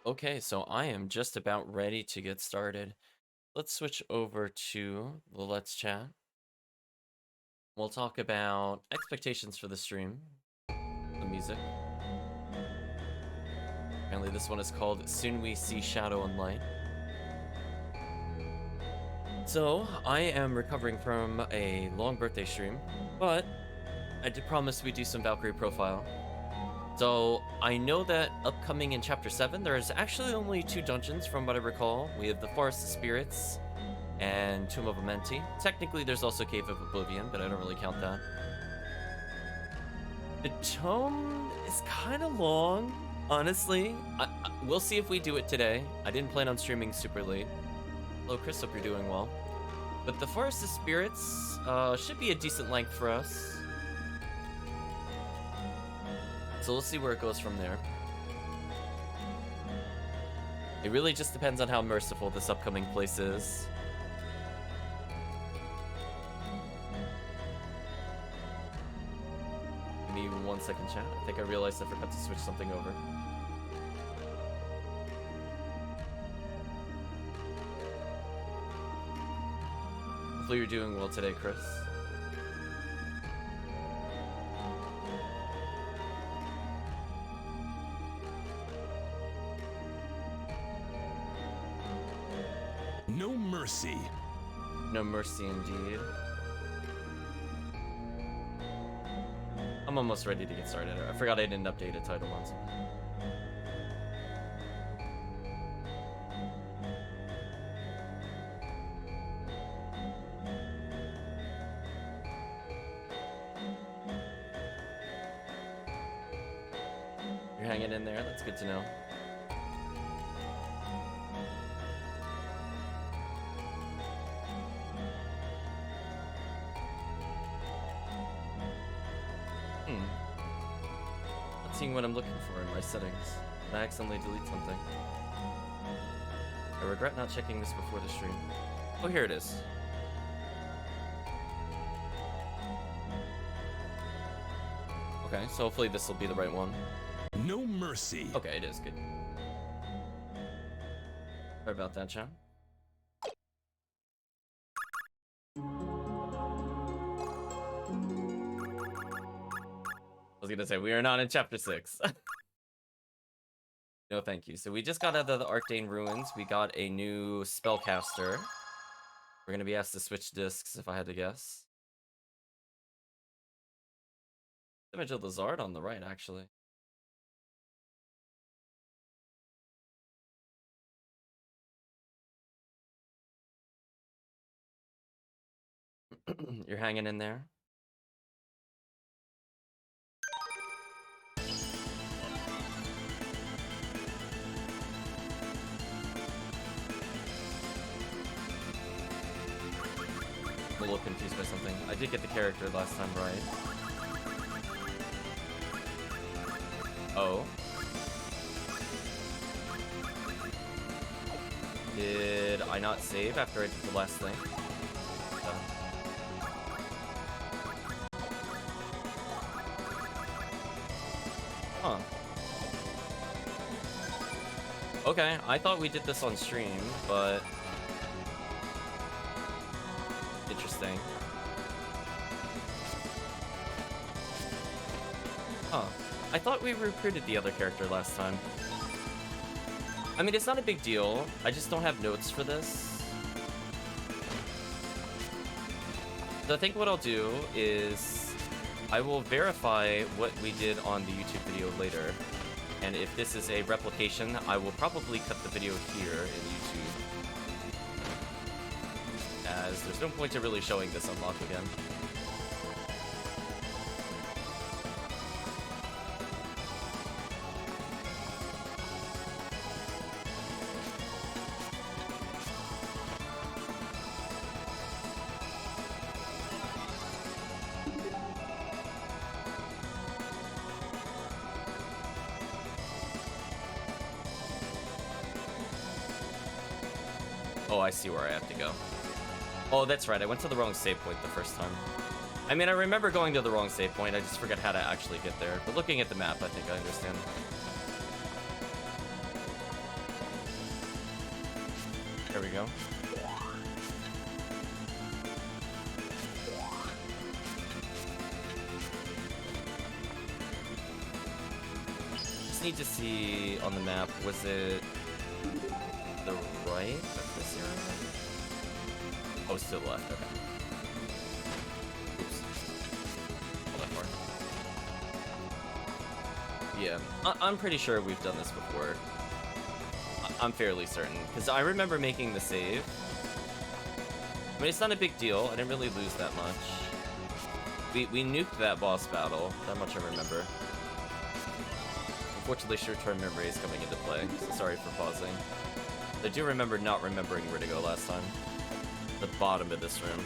Okay, so I am just about ready to get started. Let's switch over to the Let's Chat. We'll talk about expectations for the stream, the music. Apparently this one is called Soon We See Shadow and Light. So, I am recovering from a long birthday stream, but I did promise we'd do some Valkyrie profile. So, I know that upcoming in Chapter 7, there is actually only 2 dungeons from what I recall. We have the Forest of Spirits and Tomb of Amenti. Technically, there's also Cave of Oblivion, but I don't really count that. The tome is kind of long, honestly. We'll see if we do it today. I didn't plan on streaming super late. Hello, Chris, hope you're doing well. But the Forest of Spirits should be a decent length for us. So we'll see where it goes from there. It really just depends on how merciful this upcoming place is. Give me 1 second, chat. I think I realized I forgot to switch something over. Hopefully you're doing well today, Chris. No mercy. No mercy indeed. I'm almost ready to get started. I forgot I didn't update a title on something. You're hanging in there, that's good to know. Not seeing what I'm looking for in my settings. Did I accidentally delete something? I regret not checking this before the stream. Oh, here it is. Okay, so hopefully this will be the right one. No mercy. Okay, it is good. Sorry about that, chat. I was gonna say, we are not in chapter 6. No, thank you. So we just got out of the Arcane Ruins. We got a new spellcaster. We're gonna be asked to switch discs, if I had to guess. Image of the Zard on the right, actually. You're hanging in there? I'm a little confused by something. I did get the character last time right. Oh. Did I not save after I did the last thing? Huh. Okay, I thought we did this on stream, but... Interesting. Huh. I thought we recruited the other character last time. I mean, it's not a big deal. I just don't have notes for this. So I think what I'll do is I will verify what we did on the YouTube video later. And if this is a replication, I will probably cut the video here in YouTube, as there's no point to really showing this unlock again. Oh, I see where I have to go. Oh, that's right. I went to the wrong save point the first time. I mean, I remember going to the wrong save point. I just forgot how to actually get there. But looking at the map, I think I understand. go. Just need to see on the map, was it the right of this area? Oh, it's to the left, okay. Oops. Hold that far. Yeah, I'm pretty sure we've done this before. I'm fairly certain, because I remember making the save. I mean, it's not a big deal. I didn't really lose that much. We nuked that boss battle. That much I remember. Unfortunately, short-term memory is coming into play, so sorry for pausing. I do remember not remembering where to go last time. The bottom of this room.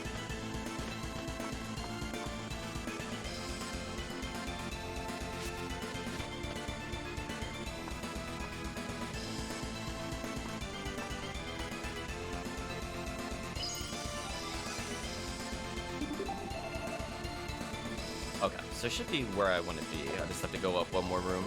Okay, so it should be where I want to be. I just have to go up one more room.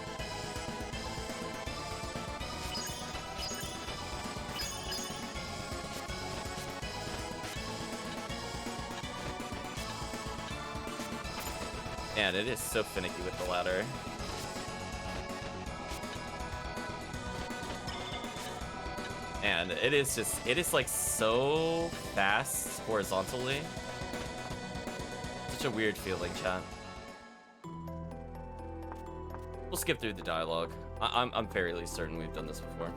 Man, it is so finicky with the ladder. And it is like so fast horizontally. Such a weird feeling, chat. We'll skip through the dialogue. I'm fairly certain we've done this before.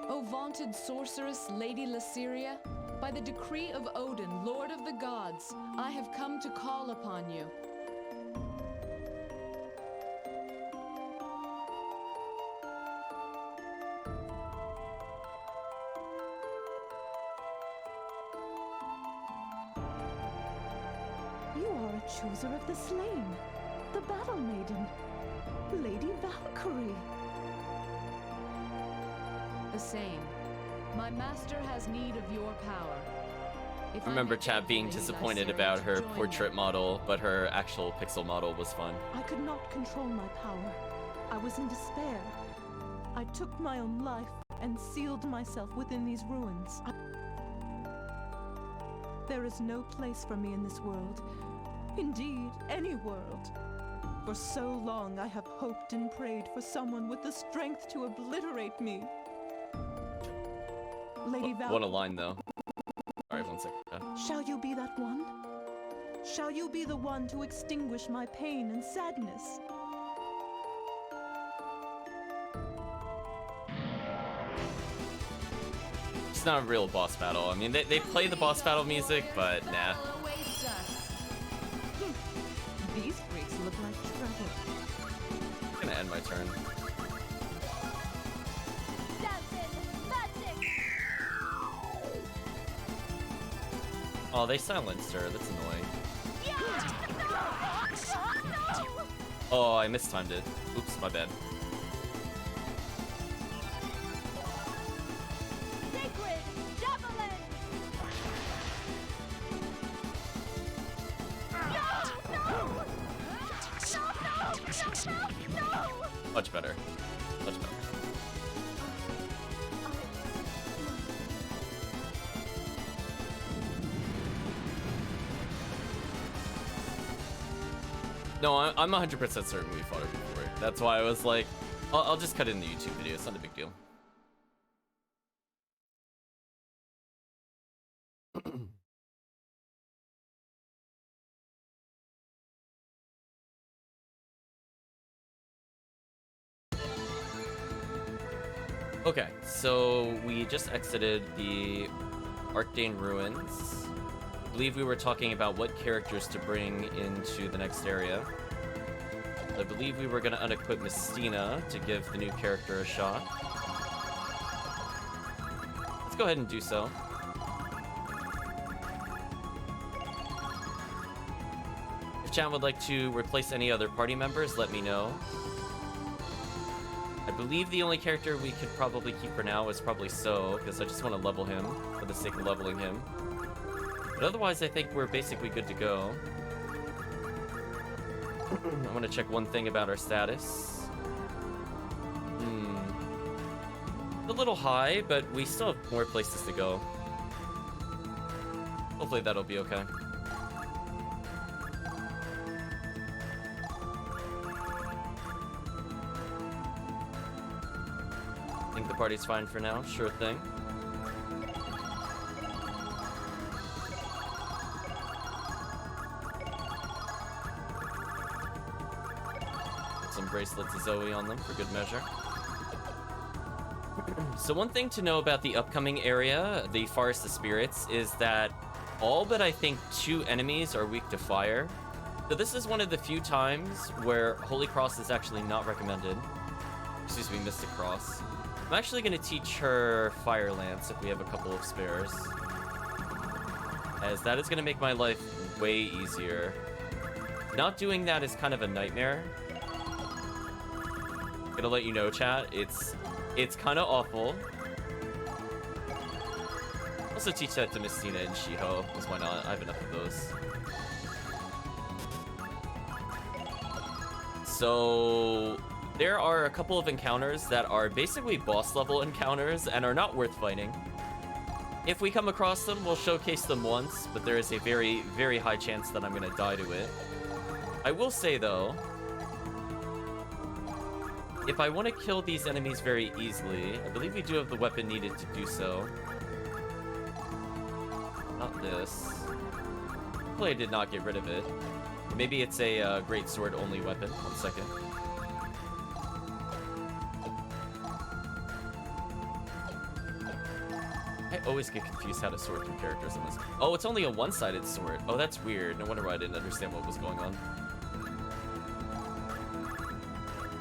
O vaunted sorceress, Lady Lysiria, by the decree of Odin, Lord of the Gods, I have come to call upon you. You are a chooser of the slain, the battle maiden, Lady Valkyrie. The same. My master has need of your power. If I remember may chat beg being Lady disappointed Lysiria about to her join portrait me. model, but her actual pixel model was fun. I could not control my power. I was in despair. I took my own life and sealed myself within these ruins. There is no place for me in this world. Indeed, any world. For so long I have hoped and prayed for someone with the strength to obliterate me. Lady What a Valkyrie, line, though. Alright, one second. shall you be that one? Shall you be the one to extinguish my pain and sadness? It's not a real boss battle. I mean, they play the boss battle music, but nah. Battle awaits us. These freaks look like trouble. I'm gonna end my turn. Oh, they silenced her. That's annoying. Oh, I mistimed it. Oops, my bad. Sacred javelin! No! Much better. Much better. No, I'm 100% certain we fought her before. That's why I was like, I'll just cut it in the YouTube video. It's not a big deal. Okay, so we just exited the Arcane Ruins. I believe we were talking about what characters to bring into the next area. I believe we were going to unequip Mystina to give the new character a shot. Let's go ahead and do so. If chat would like to replace any other party members, let me know. I believe the only character we could probably keep for now is probably So, because I just want to level him for the sake of leveling him. But otherwise, I think we're basically good to go. I want to check one thing about our status. a little high, but we still have more places to go. Hopefully that'll be okay. Think the party's fine for now? Sure thing. Some bracelets of Zoe on them for good measure. So one thing to know about the upcoming area, the Forest of Spirits, is that all but I think 2 enemies are weak to fire. So this is one of the few times where Holy Cross is actually not recommended. Excuse me, Mystic Cross. I'm actually going to teach her Fire Lance if we have a couple of spares, as that is going to make my life way easier. Not doing that is kind of a nightmare. Gonna let you know, chat, it's kind of awful. Also teach that to Mistina and Shiho, because why not? I have enough of those. So there are a couple of encounters that are basically boss level encounters and are not worth fighting. If we come across them, we'll showcase them once, but there is a very, very high chance that I'm gonna die to it. I will say though, if I want to kill these enemies very easily, I believe we do have the weapon needed to do so. Not this. Hopefully I did not get rid of it. Or maybe it's a great sword only weapon. 1 second. I always get confused how to sort through characters in this. Oh, it's only a one-sided sword. Oh, that's weird. No wonder why I didn't understand what was going on.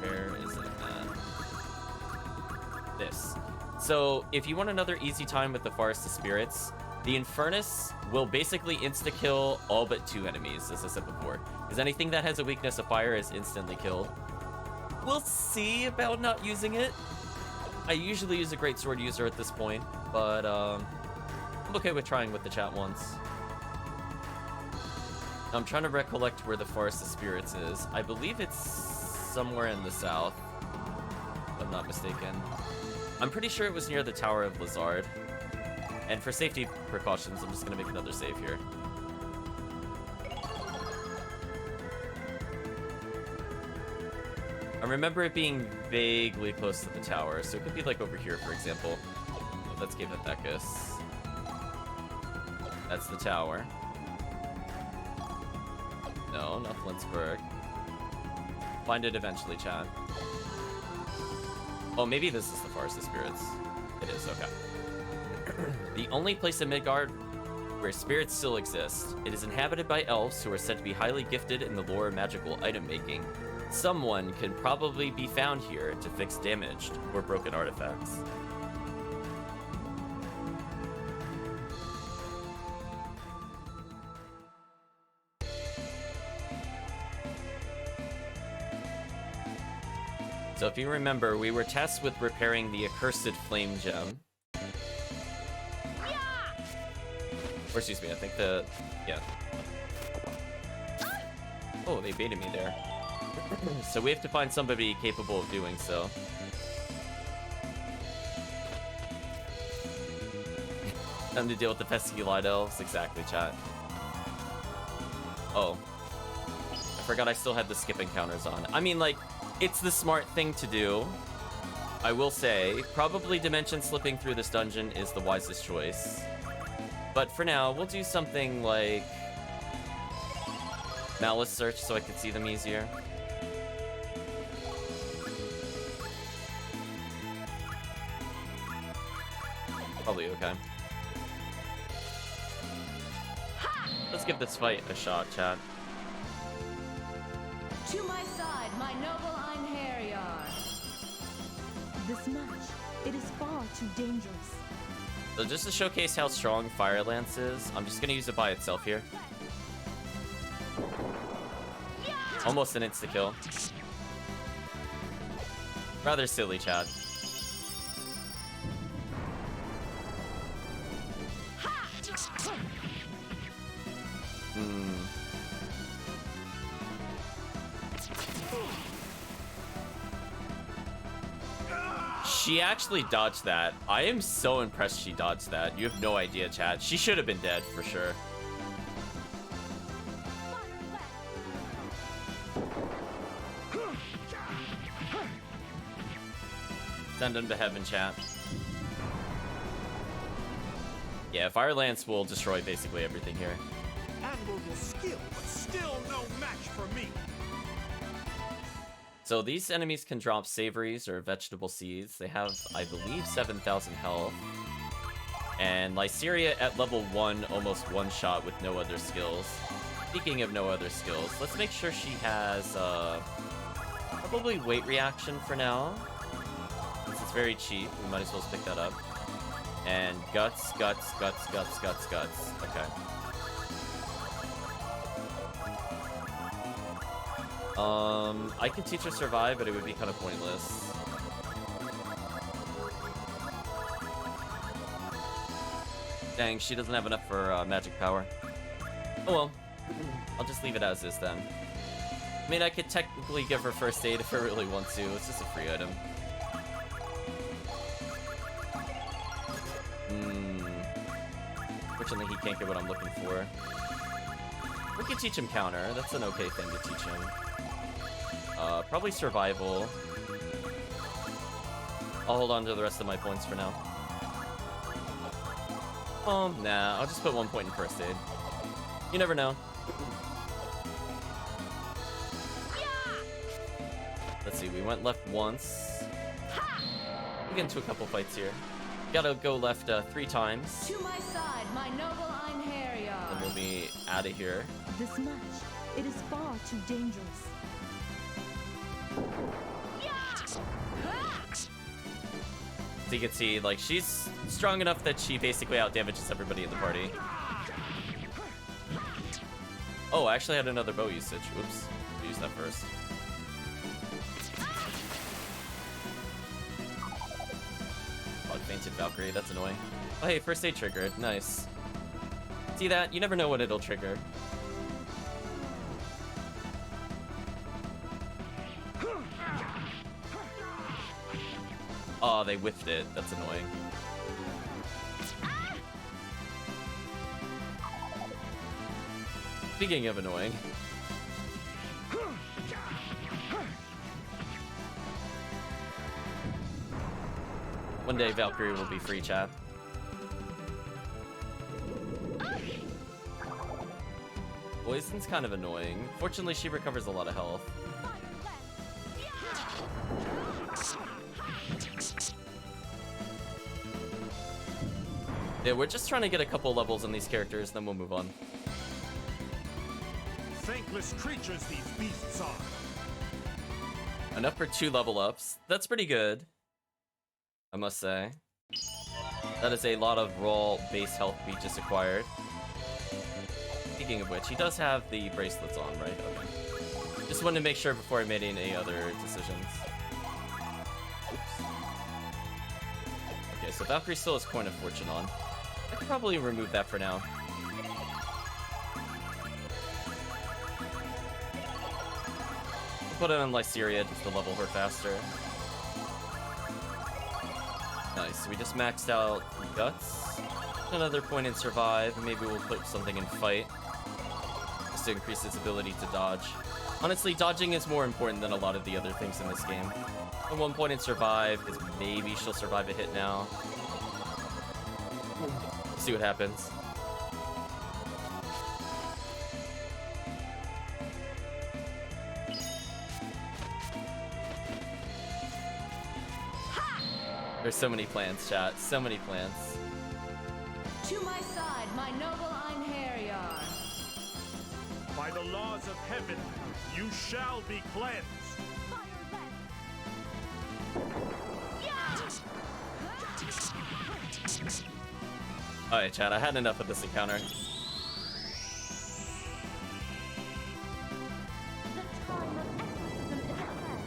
Where is it, man? This. So, if you want another easy time with the Forest of Spirits, the Infernus will basically insta-kill all but 2 enemies, as I said before. Because anything that has a weakness of fire is instantly killed. We'll see about not using it. I usually use a great sword user at this point, but I'm okay with trying with the chat once. I'm trying to recollect where the Forest of Spirits is. I believe it's somewhere in the south, if I'm not mistaken. I'm pretty sure it was near the Tower of Lazard. And for safety precautions, I'm just gonna make another save here. I remember it being vaguely close to the tower, so it could be like over here, for example. Oh, that's Cave Athecus. That's the tower. No, not Flensburg. Find it eventually, chat. Oh, maybe this is the Forest of Spirits. It is, okay. The only place in Midgard where spirits still exist. It is inhabited by elves who are said to be highly gifted in the lore of magical item making. Someone can probably be found here to fix damaged or broken artifacts. So if you remember, we were tasked with repairing the accursed flame gem. Or excuse me, I think yeah. Oh, they baited me there. So we have to find somebody capable of doing so. Time to deal with the pesky light elves. Exactly, chat. Oh. I forgot I still had the skip encounters on. I mean, like, it's the smart thing to do. I will say, probably dimension slipping through this dungeon is the wisest choice. But for now, we'll do something like Malice search so I can see them easier. Probably okay. Let's give this fight a shot, chat. To my side, my noble Einherjar. This much, it is far too dangerous. So just to showcase how strong Fire Lance is, I'm just gonna use it by itself here. Almost an insta-kill. Rather silly, chat. She actually dodged that. I am so impressed she dodged that. You have no idea, chat. She should have been dead for sure. Send him to heaven, chat. Yeah, Fire Lance will destroy basically everything here. Admirable skill, but still no match for me. So these enemies can drop savories or vegetable seeds. They have, I believe, 7,000 health. And Lyceria at level 1 almost one-shot with no other skills. Speaking of no other skills, let's make sure she has probably weight reaction for now. Since it's very cheap, we might as well pick that up. And guts. Okay. I could teach her survive, but it would be kind of pointless. Dang, she doesn't have enough for magic power. Oh well. I'll just leave it as is then. I mean, I could technically give her first aid if I really want to. It's just a free item. Fortunately, he can't get what I'm looking for. We could teach him counter. That's an okay thing to teach him. Probably survival. I'll hold on to the rest of my points for now. Oh, nah. I'll just put 1 point in first aid. You never know. Let's see. We went left once. We get into a couple fights here. Gotta go left 3 times. To my side, my noble Einherjar. Then we'll be out of here. This match, it is far too dangerous. So you can see, like, she's strong enough that she basically out-damages everybody in the party. Oh, I actually had another bow usage. Oops. I'll use that first. Oh, I fainted Valkyrie. That's annoying. Oh, hey, first aid triggered. Nice. See that? You never know what it'll trigger. Oh, they whiffed it. That's annoying. Speaking of annoying. One day Valkyrie will be free, chat. Poison's kind of annoying. Fortunately, she recovers a lot of health. Yeah, we're just trying to get a couple levels on these characters, then we'll move on. Thankless creatures these beasts are. Enough for 2 level ups. That's pretty good, I must say. That is a lot of raw base health we just acquired. Speaking of which, he does have the bracelets on, right? Okay. Just wanted to make sure before I made any other decisions. Oops. Okay, so Valkyrie still has Coin of Fortune on. I could probably remove that for now. I'll put it on Lyceria just to level her faster. Nice, we just maxed out Guts. Another point in Survive, and maybe we'll put something in Fight. Just to increase its ability to dodge. Honestly, dodging is more important than a lot of the other things in this game. And 1 point in Survive, because maybe she'll survive a hit now. See what happens. There's so many plans, chat. So many plans. To my side, my noble Einherjar. By the laws of heaven, you shall be cleansed. Alright, chat, I had enough of this encounter. The time of exorcism is at hand.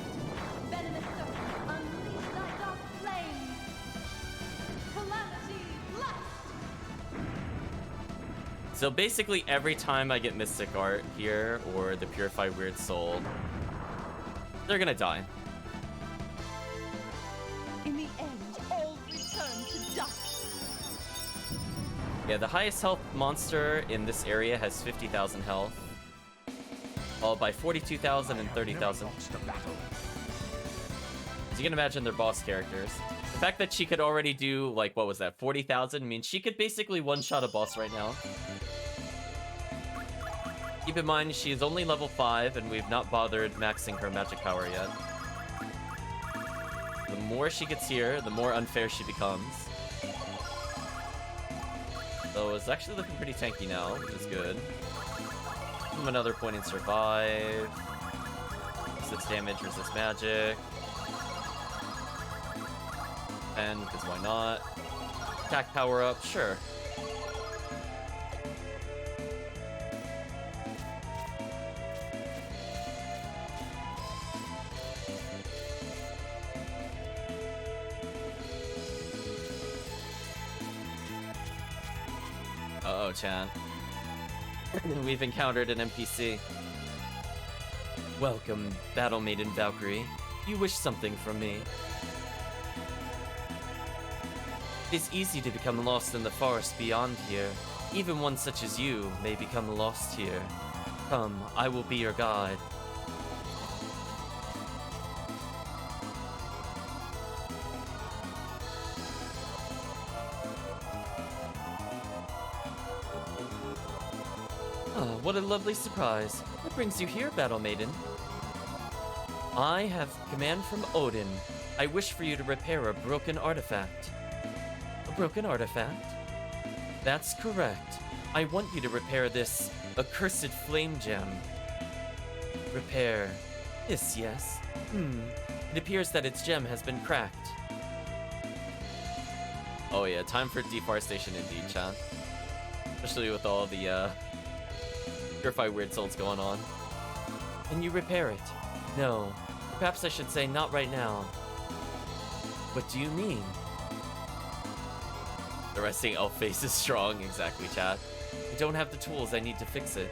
Venomous serpent, unleash thy dark flames. Calamity blessed. So basically every time I get Mystic Art here, or the Purify Weird Soul, they're gonna die. In the end, all return to dust. Yeah, the highest health monster in this area has 50,000 health, followed by 42,000 and 30,000. As you can imagine, they're boss characters. The fact that she could already do, like, what was that, 40,000 means she could basically one-shot a boss right now. Keep in mind, she is only level 5, and we've not bothered maxing her magic power yet. The more she gets here, the more unfair she becomes. So it's actually looking pretty tanky now, which is good. Give him another point in survive. Resist damage, resist magic. And because why not? Attack power up, sure. Uh-oh, chat. We've encountered an NPC. Welcome, Battle Maiden Valkyrie. You wish something from me. It is easy to become lost in the forest beyond here. Even one such as you may become lost here. Come, I will be your guide. Oh, what a lovely surprise. What brings you here, Battle Maiden? I have command from Odin. I wish for you to repair a broken artifact. A broken artifact? That's correct. I want you to repair this accursed flame gem. Repair. Yes. It appears that its gem has been cracked. Oh yeah, time for deforestation indeed, chat. Especially with all the, Purify Weird Souls going on. Can you repair it? No. Perhaps I should say not right now. What do you mean? The resting elf face is strong, exactly, chat. I don't have the tools I need to fix it.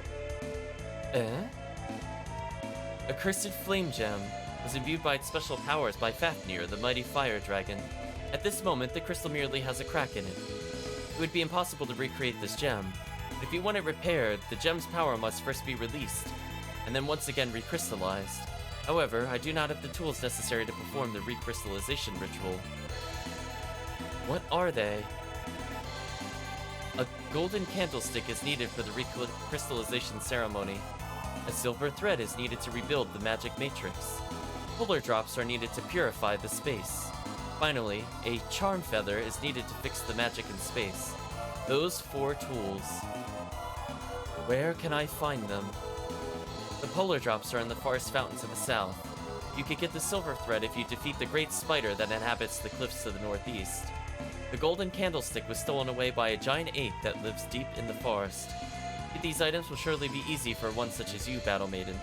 A cursed flame gem was imbued by its special powers by Fafnir, the mighty fire dragon. At this moment, the crystal merely has a crack in it. It would be impossible to recreate this gem. But if you want it repaired, the gem's power must first be released, and then once again recrystallized. However, I do not have the tools necessary to perform the recrystallization ritual. What are they? A golden candlestick is needed for the recrystallization ceremony. A silver thread is needed to rebuild the magic matrix. Polar drops are needed to purify the space. Finally, a charm feather is needed to fix the magic in space. Those 4 tools. Where can I find them? The polar drops are in the forest fountain to the south. You could get the silver thread if you defeat the great spider that inhabits the cliffs to the northeast. The golden candlestick was stolen away by a giant ape that lives deep in the forest. These items will surely be easy for one such as you, Battle Maiden.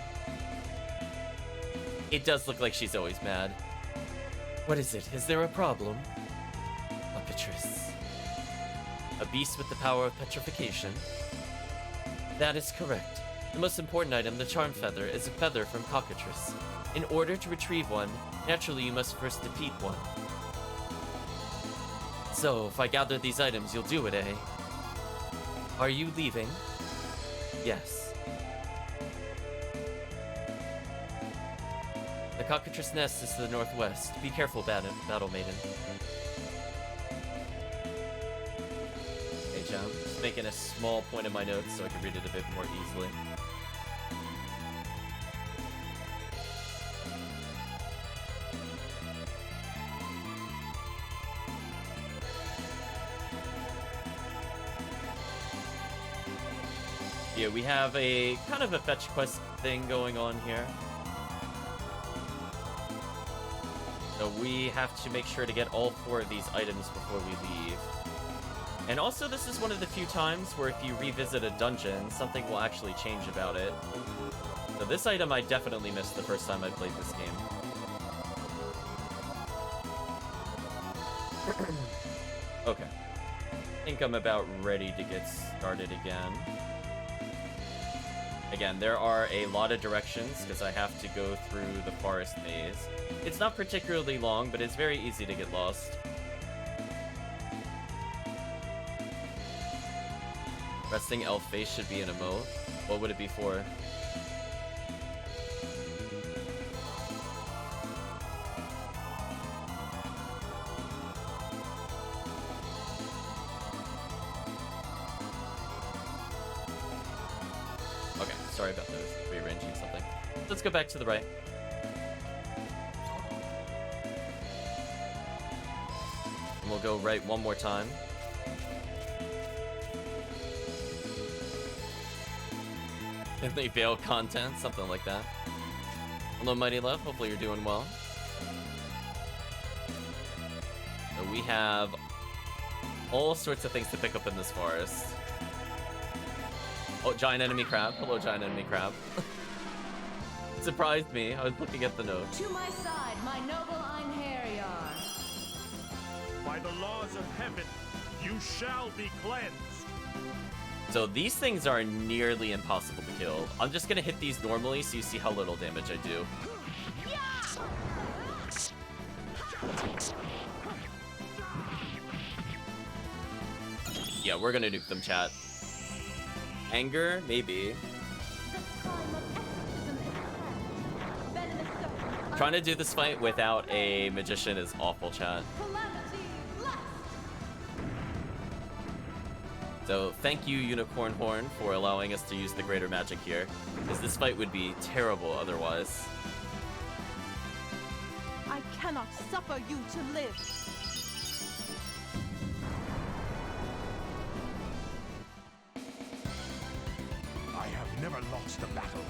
It does look like she's always mad. What is it? Is there a problem? Cockatrice. A beast with the power of petrification? That is correct. The most important item, the charm feather, is a feather from Cockatrice. In order to retrieve one, naturally you must first defeat one. So, if I gather these items, you'll do it, eh? Are you leaving? Yes. The Cockatrice nest is to the northwest. Be careful, Battle Maiden. Okay, John. Just making a small point in my notes so I can read it a bit more easily. Yeah, we have a kind of a fetch quest thing going on here. So we have to make sure to get all 4 of these items before we leave. And also, this is one of the few times where if you revisit a dungeon, something will actually change about it. So this item I definitely missed the first time I played this game. Okay. I think I'm about ready to get started again. Again, there are a lot of directions because I have to go through the forest maze. It's not particularly long, but it's very easy to get lost. Resting elf face should be an emote. What would it be for? Okay, sorry about those. Rearranging something. Let's go back to the right. And we'll go right one more time. Finley Veil content, something like that. Hello, Mighty Love. Hopefully you're doing well. So we have all sorts of things to pick up in this forest. Oh, giant enemy crab. Hello, giant enemy crab. Surprised me. I was looking at the notes. To my side, my noble Einherjar. By the laws of heaven, you shall be cleansed. So these things are nearly impossible to kill. I'm just gonna hit these normally so you see how little damage I do. Yeah, we're gonna nuke them, chat. Anger? Maybe. The time of exorcism is at hand. Venomous serpent. Trying to do this fight without a magician is awful, chat. Calamity blessed. So thank you, Unicorn Horn, for allowing us to use the greater magic here, because this fight would be terrible otherwise. I cannot suffer you to live. I have never lost a battle.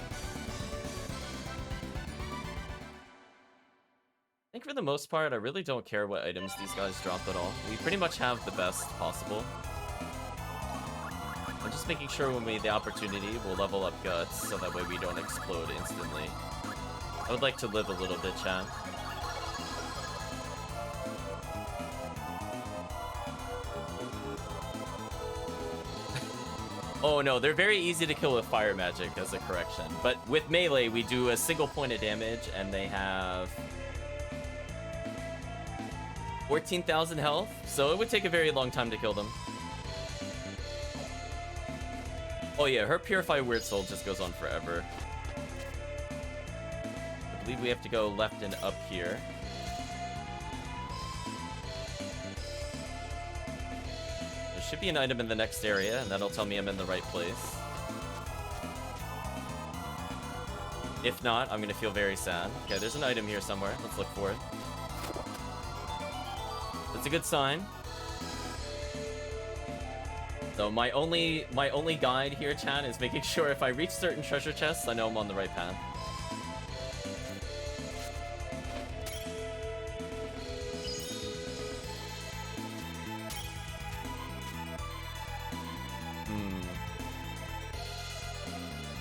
I think for the most part, I really don't care what items these guys drop at all. We pretty much have the best possible. I'm just making sure when we have the opportunity, we'll level up Guts, so that way we don't explode instantly. I would like to live a little bit, chat. Oh no, they're very easy to kill with fire magic as a correction. But with melee, we do a single point of damage, and they have 14,000 health, so it would take a very long time to kill them. Oh yeah, her Purify Weird Soul just goes on forever. I believe we have to go left and up here. There should be an item in the next area, and that'll tell me I'm in the right place. If not, I'm gonna feel very sad. Okay, there's an item here somewhere. Let's look for it. That's a good sign. So my only guide here, chat, is making sure if I reach certain treasure chests, I know I'm on the right path.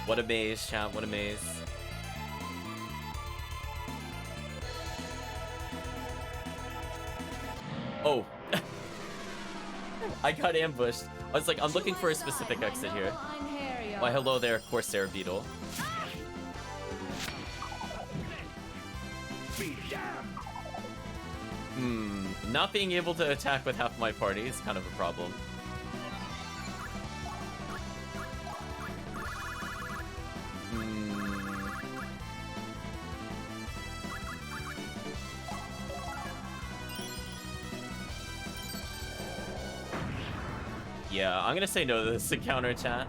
What a maze, chat, what a maze. Oh. I got ambushed. I was like, I'm looking for a specific exit here. Why, hello there, Corsair Beetle. Not being able to attack with half my party is kind of a problem. Yeah, I'm gonna say no to this encounter, chat.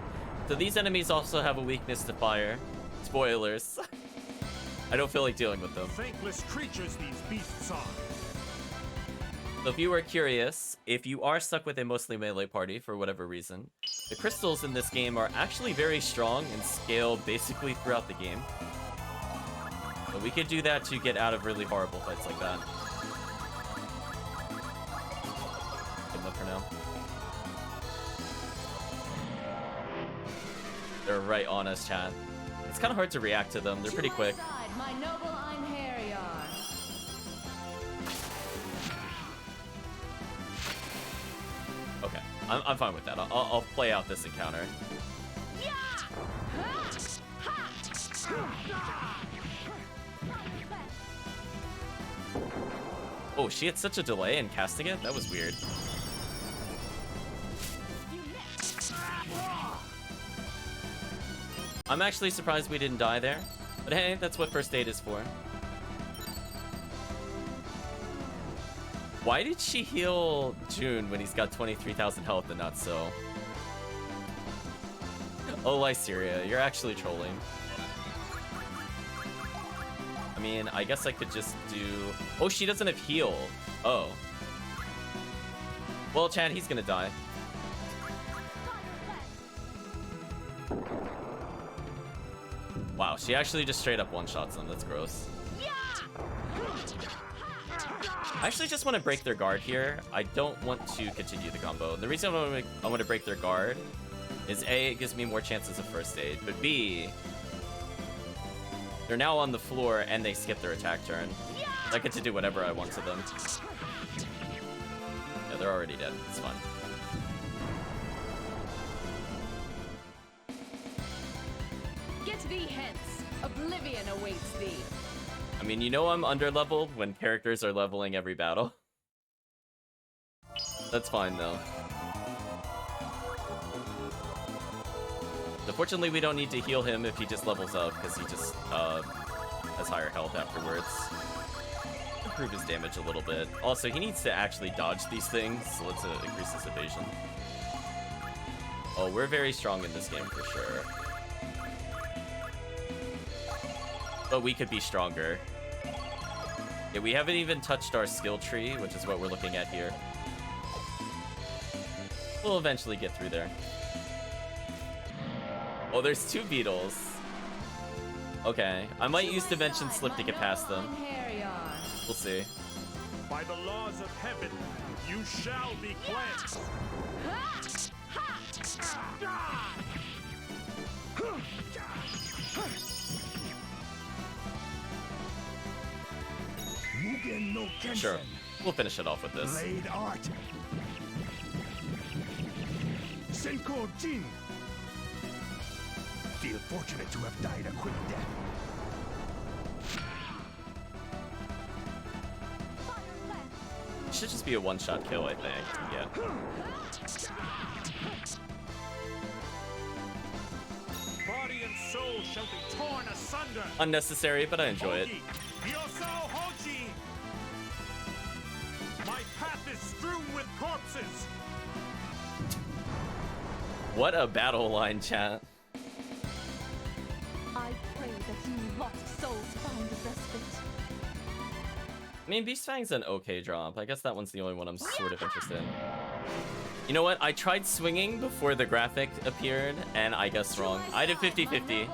So these enemies also have a weakness to fire. Spoilers. I don't feel like dealing with them. Thankless creatures these beasts are. So if you were curious, if you are stuck with a mostly melee party for whatever reason, the crystals in this game are actually very strong and scale basically throughout the game. So we could do that to get out of really horrible fights like that. Good enough for now. They're right on us, chat. It's kind of hard to react to them. They're pretty quick. My noble Einherjar. Okay, I'm fine with that. I'll play out this encounter. Oh, she had such a delay in casting it? That was weird. I'm actually surprised we didn't die there. But hey, that's what first aid is for. Why did she heal June when he's got 23,000 health and not so? Oh, Lyceria, you're actually trolling. I mean, I guess I could just do... Oh, she doesn't have heal. Oh. Well, Chad, he's gonna die. Wow, she actually just straight up one-shots them. That's gross. I actually just want to break their guard here. I don't want to continue the combo. The reason I want to break their guard is A, it gives me more chances of first aid, but B, they're now on the floor and they skip their attack turn. I get to do whatever I want to them. Yeah, they're already dead. It's fine. Get thee hence. Oblivion awaits thee. I mean, you know I'm under-leveled when characters are leveling every battle. That's fine, though. Unfortunately, we don't need to heal him if he just levels up, because he just has higher health afterwards. Improve his damage a little bit. Also, he needs to actually dodge these things, so let's increase his evasion. Oh, we're very strong in this game for sure. But we could be stronger. Yeah, we haven't even touched our skill tree, which is what we're looking at here. We'll eventually get through there. Oh, there's two beetles. Okay, I might use Dimension Slip to get past them. We'll see. By the laws of heaven, you shall be cleansed. Sure, we'll finish it off with this. Blade art. Senko Jin. Feel fortunate to have died a quick death. Should just be a one-shot kill, I think. Yeah. Body and soul shall be torn asunder. Unnecessary, but I enjoy it. Yoso Hoji. My path is strewn with corpses. What a battle line, chat. I pray that you lost souls find a respite. I mean, Beast Fang's an okay drop. I guess that one's the only one I'm sort of interested in. You know what? I tried swinging before the graphic appeared, and I guessed wrong. I did 50-50.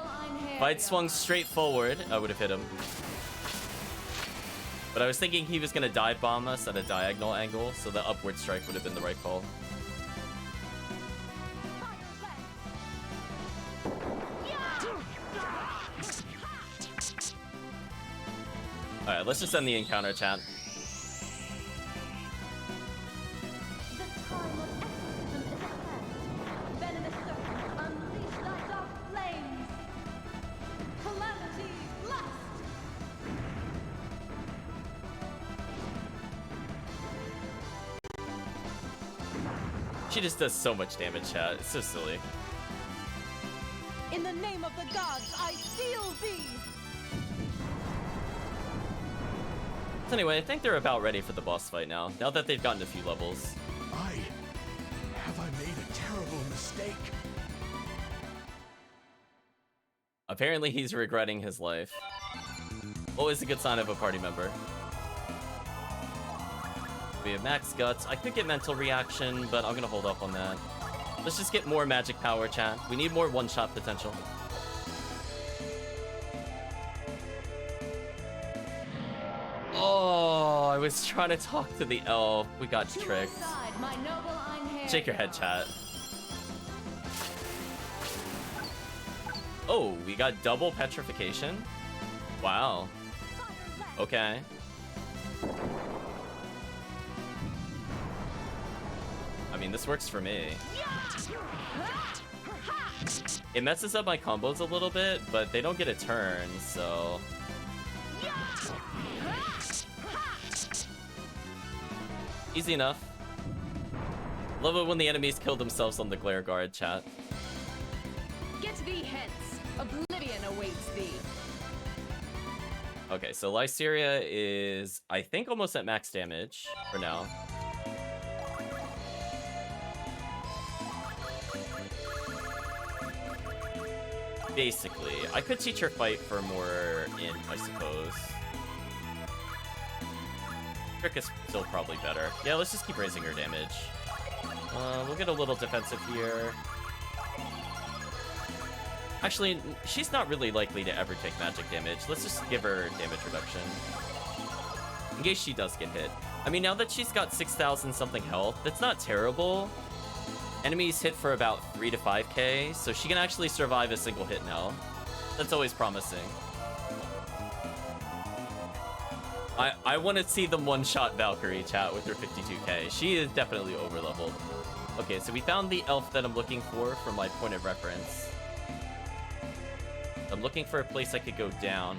If I'd swung straight forward, I would have hit him. But I was thinking he was going to dive bomb us at a diagonal angle, so the upward strike would have been the right call. Alright, let's just end the encounter, chat. The time of exorcism is at hand. Venomous serpent, unleash thy dark flames. Calamity blast. She just does so much damage, chat. It's so silly. In the name of the gods, I seal thee! So anyway, I think they're about ready for the boss fight now that they've gotten a few levels. Have I made a terrible mistake? Apparently he's regretting his life. Always a good sign of a party member. We have max guts. I could get mental reaction, but I'm gonna hold up on that. Let's just get more magic power, chat. We need more one-shot potential. Oh, I was trying to talk to the elf. We got tricked. Shake your head, chat. Oh, we got double petrification? Wow. Okay. I mean, this works for me. It messes up my combos a little bit, but they don't get a turn, so... Easy enough. Love it when the enemies kill themselves on the glare guard, chat. Get thee hence. Oblivion awaits thee. Okay, so Lyceria is, I think, almost at max damage for now. Basically, I could teach her fight for more in, I suppose. Trick is still probably better. Yeah, let's just keep raising her damage. We'll get a little defensive here. Actually, she's not really likely to ever take magic damage. Let's just give her damage reduction. In case she does get hit. I mean, now that she's got 6,000 something health, that's not terrible. Enemies hit for about 3 to 5k, so she can actually survive a single hit now. That's always promising. I want to see them one-shot Valkyrie, chat, with her 52k. She is definitely over-leveled. Okay, so we found the elf that I'm looking for my point of reference. I'm looking for a place I could go down.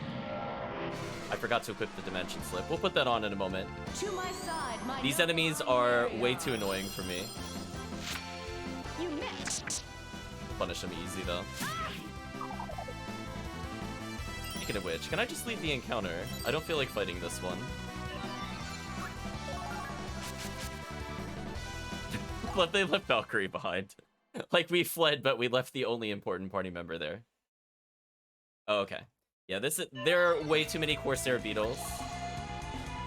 I forgot to equip the dimension slip. We'll put that on in a moment. To my side, my These enemies are way too annoying for me. You missed. Punish them easy, though. Speaking of which, can I just leave the encounter? I don't feel like fighting this one. But they left Valkyrie behind. Like, we fled, but we left the only important party member there. Oh, okay. Yeah, there are way too many Corsair beetles.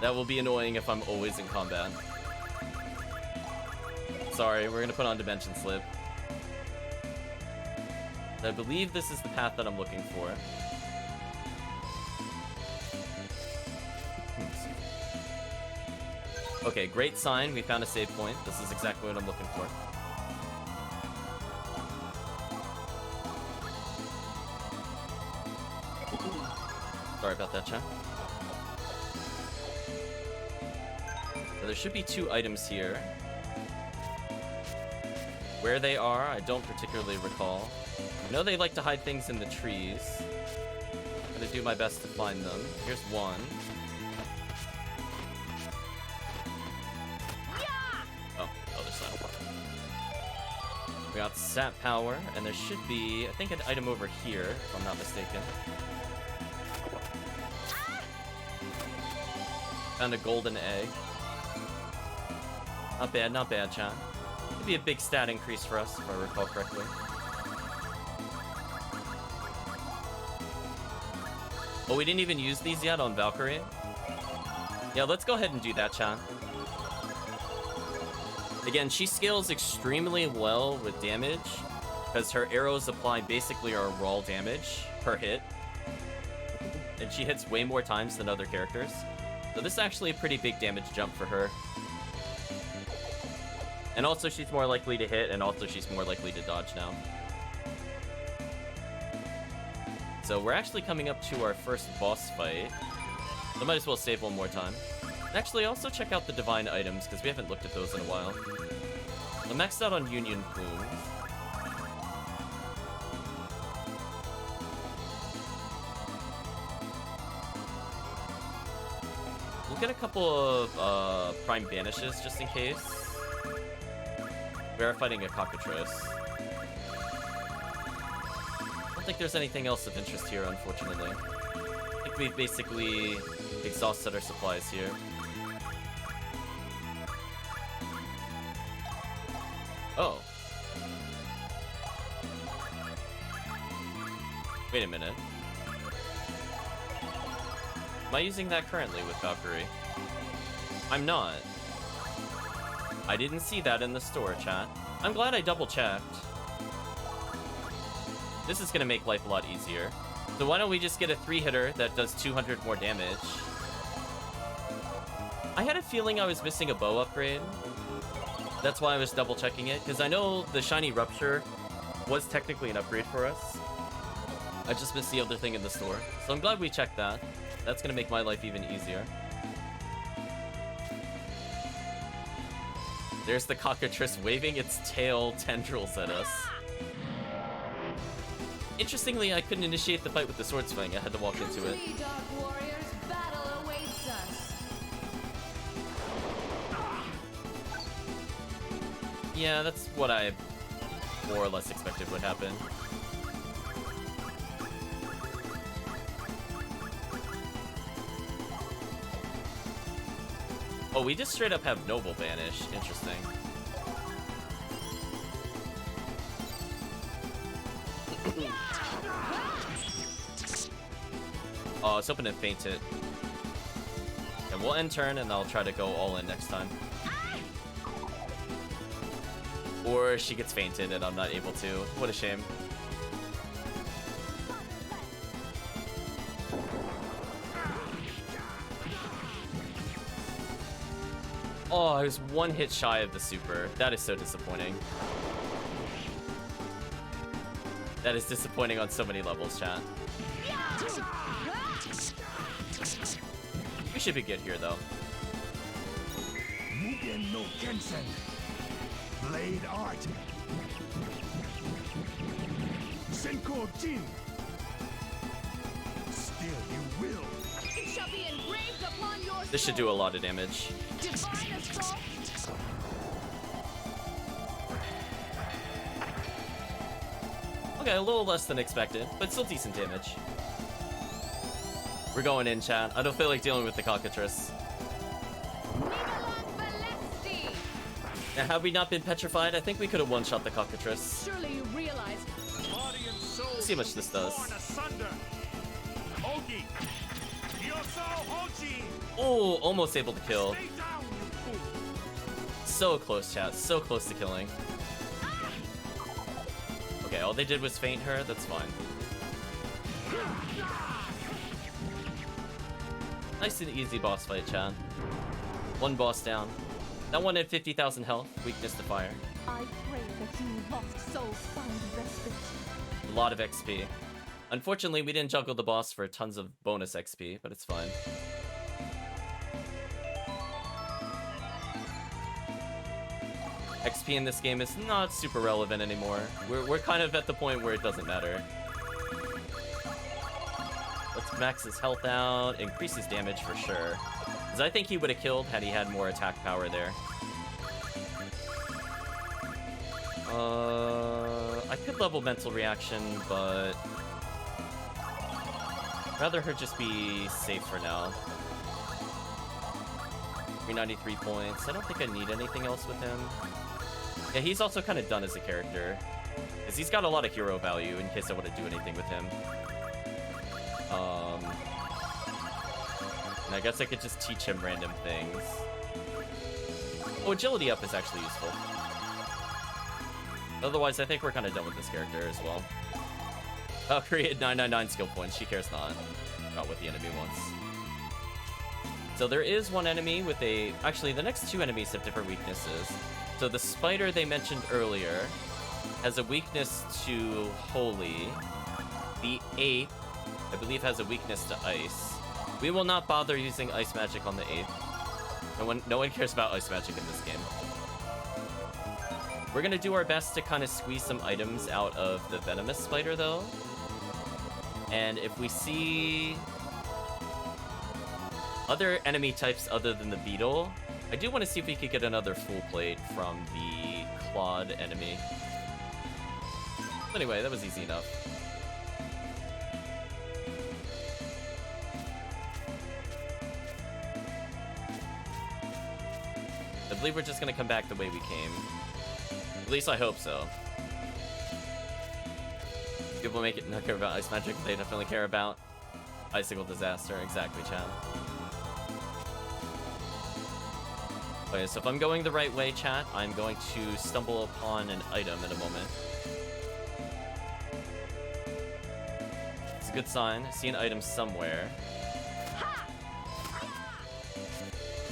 That will be annoying if I'm always in combat. Sorry, we're gonna put on Dimension Slip. I believe this is the path that I'm looking for. Okay, great sign. We found a save point. This is exactly what I'm looking for. Sorry about that, chat. So there should be 2 items here. Where they are, I don't particularly recall. I know they like to hide things in the trees. I'm gonna do my best to find them. Here's one. Oh, other side. We got sap power, and there should be, I think, an item over here, if I'm not mistaken. Found a golden egg. Not bad, chat. Could be a big stat increase for us, if I recall correctly. Oh, we didn't even use these yet on Valkyrie? Yeah, let's go ahead and do that, chat. Again, she scales extremely well with damage, because her arrows apply basically our raw damage per hit. And she hits way more times than other characters. So this is actually a pretty big damage jump for her. And also she's more likely to hit, and also she's more likely to dodge now. So we're actually coming up to our first boss fight. So might as well save one more time. And actually, also check out the divine items, because we haven't looked at those in a while. I'm maxed out on Union Plumes. We'll get a couple of Prime Banishes, just in case. We are fighting a cockatrice. I don't think there's anything else of interest here, unfortunately. I think we've basically exhausted our supplies here. Oh. Wait a minute. Am I using that currently with Valkyrie? I'm not. I didn't see that in the store, chat. I'm glad I double-checked. This is gonna make life a lot easier. So why don't we just get a 3-hitter that does 200 more damage? I had a feeling I was missing a bow upgrade. That's why I was double-checking it, because I know the Shiny Rupture was technically an upgrade for us. I just missed the other thing in the store. So I'm glad we checked that. That's gonna make my life even easier. There's the cockatrice waving its tail tendrils at us. Interestingly, I couldn't initiate the fight with the sword swing. I had to walk into it. Come to me, Dark Warriors. Battle awaits us. Yeah, that's what I more or less expected would happen. Oh, we just straight up have Noble Banish. Interesting. Oh, I was hoping to feint it. And we'll end turn, and I'll try to go all in next time. Or she gets fainted, and I'm not able to. What a shame. Oh, I was one hit shy of the super. That is so disappointing. That is disappointing on so many levels, chat. We should be good here, though. Mugen no Kensen. Blade Art. Senko Jin. Still you will. It shall be engraved upon your This should do a lot of damage. divine assault. Okay, a little less than expected, but still decent damage. We're going in, chat. I don't feel like dealing with the cockatrice. Now, had we not been petrified, I think we could have one-shot the cockatrice. Surely you realize Body and soul. Let's see how much this does. Torn asunder. Ogi. Yoso Hoji. Oh, almost able to kill. Stay down, you fool. So close, chat. So close to killing. Okay, all they did was feint her. That's fine. Nice and easy boss fight, chat. One boss down. That one had 50,000 health. Weakness to fire. I pray that you lost souls find respite. A lot of XP. Unfortunately, we didn't juggle the boss for tons of bonus XP, but it's fine. XP in this game is not super relevant anymore. We're kind of at the point where it doesn't matter. Let's max his health out, increase his damage for sure. Because I think he would have killed had he had more attack power there. I could level mental reaction, but rather her just be safe for now. 393 points. I don't think I need anything else with him. Yeah, he's also kind of done as a character. Because he's got a lot of hero value in case I want to do anything with him. And I guess I could just teach him random things. Oh, agility up is actually useful. Otherwise, I think we're kind of done with this character as well. Create 999 skill points. She cares not what the enemy wants. So there is one enemy with a... Actually, the next two enemies have different weaknesses. So the spider they mentioned earlier has a weakness to holy. The ape, I believe, has a weakness to ice. We will not bother using ice magic on the ape. No one cares about ice magic in this game. We're gonna do our best to kind of squeeze some items out of the venomous spider, though. And if we see other enemy types other than the beetle, I do want to see if we could get another full plate from the clawed enemy. Anyway, that was easy enough. I believe we're just gonna come back the way we came. At least I hope so. People make it not care about ice magic, they definitely care about icicle disaster. Exactly, chat. Okay, so if I'm going the right way, chat, I'm going to stumble upon an item in a moment. It's a good sign. I see an item somewhere.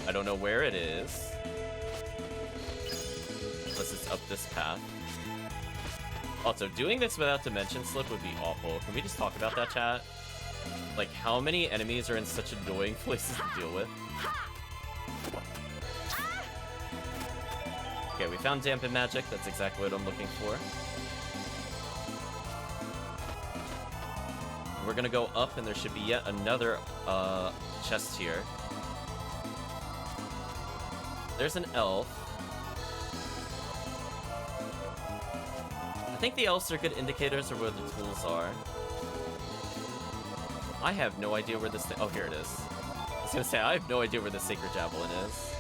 I don't know where it is. Unless it's up this path. Also, doing this without dimension slip would be awful. Can we just talk about that, chat? Like, how many enemies are in such annoying places to deal with? Okay, we found dampen magic. That's exactly what I'm looking for. We're gonna go up, and there should be yet another chest here. There's an elf. think the elves are good indicators of where the tools are. I have no idea where this thing... Oh, here it is. I was gonna say, I have no idea where the Sacred Javelin is.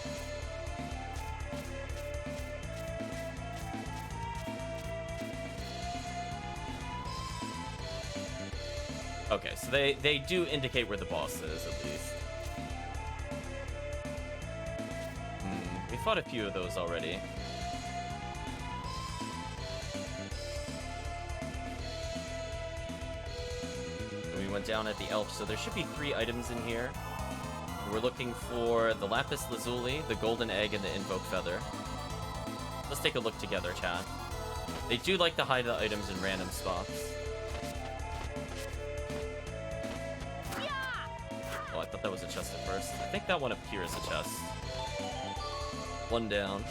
Okay, so they do indicate where the boss is, at least. We fought a few of those already. And we went down at the elf, so there should be 3 items in here. We're looking for the Lapis Lazuli, the Golden Egg, and the Invoke Feather. Let's take a look together, chat. They do like to hide the items in random spots. Oh, I thought that was a chest at first. I think that one up here is a chest. 1 down.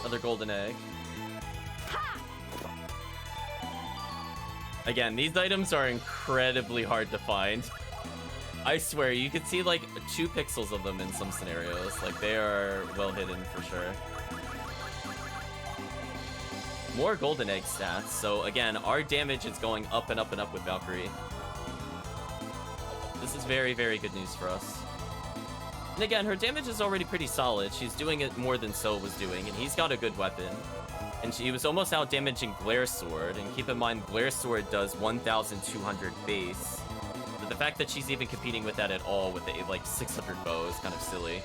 Another golden egg. Again, these items are incredibly hard to find. I swear, you could see like 2 pixels of them in some scenarios. Like, they are well hidden for sure. More golden egg stats. So again, our damage is going up and up and up with Valkyrie. This is very, very good news for us. And again, her damage is already pretty solid. She's doing it more than So was doing, and he's got a good weapon. And she was almost out damaging Glare Sword. And keep in mind, Glare Sword does 1,200 base. But the fact that she's even competing with that at all with a, like 600 bow is kind of silly.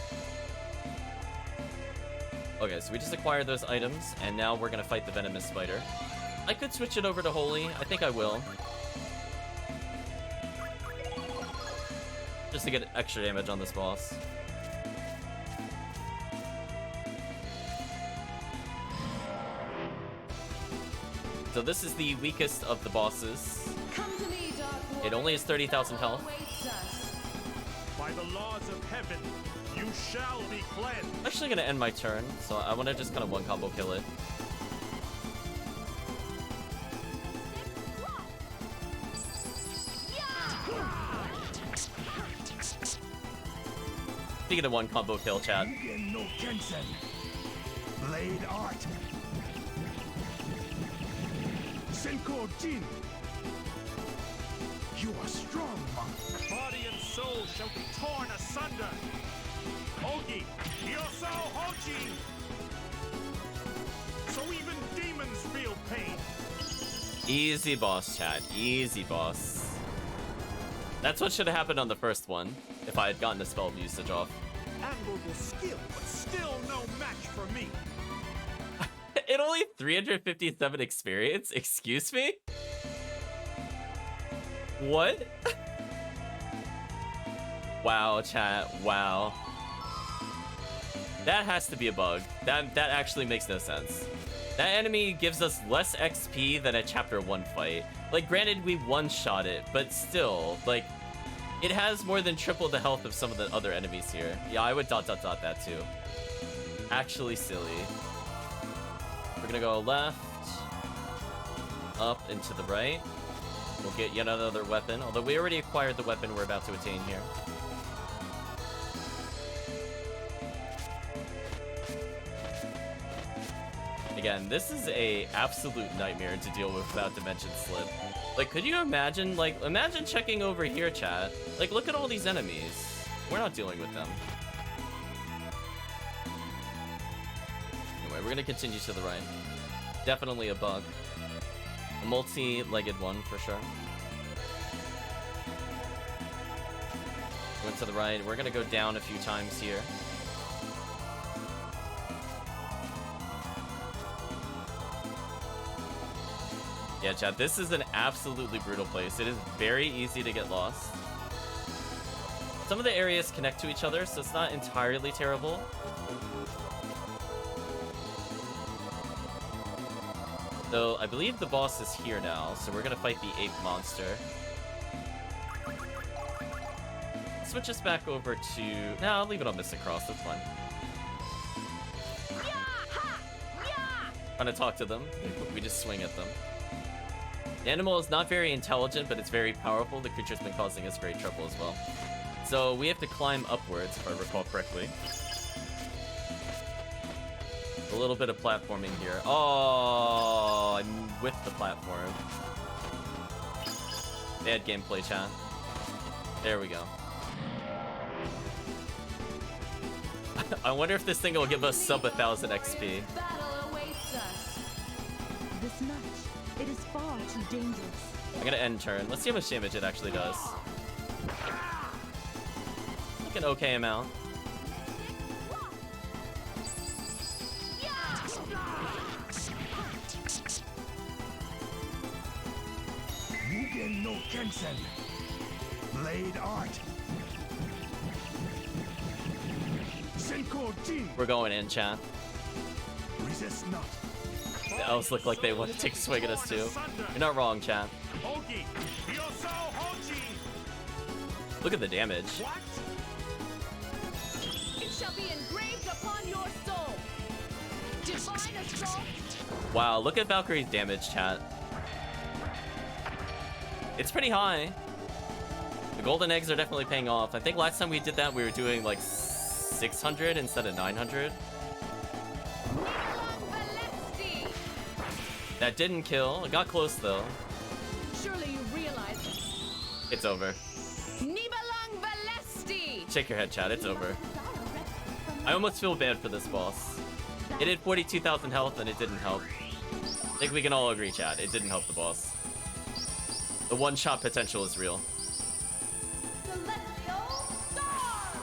Okay, so we just acquired those items, and now we're gonna fight the Venomous Spider. I could switch it over to Holy. I think I will. Just to get extra damage on this boss. So this is the weakest of the bosses. Come to me, Dark Lord. It only has 30,000 health. Awaits us. By the laws of heaven, you shall be cleansed. I'm actually gonna end my turn, so I want to just kind of 1-combo kill it. Speaking of 1-combo kill, chat. No Kensen. Blade art. Senko Jin. You are strong, monk. Body and soul shall be torn asunder. Ogi, Yoso Hoji. So even demons feel pain. Easy boss, chat. Easy boss. That's what should have happened on the first one, if I had gotten the spell usage off. Admirable skill, but still no match for me. It only 357 experience? Excuse me? What? Wow, chat. Wow. That has to be a bug. That actually makes no sense. That enemy gives us less XP than a chapter 1 fight. Like, granted, we one-shot it, but still, like, it has more than triple the health of some of the other enemies here. Yeah, I would ... that too. Actually silly. We're gonna go left, up, and to the right. We'll get yet another weapon, although we already acquired the weapon we're about to attain here. Again, this is a absolute nightmare to deal with without Dimension Slip. Like, could you imagine, like, imagine checking over here, chat. Like, look at all these enemies. We're not dealing with them. Anyway, we're gonna continue to the right. Definitely a bug. A multi-legged one, for sure. Went to the right. We're gonna go down a few times here. Yeah, chat, this is an absolutely brutal place. It is very easy to get lost. Some of the areas connect to each other, so it's not entirely terrible. Though, I believe the boss is here now, so we're gonna fight the ape monster. Switch us back over to... Nah, I'll leave it on Mystic Cross, that's fine. Trying to talk to them. We just swing at them. The animal is not very intelligent, but it's very powerful. The creature's been causing us great trouble as well. So we have to climb upwards, if I recall correctly. A little bit of platforming here. Oh, I'm with the platform. Bad gameplay, chat. There we go. I wonder if this thing will give us sub 1000 XP. Battle awaits us. This match, it is far too dangerous. I'm gonna end turn. Let's see how much damage it actually does. Like an okay amount. Mugen no Kensen. Blade art. Senko Jin. We're going in, chat. Resist not. The elves look like they want to take a swing at us too. You're not wrong, chat. Ogi, Hyoso Hoji. Look at the damage. What? It shall be engraved upon your soul. Divine assault. Wow, look at Valkyrie's damage, chat. It's pretty high. The golden eggs are definitely paying off. I think last time we did that, we were doing like 600 instead of 900. That didn't kill. It got close though. Surely you realize It's over. Nibalang Valesti. Shake your head, chat. It's over. I almost feel bad for this boss. It had 42,000 health and it didn't help. I think we can all agree, chat. It didn't help the boss. The one-shot potential is real. Celestial Star!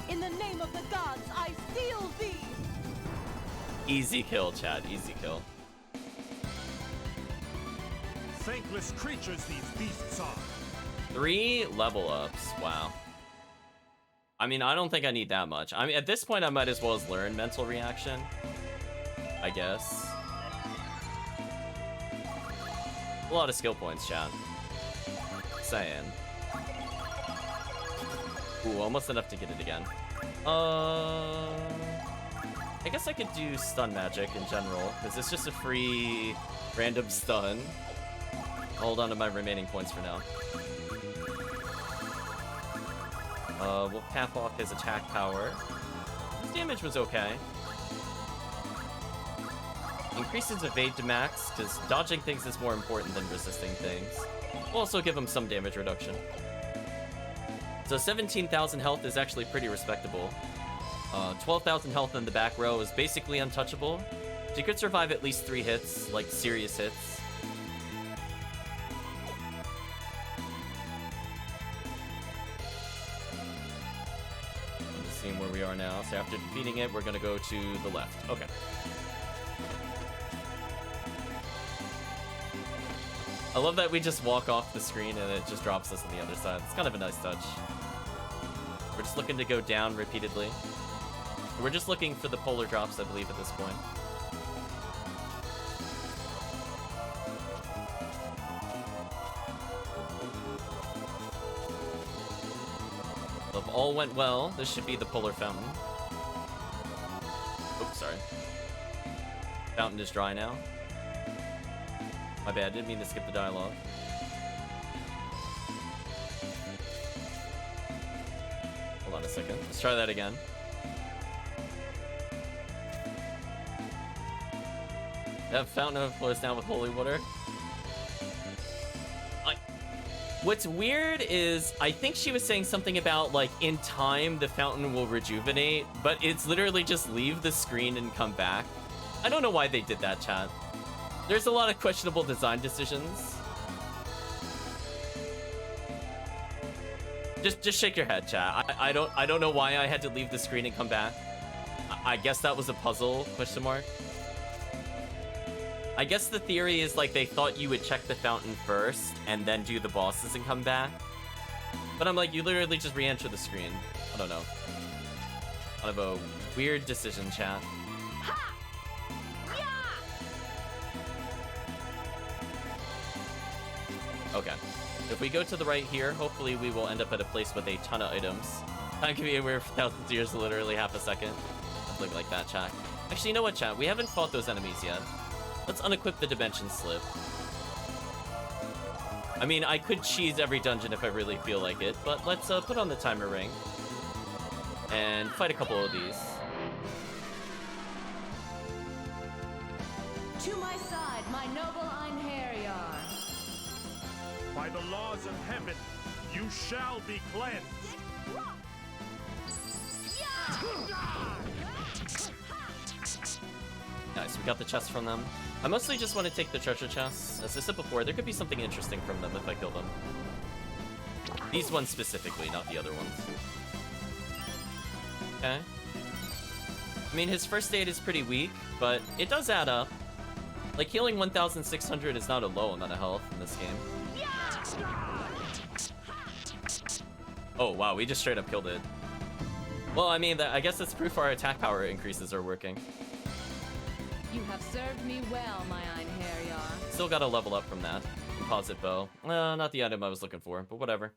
In the name of the gods, I seal thee! Easy kill, chat. Easy kill. Thankless creatures these beasts are. 3 level ups. Wow. I mean, I don't think I need that much. I mean, at this point, I might as well as learn mental reaction. I guess. A lot of skill points, chat. Saying. Ooh, almost enough to get it again. I guess I could do stun magic in general, because it's just a free random stun. I'll hold on to my remaining points for now. We'll cap off his attack power. His damage was okay. Increases evade to max, because dodging things is more important than resisting things. We'll also give him some damage reduction. So 17,000 health is actually pretty respectable. 12,000 health in the back row is basically untouchable. So you could survive at least 3 hits, like serious hits. Seeing where we are now. So after defeating it, we're gonna go to the left. Okay. I love that we just walk off the screen and it just drops us on the other side. It's kind of a nice touch. We're just looking to go down repeatedly. We're just looking for the polar drops, I believe, at this point. If all went well, this should be the polar fountain. Oops, sorry. Fountain is dry now. My bad, didn't mean to skip the dialogue. Hold on a second. Let's try that again. That fountain flows down with holy water. What's weird is, I think she was saying something about, like, in time, the fountain will rejuvenate, but it's literally just leave the screen and come back. I don't know why they did that, chat. There's a lot of questionable design decisions. Just shake your head, chat. I don't know why I had to leave the screen and come back. I guess that was a puzzle, question mark. I guess the theory is like they thought you would check the fountain first and then do the bosses and come back. But I'm like, you literally just re-enter the screen. I don't know. Kind of a weird decision, chat. Ha! Yeah! Okay. If we go to the right here, hopefully we will end up at a place with a ton of items. Time can be anywhere for thousands of years, literally half a second. Something like that, chat. Actually, you know what, chat? We haven't fought those enemies yet. Let's unequip the dimension slip. I mean, I could cheese every dungeon if I really feel like it, but let's put on the timer ring and fight a couple of these. To my side, my noble Einherjar. By the laws of heaven, you shall be cleansed. Nice, we got the chest from them. I mostly just want to take the treasure chests. As I said before, there could be something interesting from them if I kill them. These ones specifically, not the other ones. Okay. I mean, his first aid is pretty weak, but it does add up. Like, healing 1,600 is not a low amount of health in this game. Oh, wow, we just straight up killed it. Well, I mean, I guess that's proof our attack power increases are working. You have served me well, my Einherjar. Still gotta level up from that. Composite bow. Not the item I was looking for, but whatever.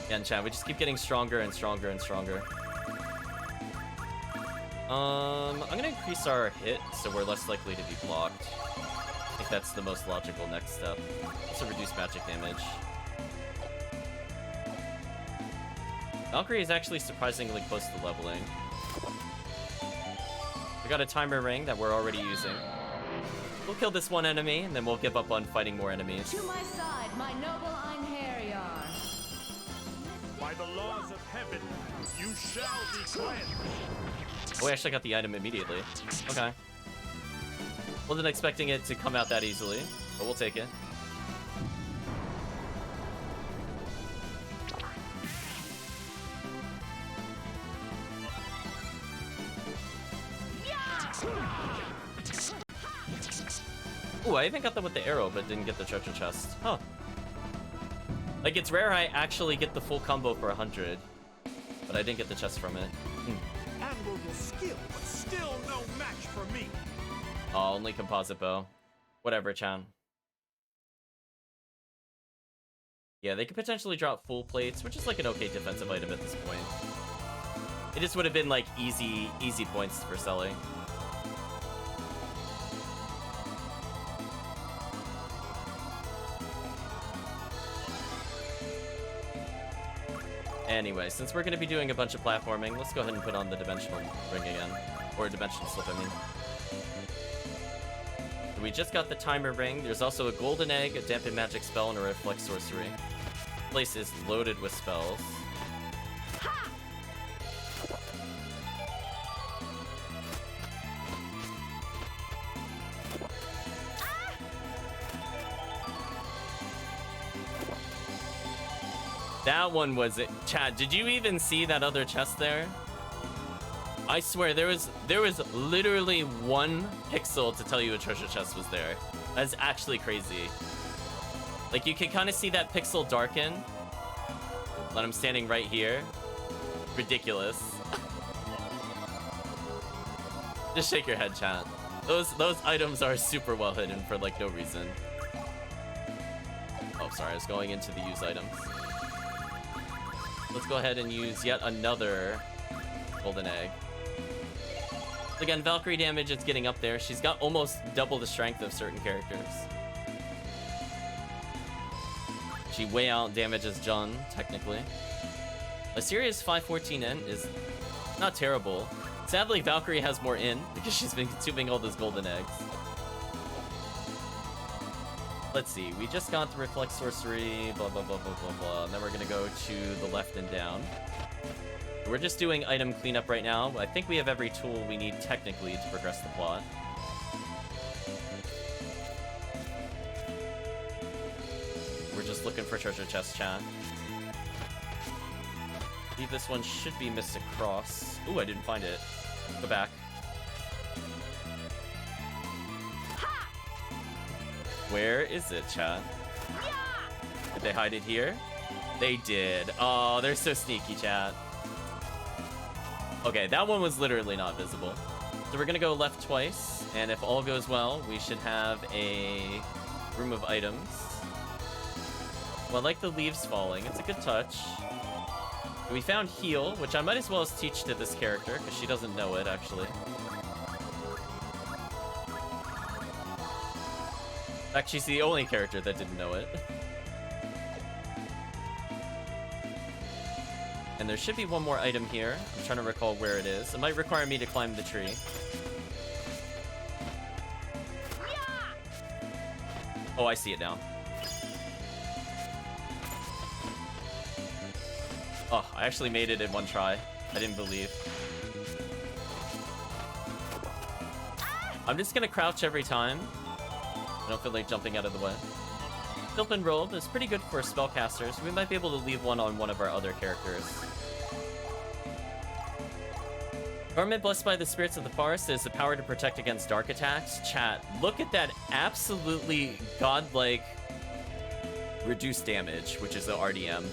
Again, chat, we just keep getting stronger and stronger and stronger. I'm gonna increase our hit so we're less likely to be blocked. I think that's the most logical next step. Also reduce magic damage. Valkyrie is actually surprisingly close to leveling. We got a timer ring that we're already using. We'll kill this one enemy, and then we'll give up on fighting more enemies. To my side, my noble Einherjar. By the laws of heaven, you shall be cleansed. Oh, we actually got the item immediately. Okay. Wasn't expecting it to come out that easily, but we'll take it. Ooh, I even got that with the arrow, but didn't get the treasure chest. Huh. Like, it's rare I actually get the full combo for 100, but I didn't get the chest from it. Admirable skill, but still no match for me. Oh, only composite bow. Whatever, Chan. Yeah, they could potentially drop full plates, which is like an okay defensive item at this point. It just would have been like easy points for selling. Anyway, since we're going to be doing a bunch of platforming, let's go ahead and put on the dimensional ring again. Or dimensional slip, I mean. We just got the timer ring. There's also a golden egg, a dampen magic spell, and a reflect sorcery. This place is loaded with spells. That one was it. Chad, did you even see that other chest there? I swear, there was literally 1 pixel to tell you a treasure chest was there. That's actually crazy. Like, you can kind of see that pixel darken when I'm standing right here. Ridiculous. Just shake your head, chat. Those items are super well hidden for, like, no reason. Oh, sorry, I was going into the use items. Let's go ahead and use yet another golden egg. Again, Valkyrie damage is getting up there. She's got almost double the strength of certain characters. She way out damages Jun, technically. Assyria's 514N is not terrible. Sadly, Valkyrie has more in because she's been consuming all those golden eggs. Let's see, we just got the reflect sorcery, blah, blah, blah, blah, blah, blah. And then we're gonna go to the left and down. We're just doing item cleanup right now. I think we have every tool we need technically to progress the plot. We're just looking for treasure chest, chat. I believe this one should be Mystic Cross. Ooh, I didn't find it. Go back. Where is it, chat? Did they hide it here? They did. Oh, they're so sneaky, chat. Okay, that one was literally not visible. So we're gonna go left twice, and if all goes well, we should have a room of items. Well, I like the leaves falling. It's a good touch. We found heal, which I might as well teach to this character, because she doesn't know it, actually. In fact, she's the only character that didn't know it. And there should be one more item here. I'm trying to recall where it is. It might require me to climb the tree. Oh, I see it now. Oh, I actually made it in one try. I didn't believe. I'm just gonna crouch every time. I don't feel like jumping out of the way. Sylvan Robe is pretty good for spellcasters. We might be able to leave one on one of our other characters. Garment blessed by the spirits of the forest is the power to protect against dark attacks. Chat, look at that absolutely godlike reduced damage, which is the RDM.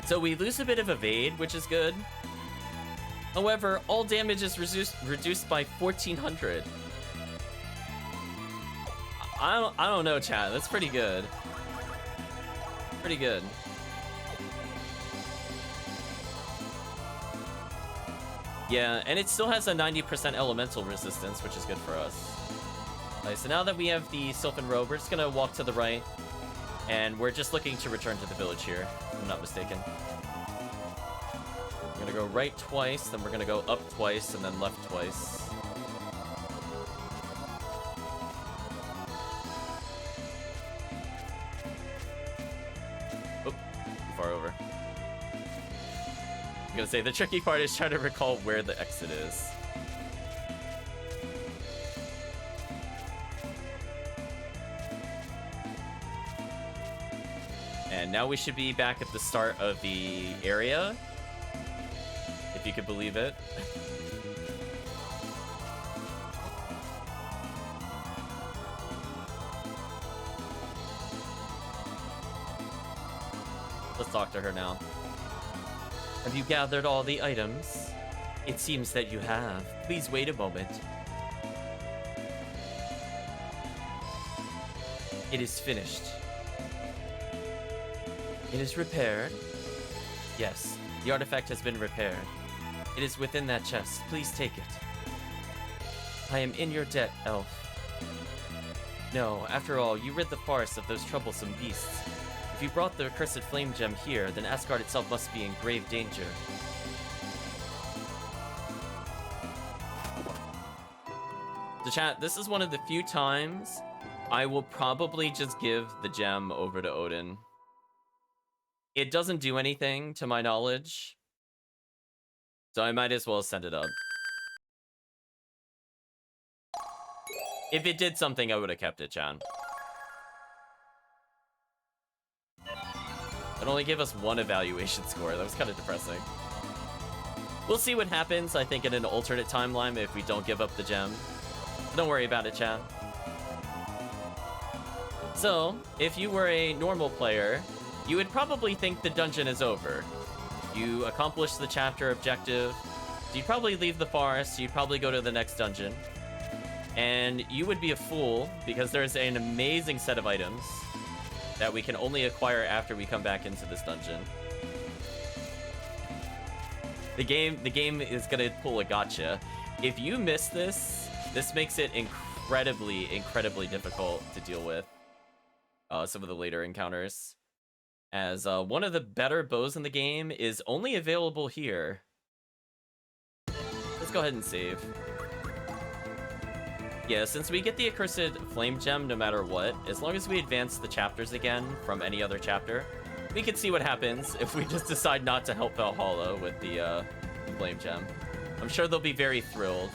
So we lose a bit of evade, which is good. However, all damage is reduced by 1400. I don't know, chat. That's pretty good. Pretty good. Yeah, and it still has a 90% elemental resistance, which is good for us. Alright, so now that we have the Sylvan Robe, we're just gonna walk to the right. And we're just looking to return to the village here, if I'm not mistaken. We're gonna go right twice, then we're gonna go up twice, and then left twice. Oh, too far over. I'm gonna say the tricky part is trying to recall where the exit is. And now we should be back at the start of the area, if you could believe it. Let's talk to her now. Have you gathered all the items? It seems that you have. Please wait a moment. It is finished. It is repaired. Yes, the artifact has been repaired. It is within that chest. Please take it. I am in your debt, elf. No, after all, you rid the forest of those troublesome beasts. If you brought the accursed flame gem here, then Asgard itself must be in grave danger. So chat, this is one of the few times I will probably just give the gem over to Odin. It doesn't do anything, to my knowledge, so I might as well send it up. If it did something, I would have kept it, Chan. It only gave us one evaluation score. That was kind of depressing. We'll see what happens, I think, in an alternate timeline if we don't give up the gem. But don't worry about it, chat. So, if you were a normal player, you would probably think the dungeon is over. You accomplish the chapter objective, so you'd probably leave the forest, you'd probably go to the next dungeon. And you would be a fool, because there's an amazing set of items that we can only acquire after we come back into this dungeon. The game is gonna pull a gotcha. If you miss this, this makes it incredibly, incredibly difficult to deal with some of the later encounters. As one of the better bows in the game is only available here. Let's go ahead and save. Yeah, since we get the accursed flame gem no matter what, as long as we advance the chapters again from any other chapter, we can see what happens if we just decide not to help Valhalla with the flame gem. I'm sure they'll be very thrilled.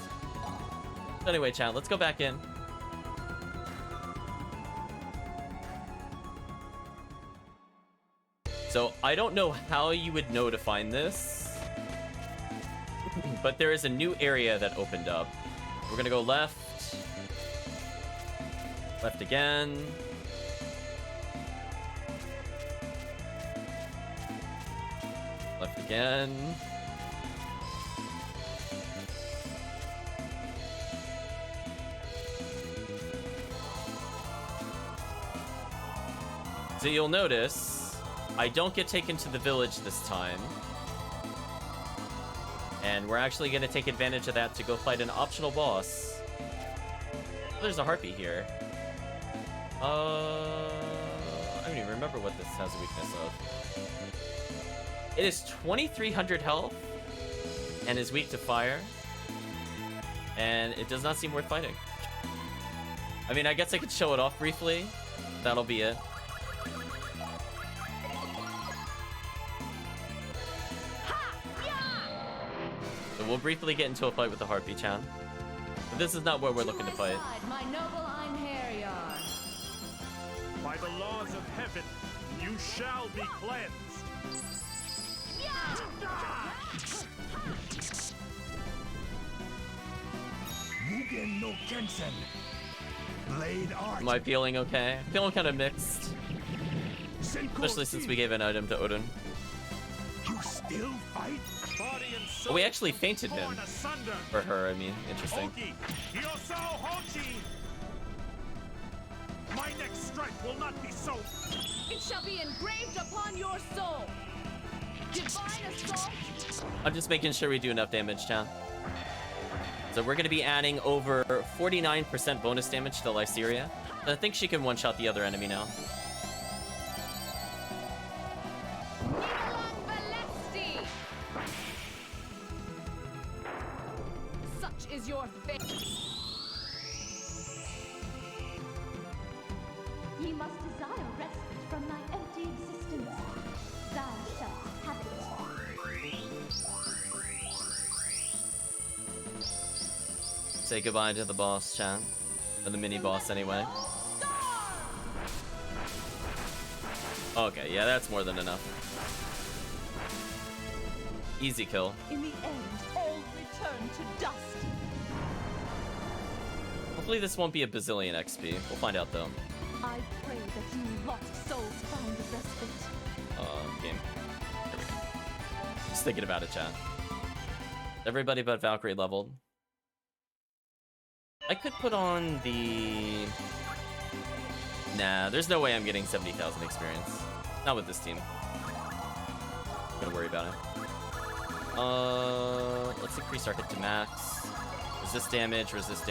So anyway, chat, let's go back in. So I don't know how you would know to find this, but there is a new area that opened up. We're gonna go left. Left again. Left again. So you'll notice, I don't get taken to the village this time. And we're actually going to take advantage of that to go fight an optional boss. There's a harpy here. I don't even remember what this has a weakness of. It is 2300 health and is weak to fire. And it does not seem worth fighting. I mean, I guess I could show it off briefly. That'll be it. So we'll briefly get into a fight with the Harpy Chan. But this is not where we're looking to fight. My noble Einherjar. By the laws of heaven, you shall be cleansed. Mugen no Kensen. Blade art. Am I feeling okay? I'm feeling kind of mixed. Senko Especially since Jin. we gave an item to Odin. You still fight? Body and soul Oh, we actually fainted him. torn asunder. For her, I mean. Interesting. Ogi, Yoso Hochi. My next strike will not be so. It shall be engraved upon your soul. Divine assault. I'm just making sure we do enough damage, Chan. So we're going to be adding over 49% bonus damage to Lyceria. I think she can one-shot the other enemy now. Such is your fate. Ye must desire respite from thy empty existence. Thou shalt have it. Say goodbye to the boss, Chan. Or the mini-boss, anyway. Okay, yeah, that's more than enough. Easy kill. In the end, all return to dust. Hopefully this won't be a bazillion XP. We'll find out, though. I pray that you lost souls find a respite. Game. Here we go. Just thinking about it, Chan. Everybody but Valkyrie leveled. I could put on the... Nah, there's no way I'm getting 70,000 experience. Not with this team. I'm gonna worry about it. Let's increase our hit to max. Resist damage, resist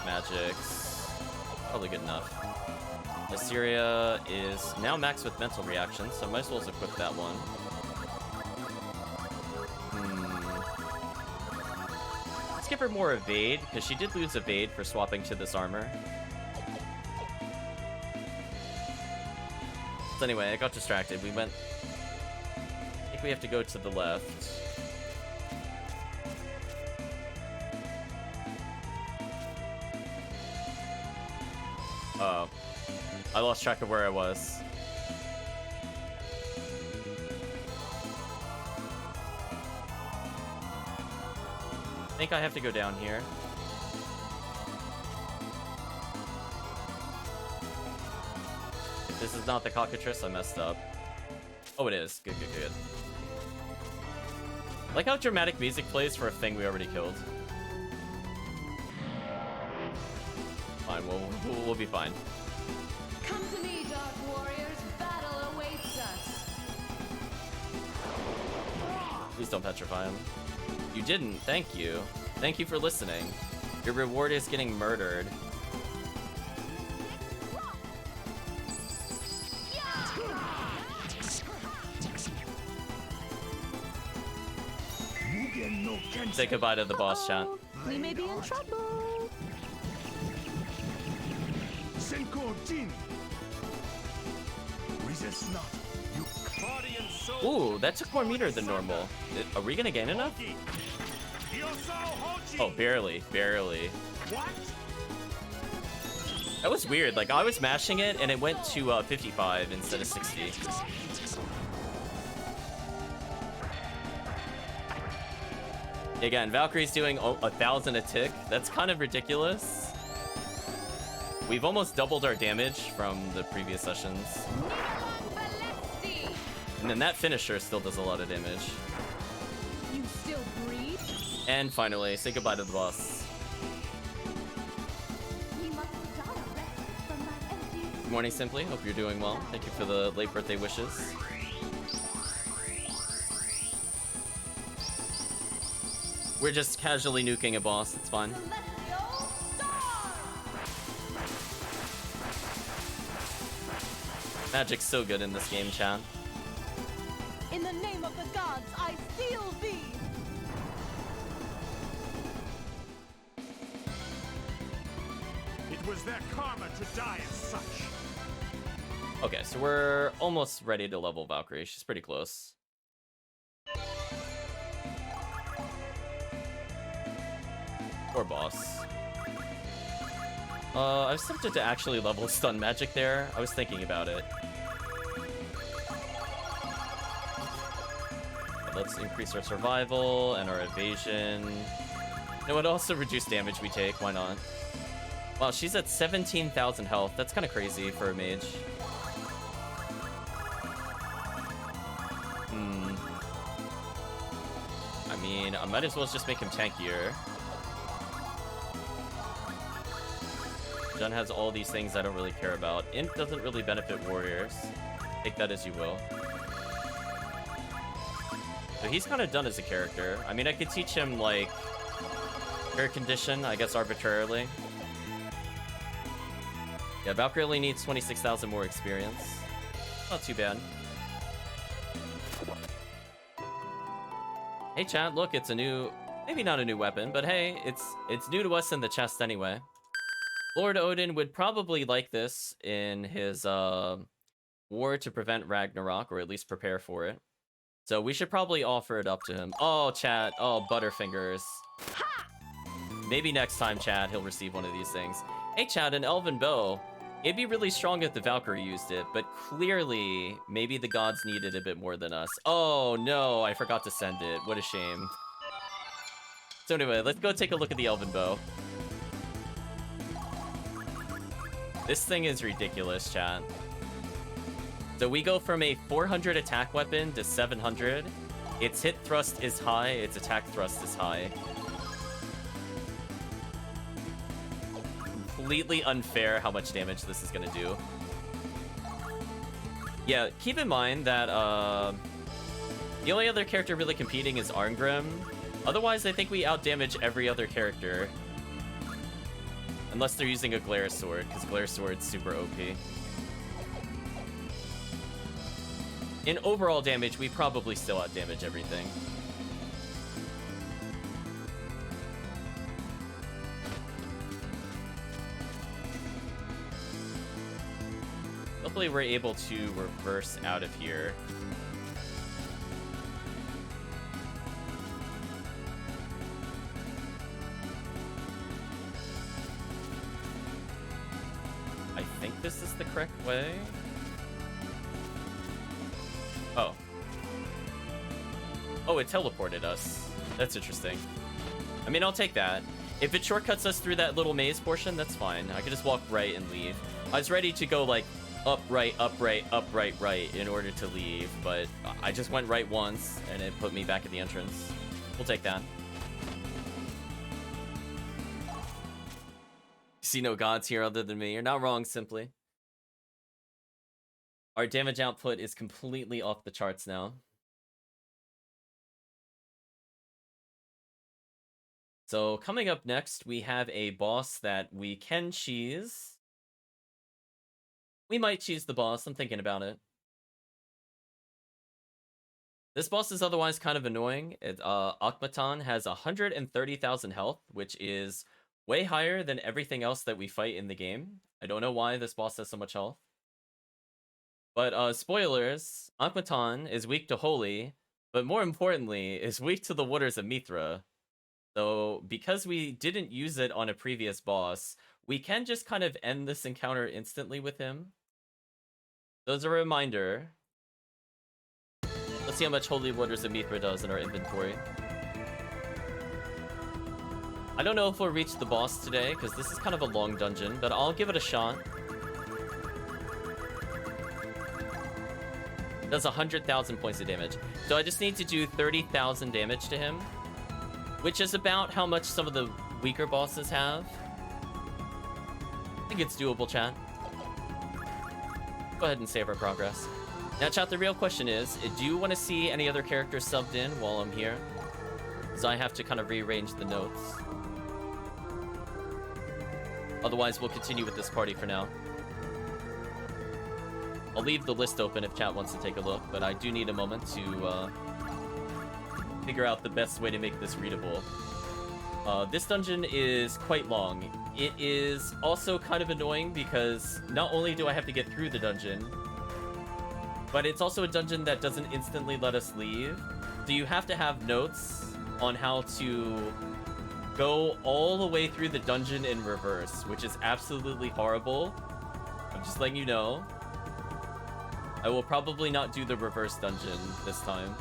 magics. Probably good enough. Assyria is now maxed with mental reactions, so I might as well equip that one. Let's give her more evade, because she did lose evade for swapping to this armor. So anyway, I got distracted. We went... I think we have to go to the left. Oh. I lost track of where I was. I think I have to go down here. If this is not the cockatrice, I messed up. Oh, it is. Good, good, good. I like how dramatic music plays for a thing we already killed. Fine, we'll be fine. Come to me, Dark Warriors. Battle awaits us. Please don't petrify him. You didn't. Thank you. Thank you for listening. Your reward is getting murdered. Mugen no Kensen. Say goodbye to the boss, chat. We may be in trouble. Senko Jin. Resist not. You Body and soul. Ooh, that took more meter than normal. Are we gonna gain enough? Ogi, Yoso Hochi. Oh, barely, barely. What? That was weird. Like, I was mashing it, and it went to 55 instead of 60. Again, Valkyrie's doing 1,000 a tick. That's kind of ridiculous. We've almost doubled our damage from the previous sessions. And then that finisher still does a lot of damage. You still breathe? And finally, say goodbye to the boss. Ye must desire respite from thy empty Good morning, Simply. Hope you're doing well. Thank you for the late birthday wishes. We're just casually nuking a boss. It's fine. celestial star. Magic's so good in this game, chat. In the name of the gods, I seal thee! It was their karma to die as such. Okay, so we're almost ready to level Valkyrie. She's pretty close. Poor boss. I was tempted to actually level stun magic there. I was thinking about it. Let's increase our survival and our evasion. It would also reduce damage we take. Why not? Wow, she's at 17,000 health. That's kind of crazy for a mage. I mean, I might as well just make him tankier. Jun has all these things I don't really care about. Imp doesn't really benefit warriors. Take that as you will. So he's kind of done as a character. I mean, I could teach him, like, air condition, I guess, arbitrarily. Yeah, Valkyrie only needs 26,000 more experience. Not too bad. Hey, chat, look, it's a new... Maybe not a new weapon, but hey, it's new to us in the chest anyway. Lord Odin would probably like this in his war to prevent Ragnarok, or at least prepare for it. So we should probably offer it up to him. Oh, chat. Oh, Butterfingers. Maybe next time, chat, he'll receive one of these things. Hey, chat, an Elven Bow. It'd be really strong if the Valkyrie used it, but clearly, maybe the gods need it a bit more than us. Oh, no, I forgot to send it. What a shame. So anyway, let's go take a look at the Elven Bow. This thing is ridiculous, chat. So we go from a 400 attack weapon to 700. Its hit thrust is high, its attack thrust is high. Completely unfair how much damage this is gonna do. Yeah, keep in mind that the only other character really competing is Arngrim. Otherwise, I think we outdamage every other character. Unless they're using a Glare Sword, because Glare Sword's super OP. In overall damage, we probably still outdamage everything. Hopefully we're able to reverse out of here. I think this is the correct way. Oh. Oh, it teleported us. That's interesting. I mean, I'll take that. If it shortcuts us through that little maze portion, that's fine. I could just walk right and leave. I was ready to go, like, up, right, right in order to leave, but I just went right once, and it put me back at the entrance. We'll take that. See no gods here other than me. You're not wrong, simply. Our damage output is completely off the charts now. So coming up next, we have a boss that we can cheese. We might cheese the boss, I'm thinking about it. This boss is otherwise kind of annoying. Akmatan has 130,000 health, which is way higher than everything else that we fight in the game. I don't know why this boss has so much health. But spoilers, Akmatan is weak to Holy, but more importantly, is weak to the Waters of Mithra. So because we didn't use it on a previous boss, we can just kind of end this encounter instantly with him. So as a reminder, let's see how much Holy Waters of Mithra does in our inventory. I don't know if we'll reach the boss today, because this is kind of a long dungeon, but I'll give it a shot. It does 100,000 points of damage. So I just need to do 30,000 damage to him, which is about how much some of the weaker bosses have. I think it's doable, chat. Go ahead and save our progress. Now, chat, the real question is, do you want to see any other characters subbed in while I'm here? Because I have to kind of rearrange the notes. Otherwise, we'll continue with this party for now. I'll leave the list open if chat wants to take a look, but I do need a moment to figure out the best way to make this readable. This dungeon is quite long. It is also kind of annoying because not only do I have to get through the dungeon, but it's also a dungeon that doesn't instantly let us leave. So you have to have notes on how to go all the way through the dungeon in reverse, which is absolutely horrible. I'm just letting you know. I will probably not do the reverse dungeon this time.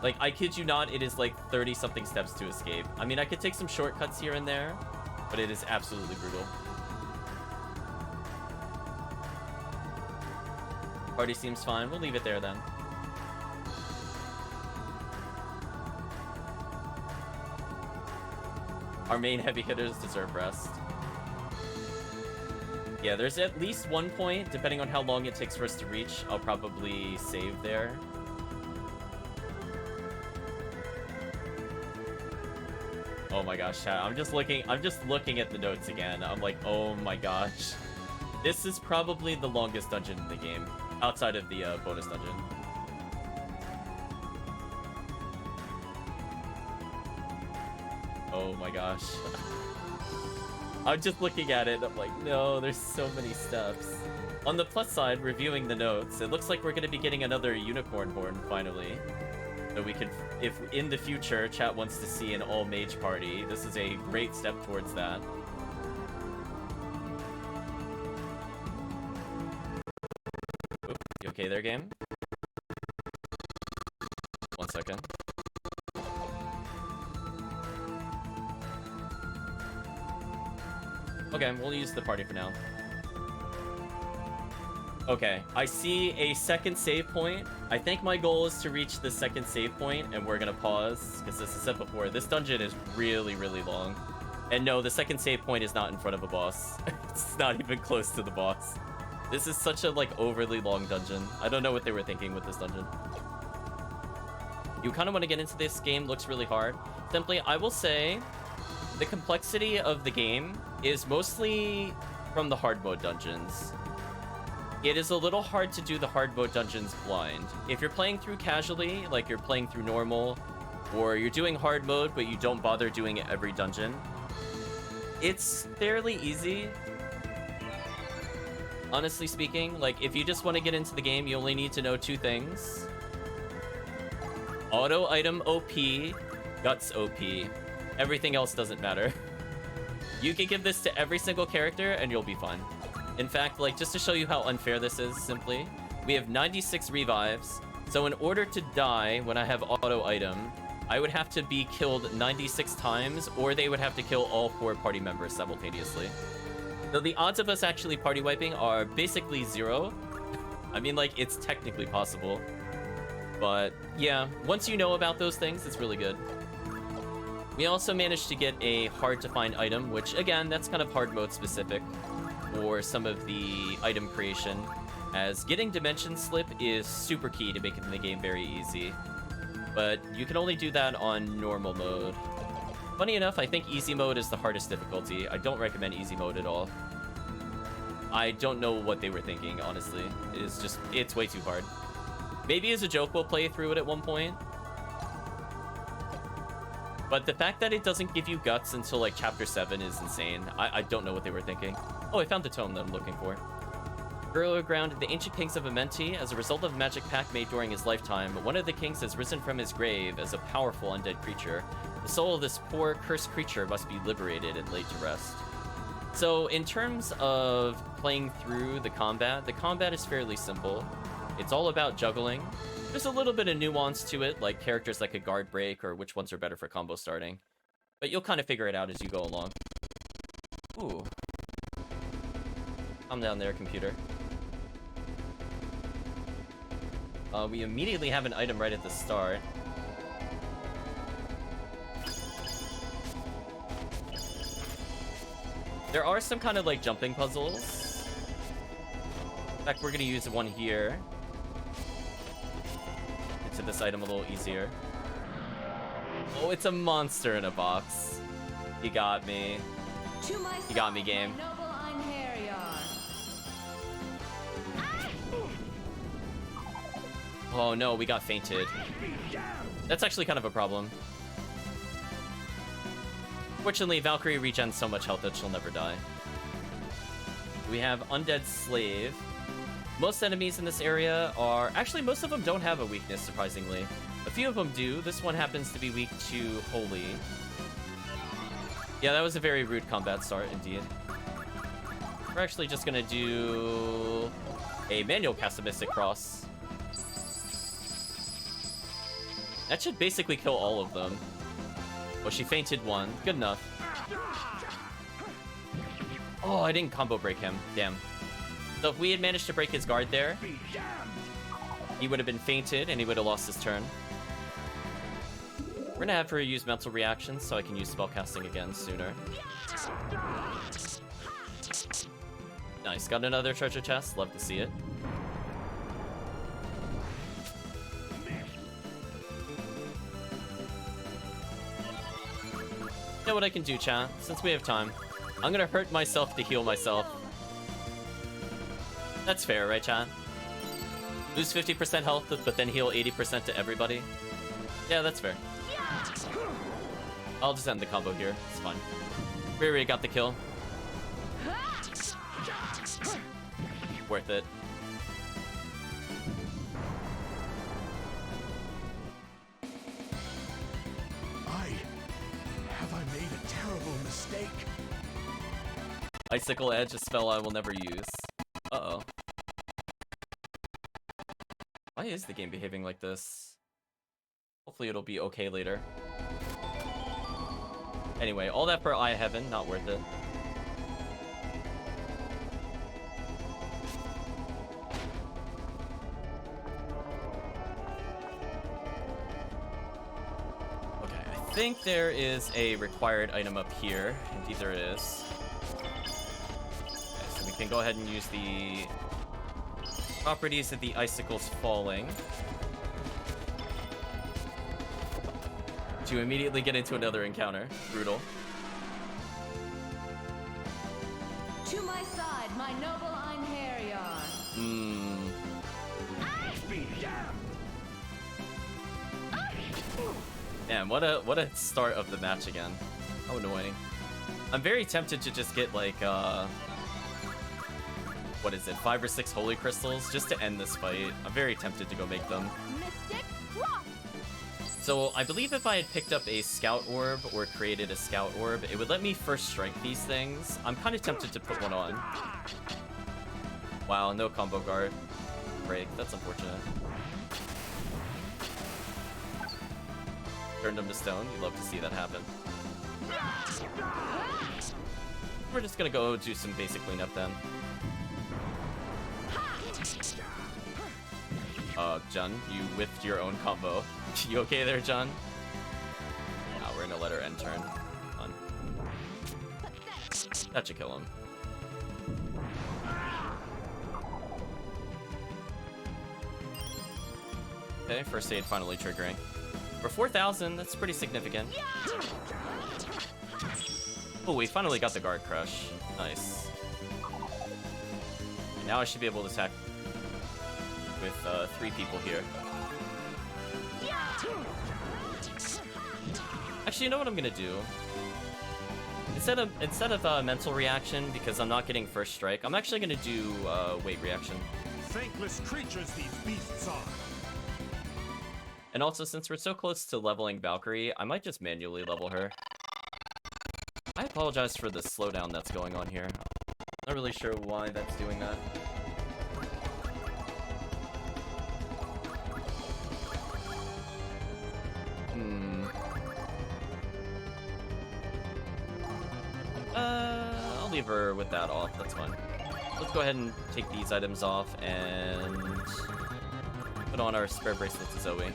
Like, I kid you not, it is like 30-something steps to escape. I mean, I could take some shortcuts here and there, but it is absolutely brutal. Party seems fine. We'll leave it there then. Our main heavy hitters deserve rest. Yeah, there's at least one point, depending on how long it takes for us to reach, I'll probably save there. Oh my gosh, chat. I'm just looking at the notes again. I'm like, oh my gosh. This is probably the longest dungeon in the game, outside of the bonus dungeon. Oh my gosh. I'm just looking at it, I'm like, no, there's so many steps. On the plus side, reviewing the notes, it looks like we're gonna be getting another unicorn horn finally. So we could, if in the future chat wants to see an all mage party, this is a great step towards that. Oop, you okay there, game? 1 second. Okay, we'll use the party for now. Okay, I see a second save point. I think my goal is to reach the second save point, and we're gonna pause, because as I said before, this dungeon is really, really long. And no, the second save point is not in front of a boss. It's not even close to the boss. This is such a, like, overly long dungeon. I don't know what they were thinking with this dungeon. You kind of want to get into this game, looks really hard. Simply, I will say, the complexity of the game is mostly from the hard mode dungeons. It is a little hard to do the hard mode dungeons blind. If you're playing through casually, like you're playing through normal, or you're doing hard mode but you don't bother doing every dungeon, it's fairly easy. Honestly speaking, like if you just want to get into the game, you only need to know 2 things. Auto item OP, guts OP. Everything else doesn't matter. You can give this to every single character and you'll be fine. In fact, like, just to show you how unfair this is, simply, we have 96 revives, so in order to die when I have auto item, I would have to be killed 96 times, or they would have to kill all 4 party members simultaneously. So the odds of us actually party wiping are basically 0. I mean, like, it's technically possible. But, yeah, once you know about those things, it's really good. We also managed to get a hard-to-find item, which, again, that's kind of hard mode specific, or some of the item creation, as getting Dimension Slip is super key to making the game very easy. But you can only do that on normal mode. Funny enough, I think easy mode is the hardest difficulty. I don't recommend easy mode at all. I don't know what they were thinking, honestly. It's way too hard. Maybe as a joke we'll play through it at one point. But the fact that it doesn't give you guts until, like, Chapter 7 is insane. I don't know what they were thinking. Oh, I found the tome that I'm looking for. Burial ground of the ancient kings of Amenti. As a result of a magic pact made during his lifetime, one of the kings has risen from his grave as a powerful undead creature. The soul of this poor, cursed creature must be liberated and laid to rest. So, in terms of playing through the combat is fairly simple. It's all about juggling. There's a little bit of nuance to it, like characters that could guard break or which ones are better for combo starting. But you'll kind of figure it out as you go along. Ooh. Calm down there, computer. We immediately have an item right at the start. There are some kind of like jumping puzzles. In fact, we're gonna use one here. Get to this item a little easier. Oh, it's a monster in a box. You got me. You got me, game. Oh no, we got fainted. That's actually kind of a problem. Fortunately, Valkyrie regens so much health that she'll never die. We have Undead Slave. Most enemies in this area are... Actually, most of them don't have a weakness, surprisingly. A few of them do. This one happens to be weak to Holy. Yeah, that was a very rude combat start, indeed. We're actually just gonna do a manual cast of Mystic Cross. That should basically kill all of them. Well, she fainted one. Good enough. Oh, I didn't combo break him. Damn. So if we had managed to break his guard there, he would have been fainted and he would have lost his turn. We're gonna have her use mental reactions so I can use spellcasting again sooner. Nice, got another treasure chest. Love to see it. You know what I can do, chat? Since we have time, I'm gonna hurt myself to heal myself. That's fair, right, chat? Lose 50% health, but then heal 80% to everybody. Yeah, that's fair. I'll just end the combo here. It's fine. We already got the kill. Worth it. Have I made a terrible mistake? Icicle Edge, a spell I will never use. Uh-oh. Why is the game behaving like this? Hopefully it'll be okay later. Anyway, all that for Eye of Heaven, not worth it. Okay, I think there is a required item up here. Indeed there is. Okay, so we can go ahead and use the properties of the icicles falling to immediately get into another encounter. Brutal. To my side, my noble Einherjar. Man, what a start of the match again. How annoying. I'm very tempted to just get like what is it, 5 or 6 holy crystals just to end this fight. I'm very tempted to go make them. Mystic Cross. So I believe if I had picked up a scout orb or created a scout orb, it would let me first strike these things. I'm kind of tempted to put one on. Wow, no combo guard break. That's unfortunate. Turned them to stone. You'd love to see that happen. We're just gonna go do some basic cleanup then. Jun, you whiffed your own combo. You okay there, Jun? Nah, we're gonna let her end turn. Come on. That should kill him. Okay, first aid finally triggering. For 4,000, that's pretty significant. Oh, we finally got the guard crush. Nice. And now I should be able to attack with 3 people here. Actually, you know what I'm gonna do? Instead of mental reaction, because I'm not getting first strike, I'm actually gonna do weight reaction. Thankless creatures these beasts are. And also, since we're so close to leveling Valkyrie, I might just manually level her. I apologize for the slowdown that's going on here. Not really sure why that's doing that. I'll leave her with that off, that's fine. Let's go ahead and take these items off and put on our spare bracelet to Zoe.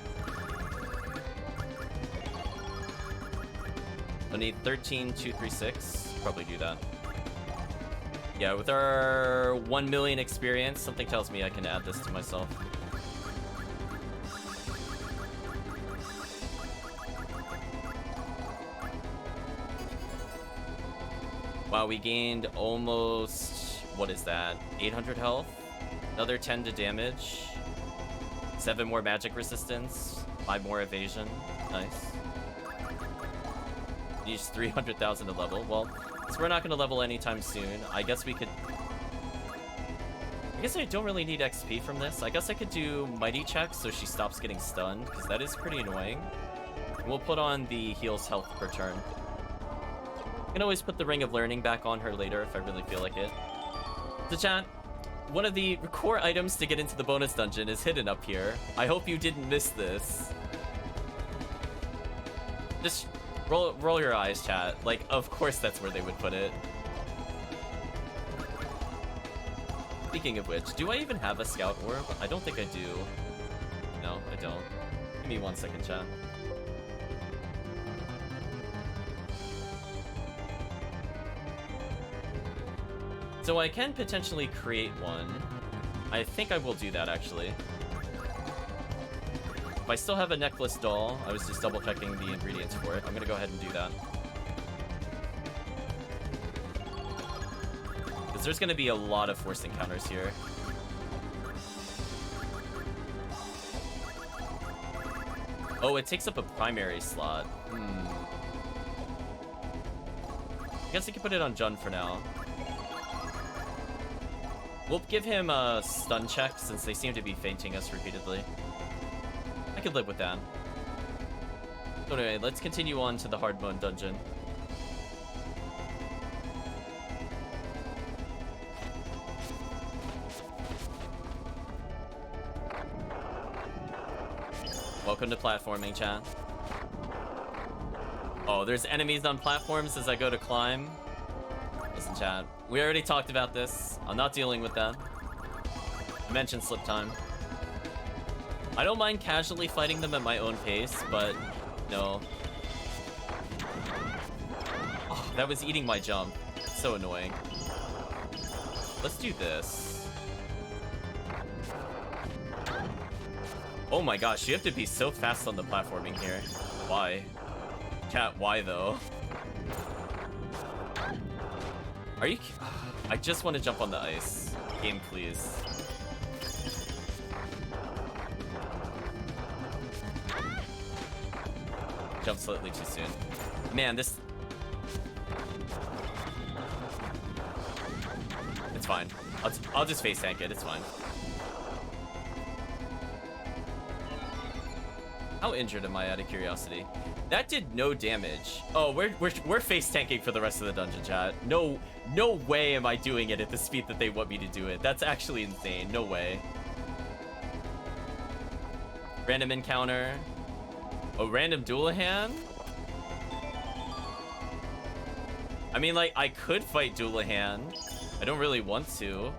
I'll need 13,236. Probably do that. Yeah, with our 1 million experience, something tells me I can add this to myself. Wow, we gained almost, what is that, 800 health? Another 10 to damage. 7 more magic resistance, 5 more evasion. Nice. Needs 300,000 to level. Well, since we're not going to level anytime soon, I guess we could... I guess I don't really need XP from this. I guess I could do Mighty Check so she stops getting stunned, because that is pretty annoying. And we'll put on the heals health per turn. I can always put the Ring of Learning back on her later if I really feel like it. So chat, one of the core items to get into the bonus dungeon is hidden up here. I hope you didn't miss this. Just roll your eyes, chat. Like, of course that's where they would put it. Speaking of which, do I even have a scout orb? I don't think I do. No, I don't. Give me 1 second, chat. So I can potentially create one. I think I will do that, actually. If I still have a necklace doll, I was just double checking the ingredients for it. I'm gonna go ahead and do that. Because there's gonna be a lot of forced encounters here. Oh, it takes up a primary slot. I guess I can put it on Jun for now. We'll give him a stun check since they seem to be fainting us repeatedly. I could live with that. So anyway, let's continue on to the hard mode dungeon. Welcome to platforming, chat. Oh, there's enemies on platforms as I go to climb. Listen, chat, we already talked about this. I'm not dealing with that. I mentioned slip time. I don't mind casually fighting them at my own pace, but no. Oh, that was eating my jump. So annoying. Let's do this. Oh my gosh, you have to be so fast on the platforming here. Why? Chat, why though? Are you... I just want to jump on the ice. Game, please. Jump slightly too soon. Man, this... It's fine. I'll just face tank it, it's fine. How injured am I, out of curiosity? That did no damage. Oh, we're face tanking for the rest of the dungeon, chat. No way am I doing it at the speed that they want me to do it. That's actually insane. No way. Random encounter. Oh, random Doulahan? I mean, like, I could fight Doulahan. I don't really want to.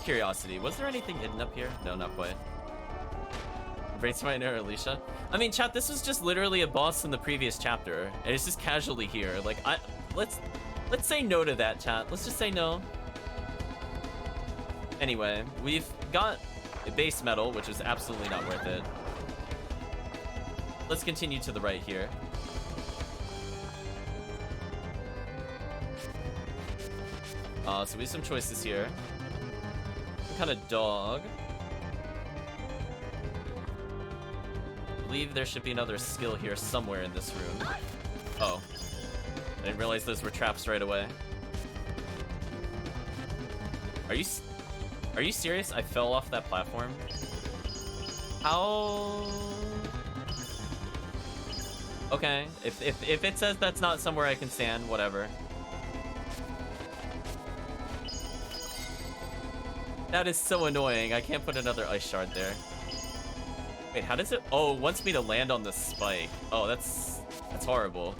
Curiosity, was there anything hidden up here? No, not quite. Brainstorm or Alicia? I mean, chat, this was just literally a boss in the previous chapter, and it's just casually here. Like, let's say no to that, chat. Let's just say no. Anyway, we've got a base metal, which is absolutely not worth it. Let's continue to the right here. So we have some choices here. Kind of dog. I believe there should be another skill here somewhere in this room. Oh. I didn't realize those were traps right away. Are you serious? I fell off that platform? How? Okay. If it says that's not somewhere I can stand, whatever. That is so annoying. I can't put another ice shard there. Wait, how does it... Oh, it wants me to land on the spike. Oh, that's horrible.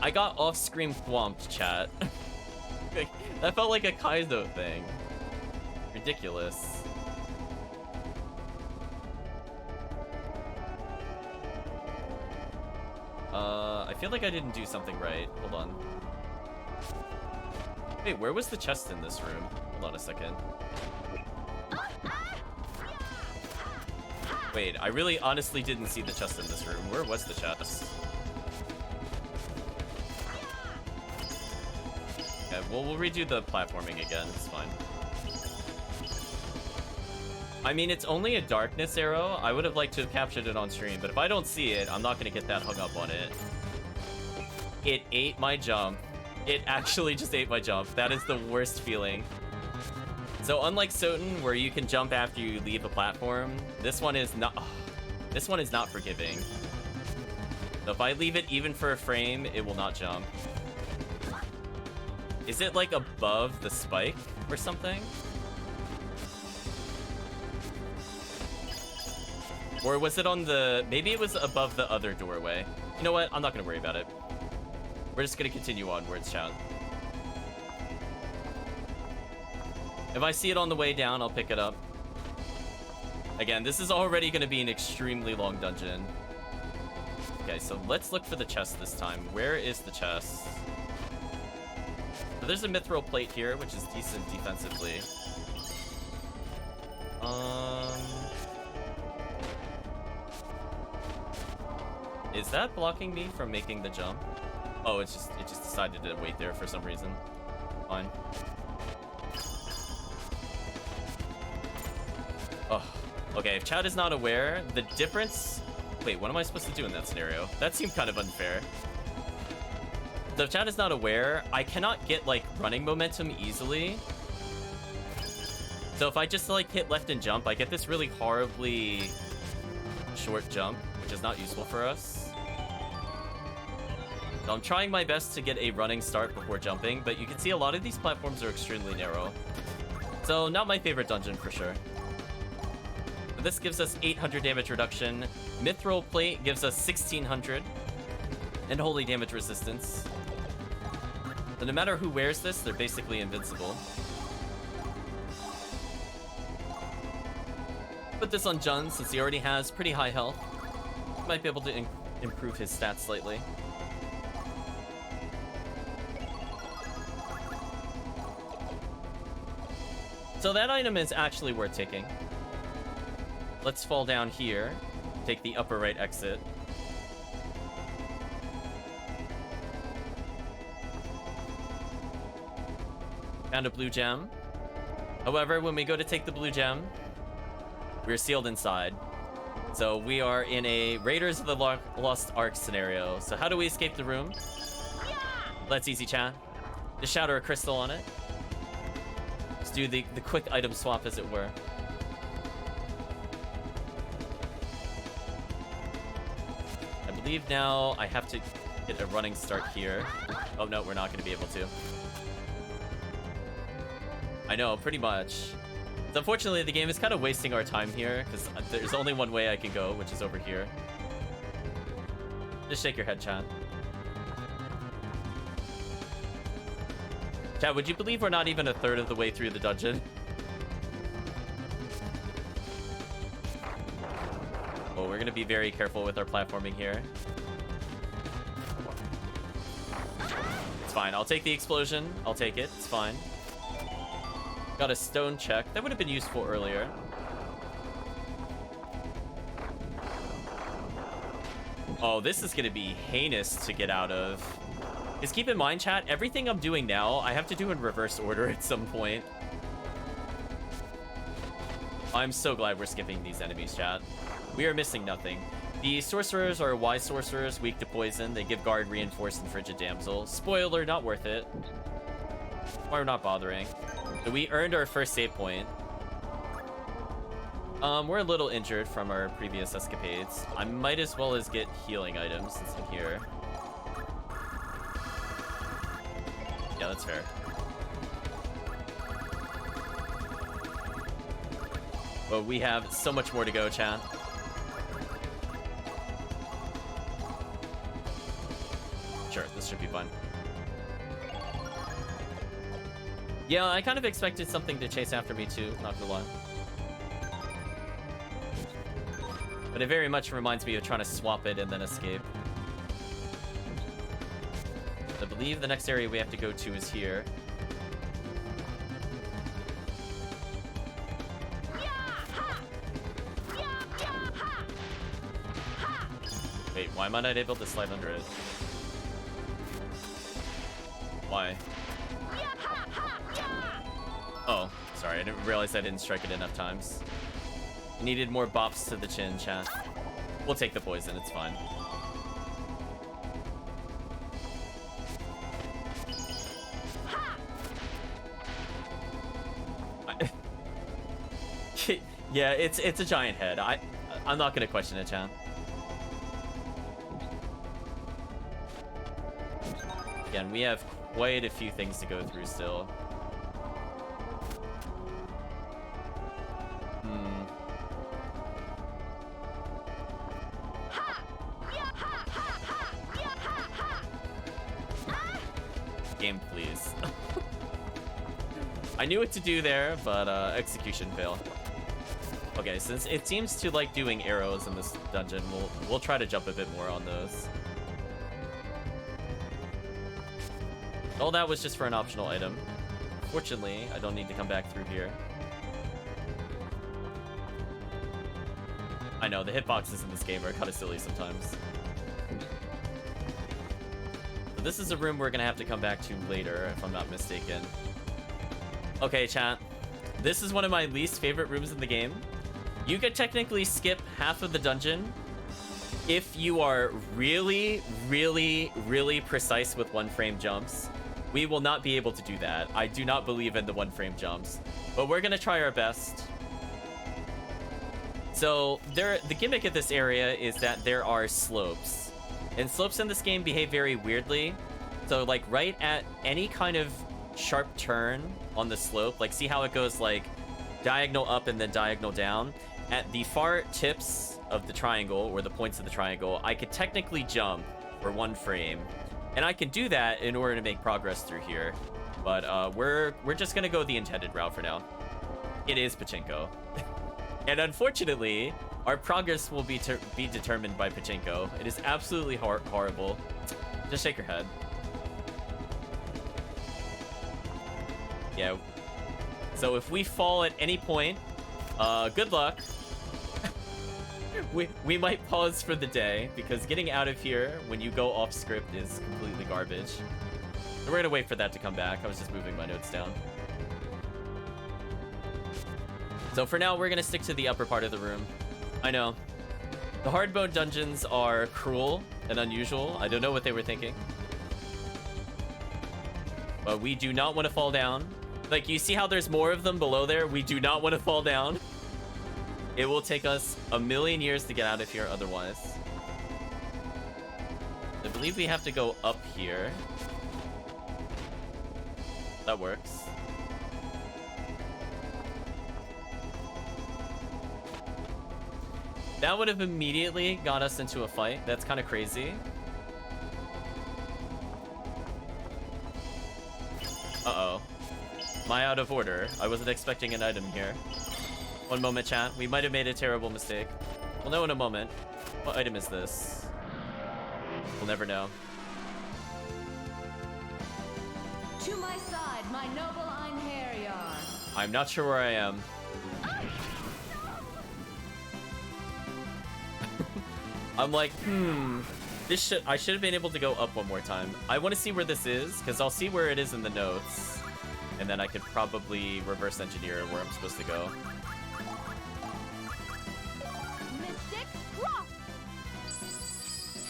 I got off-screen thwomped, chat. That felt like a Kaizo thing. Ridiculous. I feel like I didn't do something right. Hold on. Wait, where was the chest in this room? Hold on a second. Wait, I really honestly didn't see the chest in this room. Where was the chest? well, we'll redo the platforming again. It's fine. I mean, it's only a darkness arrow. I would have liked to have captured it on stream, but if I don't see it, I'm not going to get that hung up on it. It ate my jump. It actually just ate my jump. That is the worst feeling. So unlike Soten, where you can jump after you leave a platform, this one is not... this one is not forgiving. So if I leave it even for a frame, it will not jump. Is it like above the spike or something? Or was it on the... maybe it was above the other doorway. You know what? I'm not going to worry about it. We're just going to continue onwards, chat. If I see it on the way down, I'll pick it up. Again, this is already going to be an extremely long dungeon. Okay, so let's look for the chest this time. Where is the chest? So there's a mithril plate here, which is decent defensively. Is that blocking me from making the jump? Oh, it just decided to wait there for some reason. Fine. Oh, okay. If chat is not aware, the difference. Wait, what am I supposed to do in that scenario? That seemed kind of unfair. So if chat is not aware, I cannot get like running momentum easily. So if I just like hit left and jump, I get this really horribly short jump, which is not useful for us. So I'm trying my best to get a running start before jumping, but you can see a lot of these platforms are extremely narrow. So not my favorite dungeon for sure. But this gives us 800 damage reduction. Mithril plate gives us 1600. And holy damage resistance. So no matter who wears this, they're basically invincible. Put this on Jun since he already has pretty high health. Might be able to improve his stats slightly. So that item is actually worth taking. Let's fall down here. Take the upper right exit. Found a blue gem. However, when we go to take the blue gem, we're sealed inside. So we are in a Raiders of the Lost Ark scenario. So how do we escape the room? Let's easy chat. Just shatter a crystal on it. Let's do the quick item swap, as it were. I believe now I have to get a running start here. Oh no, we're not going to be able to. I know, pretty much. So unfortunately, the game is kind of wasting our time here, because there's only one way I can go, which is over here. Just shake your head, chat. Chat, would you believe we're not even a third of the way through the dungeon? Oh, we're going to be very careful with our platforming here. It's fine. I'll take the explosion. I'll take it. It's fine. Got a stone check. That would have been useful earlier. Oh, this is going to be heinous to get out of. Because keep in mind, chat, everything I'm doing now, I have to do in reverse order at some point. I'm so glad we're skipping these enemies, chat. We are missing nothing. The sorcerers are wise sorcerers, weak to poison. They give guard, reinforce, and frigid damsel. Spoiler, not worth it. We're not bothering. So we earned our first save point. We're a little injured from our previous escapades. I might as well as get healing items since I'm here. Yeah, that's fair. But we have so much more to go, chat. Sure, this should be fun. Yeah, I kind of expected something to chase after me too, not gonna lie. But it very much reminds me of trying to swap it and then escape. I believe the next area we have to go to is here. Wait, why am I not able to slide under it? Why? Sorry, I didn't realize I didn't strike it enough times. Needed more bops to the chin, chat. We'll take the poison, it's fine. Yeah, it's a giant head. I'm not gonna question it, chat. Again, we have quite a few things to go through still. Game, please. I knew what to do there, but execution fail. Okay, since it seems to like doing arrows in this dungeon, we'll try to jump a bit more on those. All that was just for an optional item. Fortunately, I don't need to come back through here. I know, the hitboxes in this game are kind of silly sometimes. So this is a room we're gonna have to come back to later, if I'm not mistaken. Okay, chat. This is one of my least favorite rooms in the game. You could technically skip half of the dungeon if you are really, really, really precise with one-frame jumps. We will not be able to do that. I do not believe in the one-frame jumps, but we're gonna try our best. So the gimmick of this area is that there are slopes, and slopes in this game behave very weirdly. So like right at any kind of sharp turn on the slope, like see how it goes like diagonal up and then diagonal down? At the far tips of the triangle, or the points of the triangle, I could technically jump for one frame. And I can do that in order to make progress through here. But we're just gonna go the intended route for now. It is pachinko. And unfortunately, our progress will be determined by pachinko. It is absolutely horrible. Just shake your head. Yeah. So if we fall at any point, good luck. We might pause for the day, because getting out of here when you go off script is completely garbage. So we're gonna wait for that to come back. I was just moving my notes down. So for now, we're gonna stick to the upper part of the room. I know. The hard mode dungeons are cruel and unusual. I don't know what they were thinking. But we do not want to fall down. Like, you see how there's more of them below there? We do not want to fall down. It will take us a million years to get out of here otherwise. I believe we have to go up here. That works. That would have immediately got us into a fight. That's kind of crazy. Uh-oh. Am I out of order? I wasn't expecting an item here. One moment, chat. We might have made a terrible mistake. We'll know in a moment. What item is this? We'll never know. To my side, my noble Einherjar. I'm not sure where I am. I'm like, I should have been able to go up one more time. I want to see where this is, because I'll see where it is in the notes. And then I could probably reverse engineer where I'm supposed to go.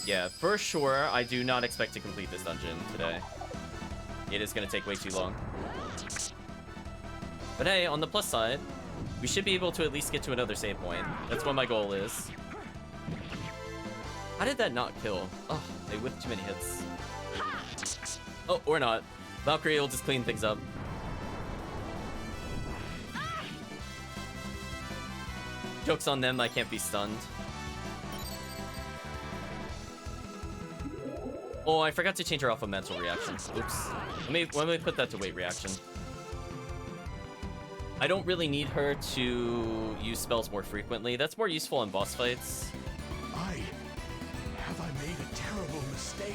Yeah, for sure, I do not expect to complete this dungeon today. It is going to take way too long. But hey, on the plus side, we should be able to at least get to another save point. That's what my goal is. How did that not kill? Oh, they whipped too many hits. Oh, or not. Valkyrie will just clean things up. Joke's on them, I can't be stunned. Oh, I forgot to change her off of mental reaction. Oops. Let me put that to weight reaction. I don't really need her to use spells more frequently. That's more useful in boss fights. Have I made a terrible mistake?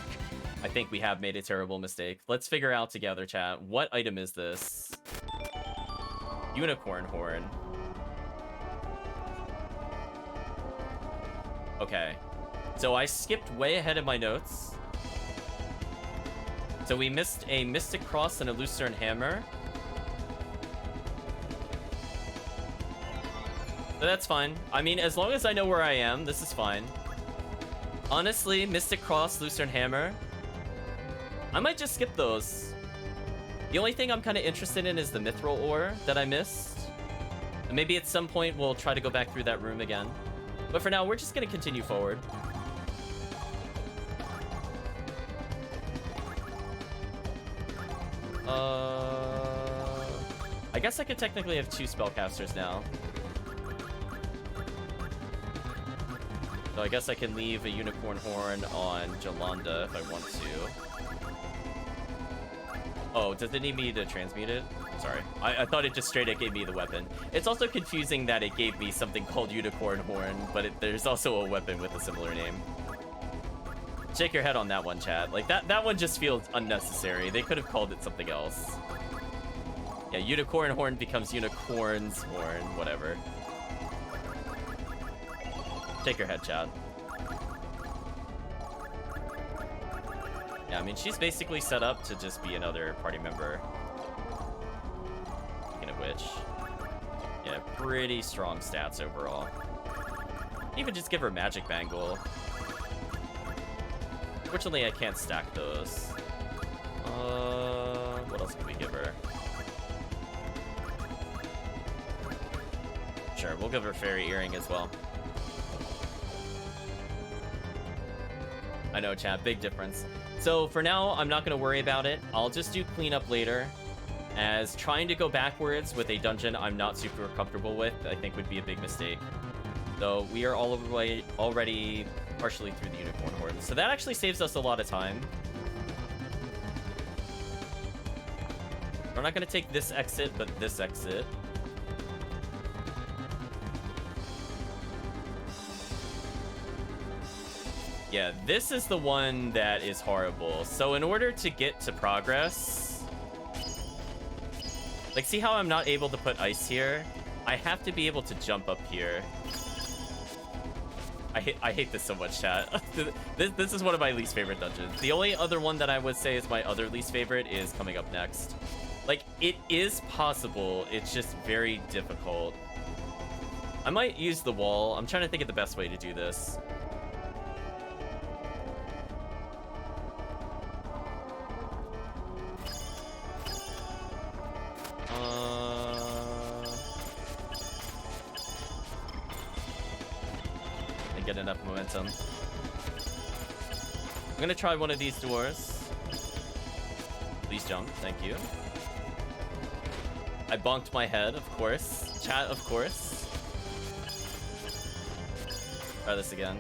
I think we have made a terrible mistake. Let's figure out together, chat. What item is this? Unicorn horn. Okay. So I skipped way ahead of my notes. So we missed a Mystic Cross and a Lucerne Hammer. But that's fine. I mean, as long as I know where I am, this is fine. Honestly, Mystic Cross, Lucerne Hammer, I might just skip those. The only thing I'm kind of interested in is the Mithril Ore that I missed. And maybe at some point we'll try to go back through that room again. But for now, we're just going to continue forward. I guess I could technically have 2 spellcasters now. So I guess I can leave a Unicorn Horn on Jolanda if I want to. Oh, does it need me to transmute it? Sorry. I thought it just straight up gave me the weapon. It's also confusing that it gave me something called Unicorn Horn, but there's also a weapon with a similar name. Shake your head on that one, chat. Like, that one just feels unnecessary. They could have called it something else. Yeah, Unicorn Horn becomes Unicorn's Horn, whatever. Shake your head, chat. Yeah, I mean, she's basically set up to just be another party member. Speaking of which, yeah, pretty strong stats overall. Even just give her Magic Bangle. Fortunately, I can't stack those. What else can we give her? Sure, we'll give her Fairy Earring as well. I know, chat, big difference. So for now, I'm not going to worry about it. I'll just do cleanup later, as trying to go backwards with a dungeon I'm not super comfortable with, I think would be a big mistake. So we are all over the way already partially through the Unicorn Horde. So that actually saves us a lot of time. We're not going to take this exit, but this exit. Yeah, this is the one that is horrible. So in order to get to progress, like, see how I'm not able to put ice here? I have to be able to jump up here. I hate this so much, chat. This is one of my least favorite dungeons. The only other one that I would say is my other least favorite is coming up next. Like, it is possible, it's just very difficult. I might use the wall. I'm trying to think of the best way to do this. Get enough momentum. I'm gonna try one of these doors. Please jump, thank you. I bonked my head, of course. Chat, of course. Try this again.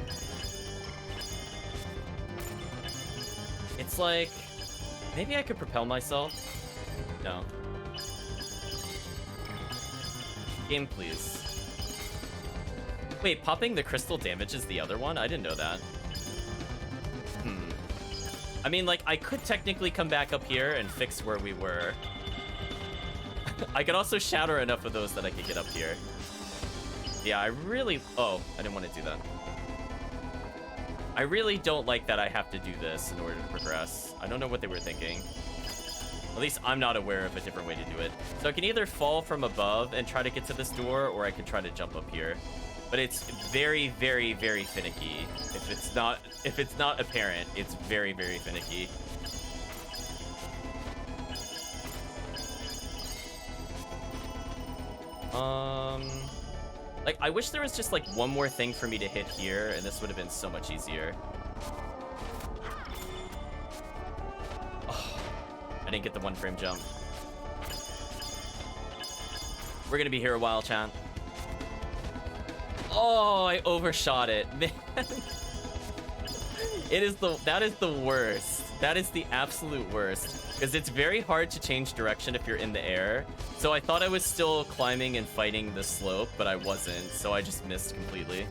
It's like, maybe I could propel myself. No. Game, please. Wait, popping the crystal damages the other one? I didn't know that. I mean, like, I could technically come back up here and fix where we were. I could also shatter enough of those that I could get up here. Yeah, I really... Oh, I didn't want to do that. I really don't like that I have to do this in order to progress. I don't know what they were thinking. At least I'm not aware of a different way to do it. So I can either fall from above and try to get to this door, or I can try to jump up here. But it's very, very, very finicky. If it's not apparent, it's very, very finicky. Like, I wish there was just like one more thing for me to hit here, and this would have been so much easier. Oh, I didn't get the 1-frame jump. We're gonna be here a while, chat. Oh, I overshot it, man. That is the worst. That is the absolute worst. Because it's very hard to change direction if you're in the air. So I thought I was still climbing and fighting the slope, but I wasn't. So I just missed completely.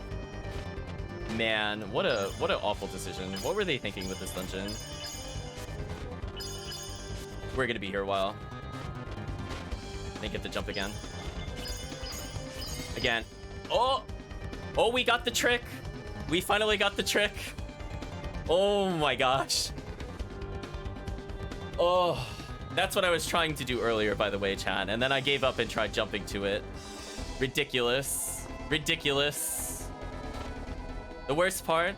Man, what an awful decision. What were they thinking with this dungeon? We're gonna be here a while. I didn't get the jump again. Again. Oh! Oh, we got the trick. We finally got the trick. Oh my gosh. Oh, that's what I was trying to do earlier, by the way, chat. And then I gave up and tried jumping to it. Ridiculous. Ridiculous. The worst part,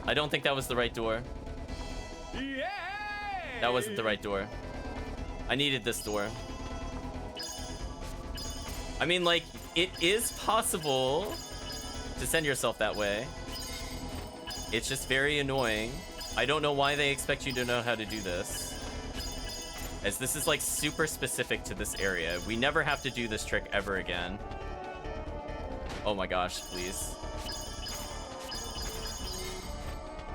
I don't think that was the right door. Yay! That wasn't the right door. I needed this door. I mean, like, it is possible to send yourself that way. It's just very annoying. I don't know why they expect you to know how to do this, as this is like super specific to this area. We never have to do this trick ever again. Oh my gosh, please.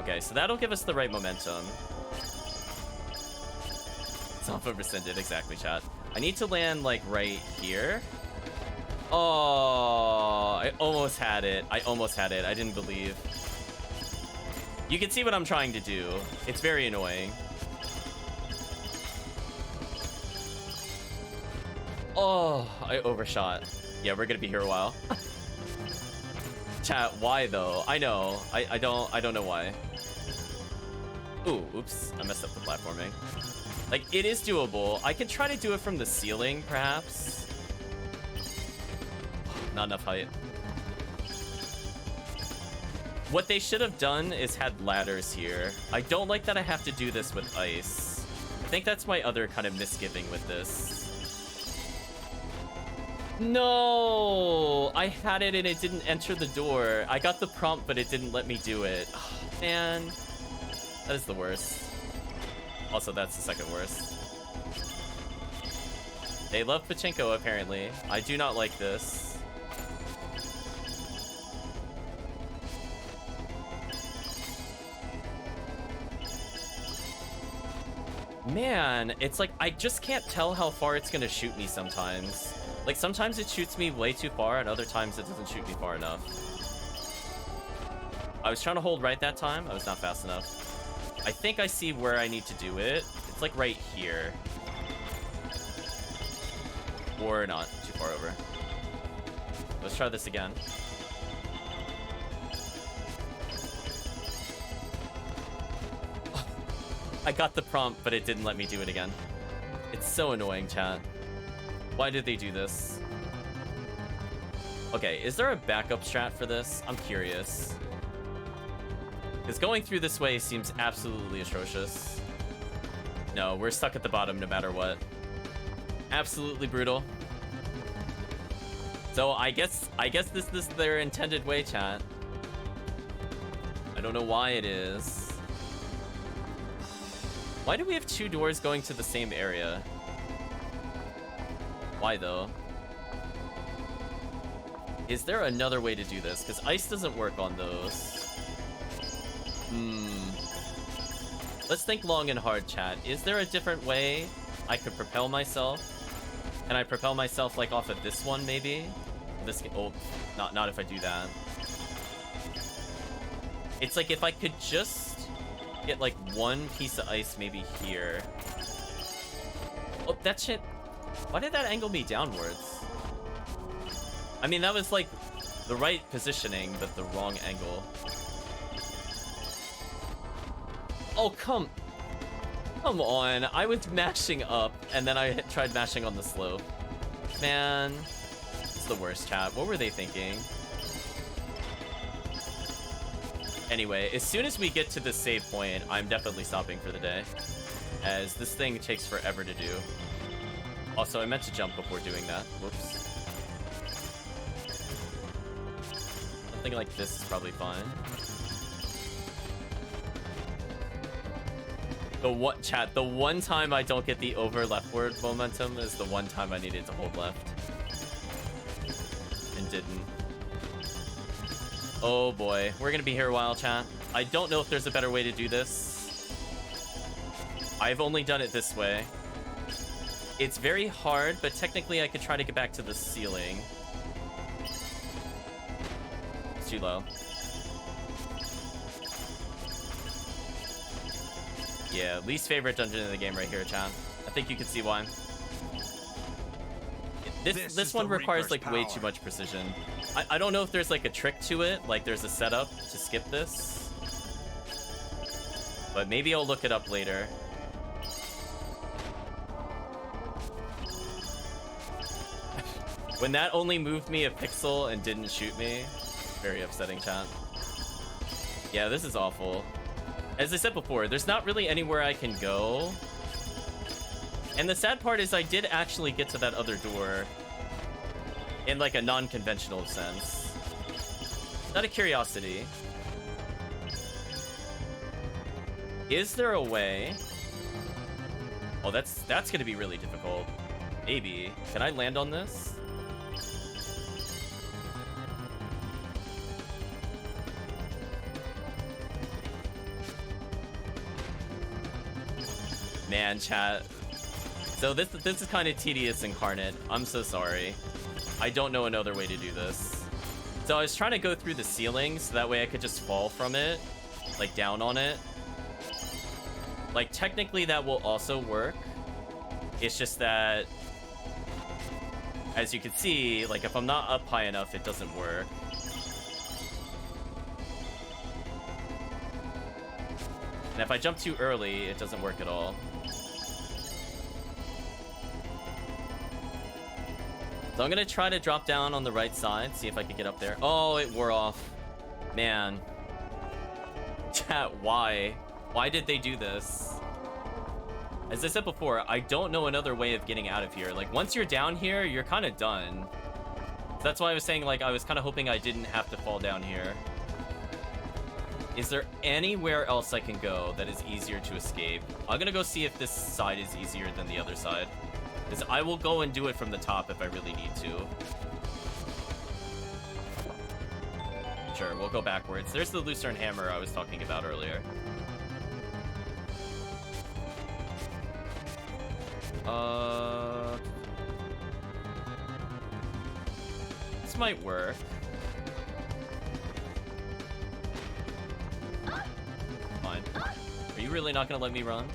Okay, so that'll give us the right momentum. Alpha rescinded, exactly, chat. I need to land like right here. Oh, I almost had it. I almost had it. I didn't believe. You can see what I'm trying to do. It's very annoying. Oh, I overshot. Yeah, we're gonna be here a while. Chat, why though? I know. I don't know why. Ooh, oops. I messed up the platforming. Like, it is doable. I could try to do it from the ceiling, perhaps. Not enough height. What they should have done is had ladders here. I don't like that I have to do this with ice. I think that's my other kind of misgiving with this. No! I had it and it didn't enter the door. I got the prompt, but it didn't let me do it. Oh, man. That is the worst. Also, that's the second worst. They love pachinko, apparently. I do not like this. Man, it's like I just can't tell how far it's gonna shoot me sometimes. Like, sometimes it shoots me way too far, and other times it doesn't shoot me far enough. I was trying to hold right that time. I was not fast enough. I think I see where I need to do it. It's like right here. Or not. Too far over. Let's try this again. I got the prompt, but it didn't let me do it again. It's so annoying, chat. Why did they do this? Okay, is there a backup strat for this? I'm curious. Because going through this way seems absolutely atrocious. No, we're stuck at the bottom no matter what. Absolutely brutal. So I guess this is their intended way, chat. I don't know why it is. Why do we have two doors going to the same area? Why though? Is there another way to do this? Because ice doesn't work on those. Let's think long and hard, chat. Is there a different way I could propel myself? Can I propel myself like off of this one maybe? This, oh, not if I do that. It's like if I could just get like one piece of ice maybe here. Oh, that shit. Why did that angle me downwards? I mean, that was like the right positioning, but the wrong angle. Oh, come on. I was mashing up, and then I tried mashing on the slope. Man, it's the worst, chat. What were they thinking? Anyway, as soon as we get to this save point, I'm definitely stopping for the day, as this thing takes forever to do. Also, I meant to jump before doing that. Whoops. Something like this is probably fine. The one time I don't get the over leftward momentum is the one time I needed to hold left. And didn't. Oh boy, we're gonna be here a while, chat. I don't know if there's a better way to do this. I've only done it this way. It's very hard, but technically I could try to get back to the ceiling. It's too low. Yeah, least favorite dungeon in the game right here, chat. I think you can see why. This one requires like way too much precision. I don't know if there's like a trick to it, like there's a setup to skip this. But maybe I'll look it up later. When that only moved me a pixel and didn't shoot me, very upsetting, chat. Yeah, this is awful. As I said before, there's not really anywhere I can go. And the sad part is I did actually get to that other door in like a non-conventional sense. Out of curiosity, is there a way? Oh, that's gonna be really difficult. Maybe. Can I land on this? Man, chat. So this is kind of tedious incarnate. I'm so sorry. I don't know another way to do this. So I was trying to go through the ceiling so that way I could just fall from it, like down on it. Like technically that will also work. It's just that, as you can see, like if I'm not up high enough, it doesn't work. And if I jump too early, it doesn't work at all. So I'm gonna try to drop down on the right side, see if I can get up there. Oh, it wore off. Man. Chat, why? Why did they do this? As I said before, I don't know another way of getting out of here. Like, once you're down here, you're kind of done. So that's why I was saying, like, I was kind of hoping I didn't have to fall down here. Is there anywhere else I can go that is easier to escape? I'm gonna go see if this side is easier than the other side. Because I will go and do it from the top if I really need to. Sure, we'll go backwards. There's the Lucerne hammer I was talking about earlier. This might work. Fine. Are you really not gonna let me run?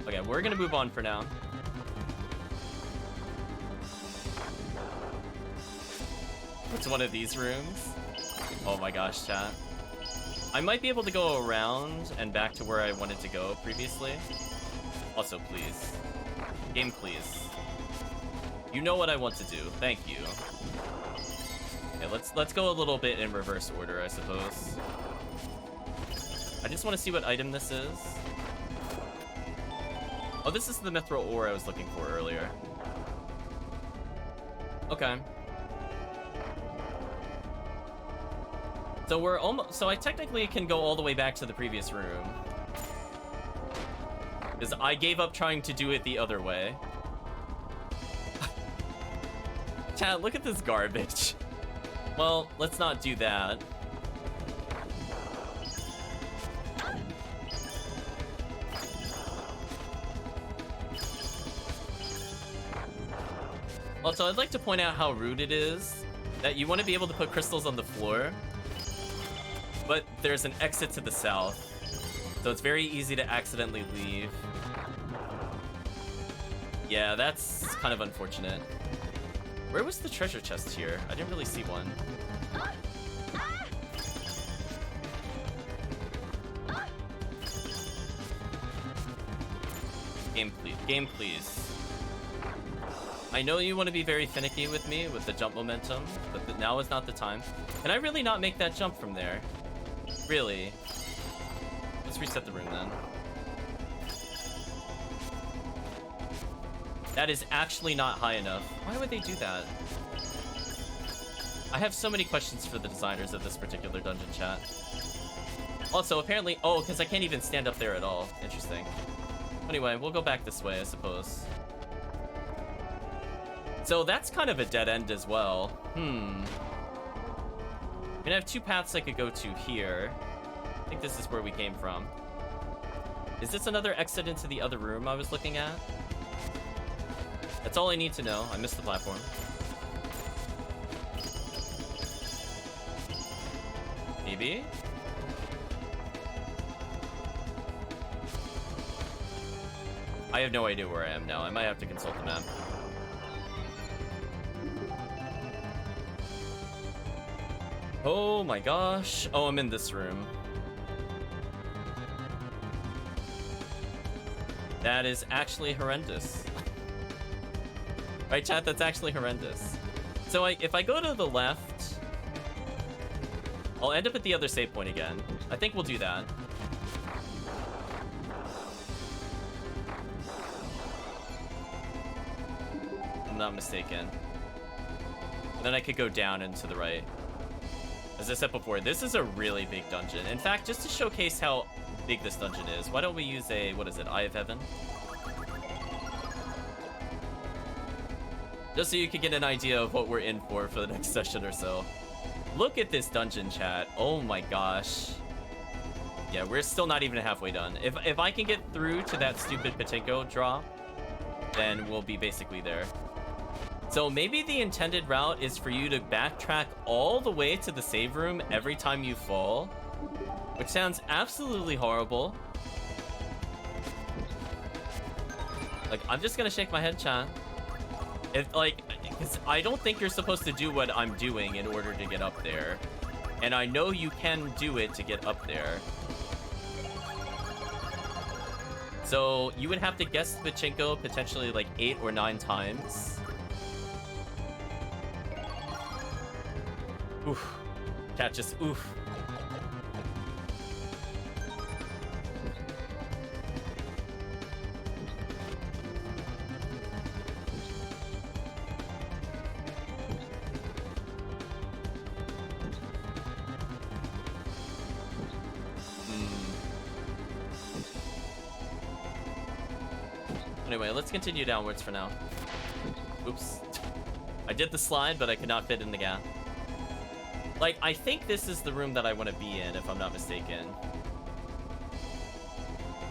Okay, we're gonna move on for now. What's one of these rooms? Oh my gosh, chat. I might be able to go around and back to where I wanted to go previously. Also, please. Game, please. You know what I want to do. Thank you. Okay, let's go a little bit in reverse order, I suppose. I just want to see what item this is. Oh, this is the mithril ore I was looking for earlier. Okay. So we're almost... So I technically can go all the way back to the previous room. Because I gave up trying to do it the other way. Chat, look at this garbage. Well, let's not do that. Also, I'd like to point out how rude it is that you want to be able to put crystals on the floor, but there's an exit to the south, so it's very easy to accidentally leave. Yeah, that's kind of unfortunate. Where was the treasure chest here? I didn't really see one. Game, please. Game, please. I know you want to be very finicky with me with the jump momentum, but now is not the time. Can I really not make that jump from there? Really? Let's reset the room then. That is actually not high enough. Why would they do that? I have so many questions for the designers of this particular dungeon, chat. Also, apparently... Oh, because I can't even stand up there at all. Interesting. Anyway, we'll go back this way, I suppose. So that's kind of a dead end as well. I mean, I have two paths I could go to here. I think this is where we came from. Is this another exit into the other room I was looking at? That's all I need to know. I missed the platform. Maybe? I have no idea where I am now. I might have to consult the map. Oh my gosh. Oh, I'm in this room. That is actually horrendous. Right, chat? That's actually horrendous. So if I go to the left, I'll end up at the other save point again. I think we'll do that. I'm not mistaken. And then I could go down and to the right. As I said before, this is a really big dungeon. In fact, just to showcase how big this dungeon is, why don't we use a, what is it, Eye of Heaven? Just so you can get an idea of what we're in for the next session or so. Look at this dungeon, chat. Oh my gosh. Yeah, we're still not even halfway done. If I can get through to that stupid Pachinko drop, then we'll be basically there. So maybe the intended route is for you to backtrack all the way to the save room every time you fall, which sounds absolutely horrible. Like, I'm just gonna shake my head, chat. If, like, because I don't think you're supposed to do what I'm doing in order to get up there. And I know you can do it to get up there. So you would have to guess the Pachinko potentially like 8 or 9 times. Oof. Cat just oof. Anyway, let's continue downwards for now. Oops. I did the slide, but I could not fit in the gap. Like, I think this is the room that I want to be in, if I'm not mistaken.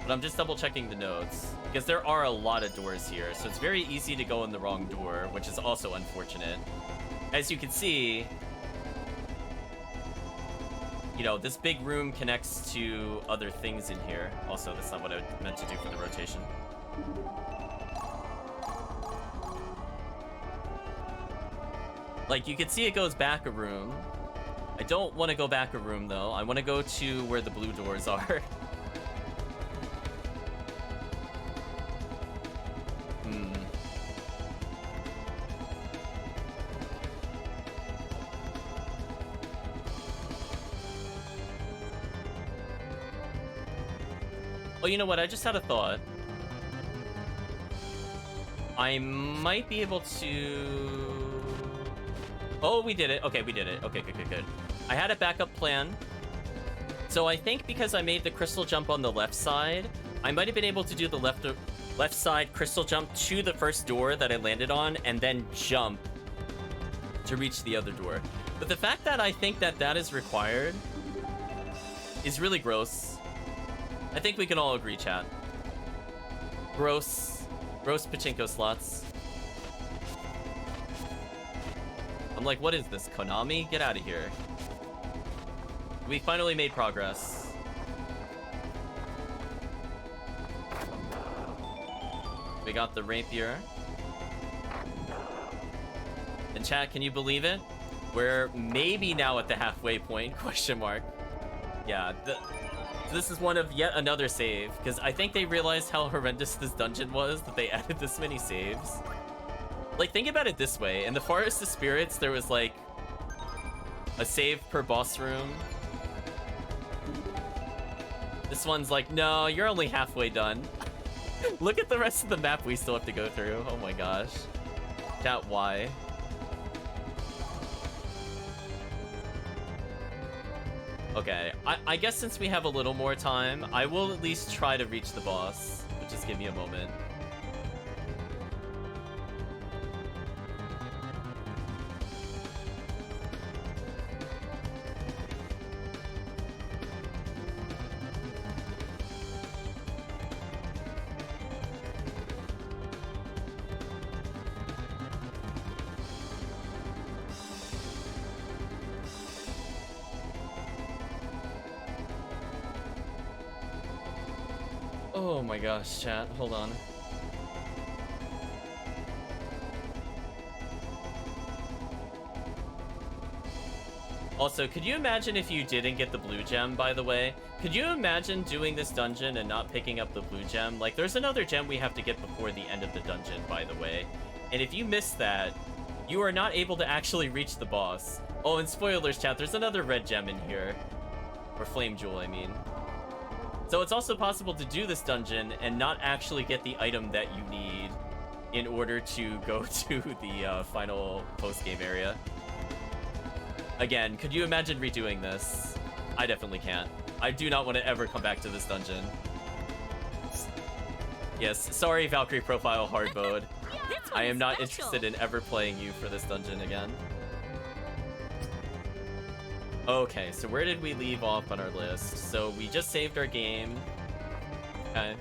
But I'm just double checking the notes, because there are a lot of doors here, so it's very easy to go in the wrong door, which is also unfortunate. As you can see, you know, this big room connects to other things in here. Also, that's not what I meant to do for the rotation. Like, you can see it goes back a room. I don't want to go back a room, though. I want to go to where the blue doors are. Oh, you know what? I just had a thought. I might be able to... Oh, we did it. Okay, we did it. Okay, good. I had a backup plan. So I think because I made the crystal jump on the left side, I might have been able to do the left side crystal jump to the first door that I landed on and then jump to reach the other door. But the fact that I think that that is required is really gross. I think we can all agree, chat. Gross. Gross pachinko slots. I'm like, what is this, Konami? Get out of here. We finally made progress. We got the rapier. And chat, can you believe it? We're maybe now at the halfway point, question mark. Yeah, this is one of yet another save, because I think they realized how horrendous this dungeon was that they added this many saves. Like, think about it this way. In the Forest of Spirits, there was, like, a save per boss room. This one's like, no, you're only halfway done. Look at the rest of the map we still have to go through. Oh my gosh. Chat, why? Okay, I guess since we have a little more time, I will at least try to reach the boss. But just give me a moment. Oh my gosh, chat, hold on. Also, could you imagine if you didn't get the blue gem, by the way? Could you imagine doing this dungeon and not picking up the blue gem? Like, there's another gem we have to get before the end of the dungeon, by the way. And if you miss that, you are not able to actually reach the boss. Oh, and spoilers, chat, there's another red gem in here. Or flame jewel, I mean. So it's also possible to do this dungeon and not actually get the item that you need in order to go to the final post-game area. Again, could you imagine redoing this? I definitely can't. I do not want to ever come back to this dungeon. Yes, sorry, Valkyrie profile hard mode. I am not interested in ever playing you for this dungeon again. Okay, so where did we leave off on our list? So we just saved our game. Okay.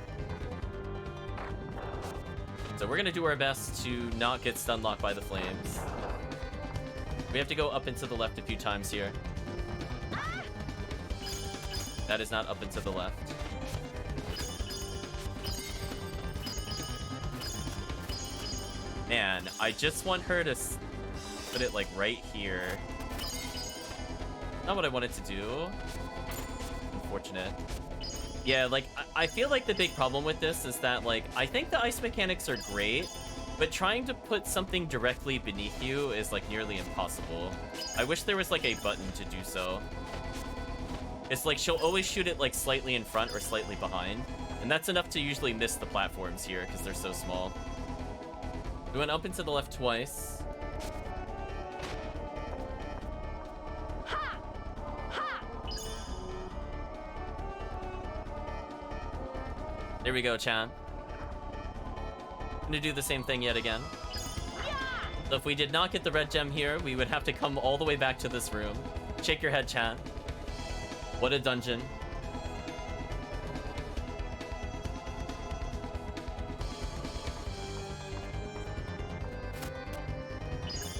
So we're gonna do our best to not get stun locked by the flames. We have to go up and to the left a few times here. That is not up and to the left. Man, I just want her to put it like right here. Not what I wanted to do. Unfortunate. Yeah, like, I feel like the big problem with this is that, like, I think the ice mechanics are great, but trying to put something directly beneath you is, like, nearly impossible. I wish there was, like, a button to do so. It's like, she'll always shoot it, like, slightly in front or slightly behind, and that's enough to usually miss the platforms here, because they're so small. We went up and to the left twice. There we go, chat. Gonna do the same thing yet again. So if we did not get the red gem here, we would have to come all the way back to this room. Shake your head, chat. What a dungeon.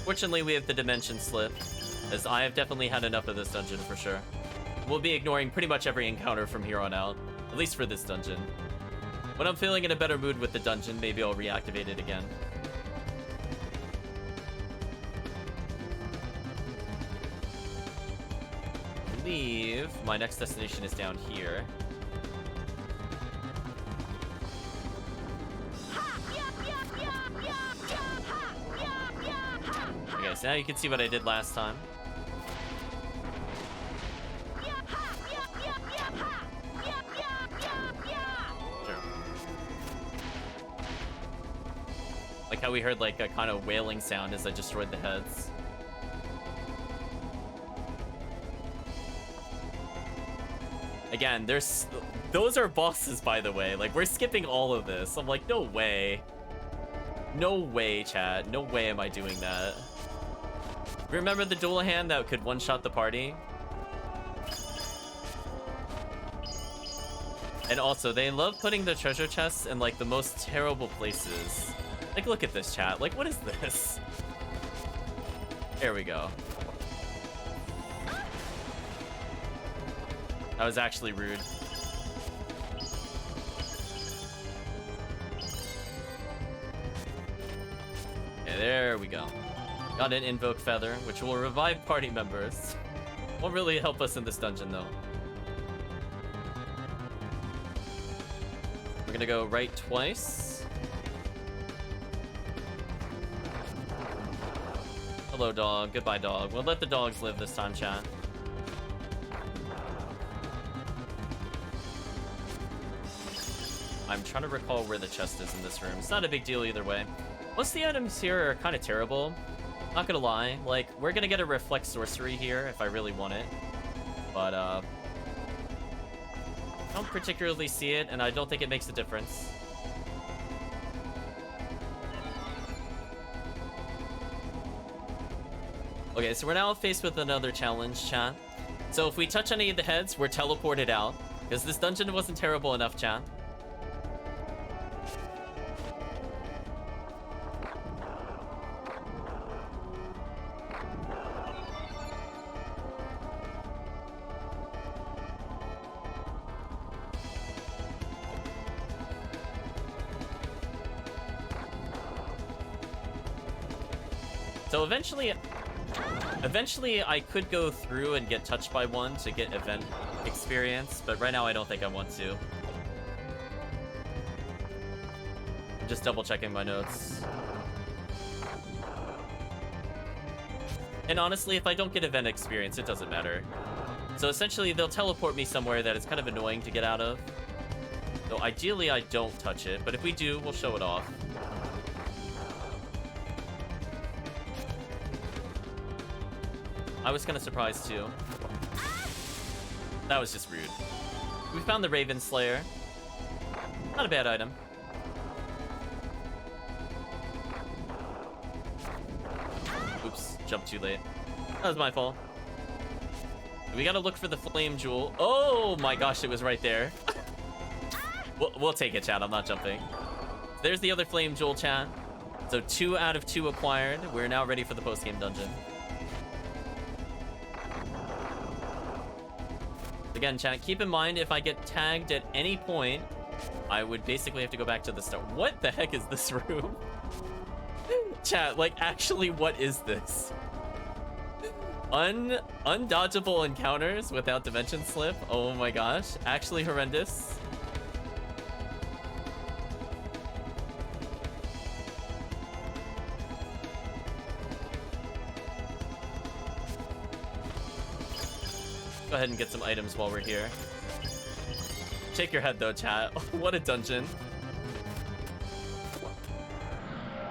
Fortunately, we have the dimension slip, as I have definitely had enough of this dungeon for sure. We'll be ignoring pretty much every encounter from here on out, at least for this dungeon. When I'm feeling in a better mood with the dungeon, maybe I'll reactivate it again. I believe my next destination is down here. Okay, so now you can see what I did last time. Like how we heard like a kind of wailing sound as I destroyed the heads. Again, those are bosses, by the way. Like, we're skipping all of this. I'm like, no way. No way, chat. No way am I doing that. Remember the dual hand that could one-shot the party? And also, they love putting the treasure chests in like the most terrible places. Like, look at this, chat. Like, what is this? There we go. That was actually rude. Okay, there we go. Got an invoke feather, which will revive party members. Won't really help us in this dungeon, though. We're gonna go right twice. Hello, dog. Goodbye, dog. We'll let the dogs live this time, chat. I'm trying to recall where the chest is in this room. It's not a big deal either way. Most of the items here are kind of terrible. Not gonna lie. Like, we're gonna get a reflect sorcery here if I really want it. But, I don't particularly see it, and I don't think it makes a difference. Okay, so we're now faced with another challenge, chat. So if we touch any of the heads, we're teleported out. Because this dungeon wasn't terrible enough, chat. So eventually I could go through and get touched by one to get event experience, but right now I don't think I want to. I'm just double checking my notes. And honestly, if I don't get event experience, it doesn't matter. So essentially, they'll teleport me somewhere that is kind of annoying to get out of. So ideally, I don't touch it, but if we do, we'll show it off. I was kind of surprised too. That was just rude. We found the Raven Slayer. Not a bad item. Oops, jumped too late. That was my fault. We gotta look for the flame jewel. Oh my gosh, it was right there. We'll take it, chat. I'm not jumping. There's the other flame jewel, chat. So 2 out of 2 acquired. We're now ready for the post-game dungeon. Again, chat, keep in mind, if I get tagged at any point, I would basically have to go back to the start. What the heck is this room? Chat, like, actually, what is this? Undodgeable encounters without dimension slip? Oh my gosh. Actually horrendous. Go ahead and get some items while we're here. Shake your head though, chat. What a dungeon.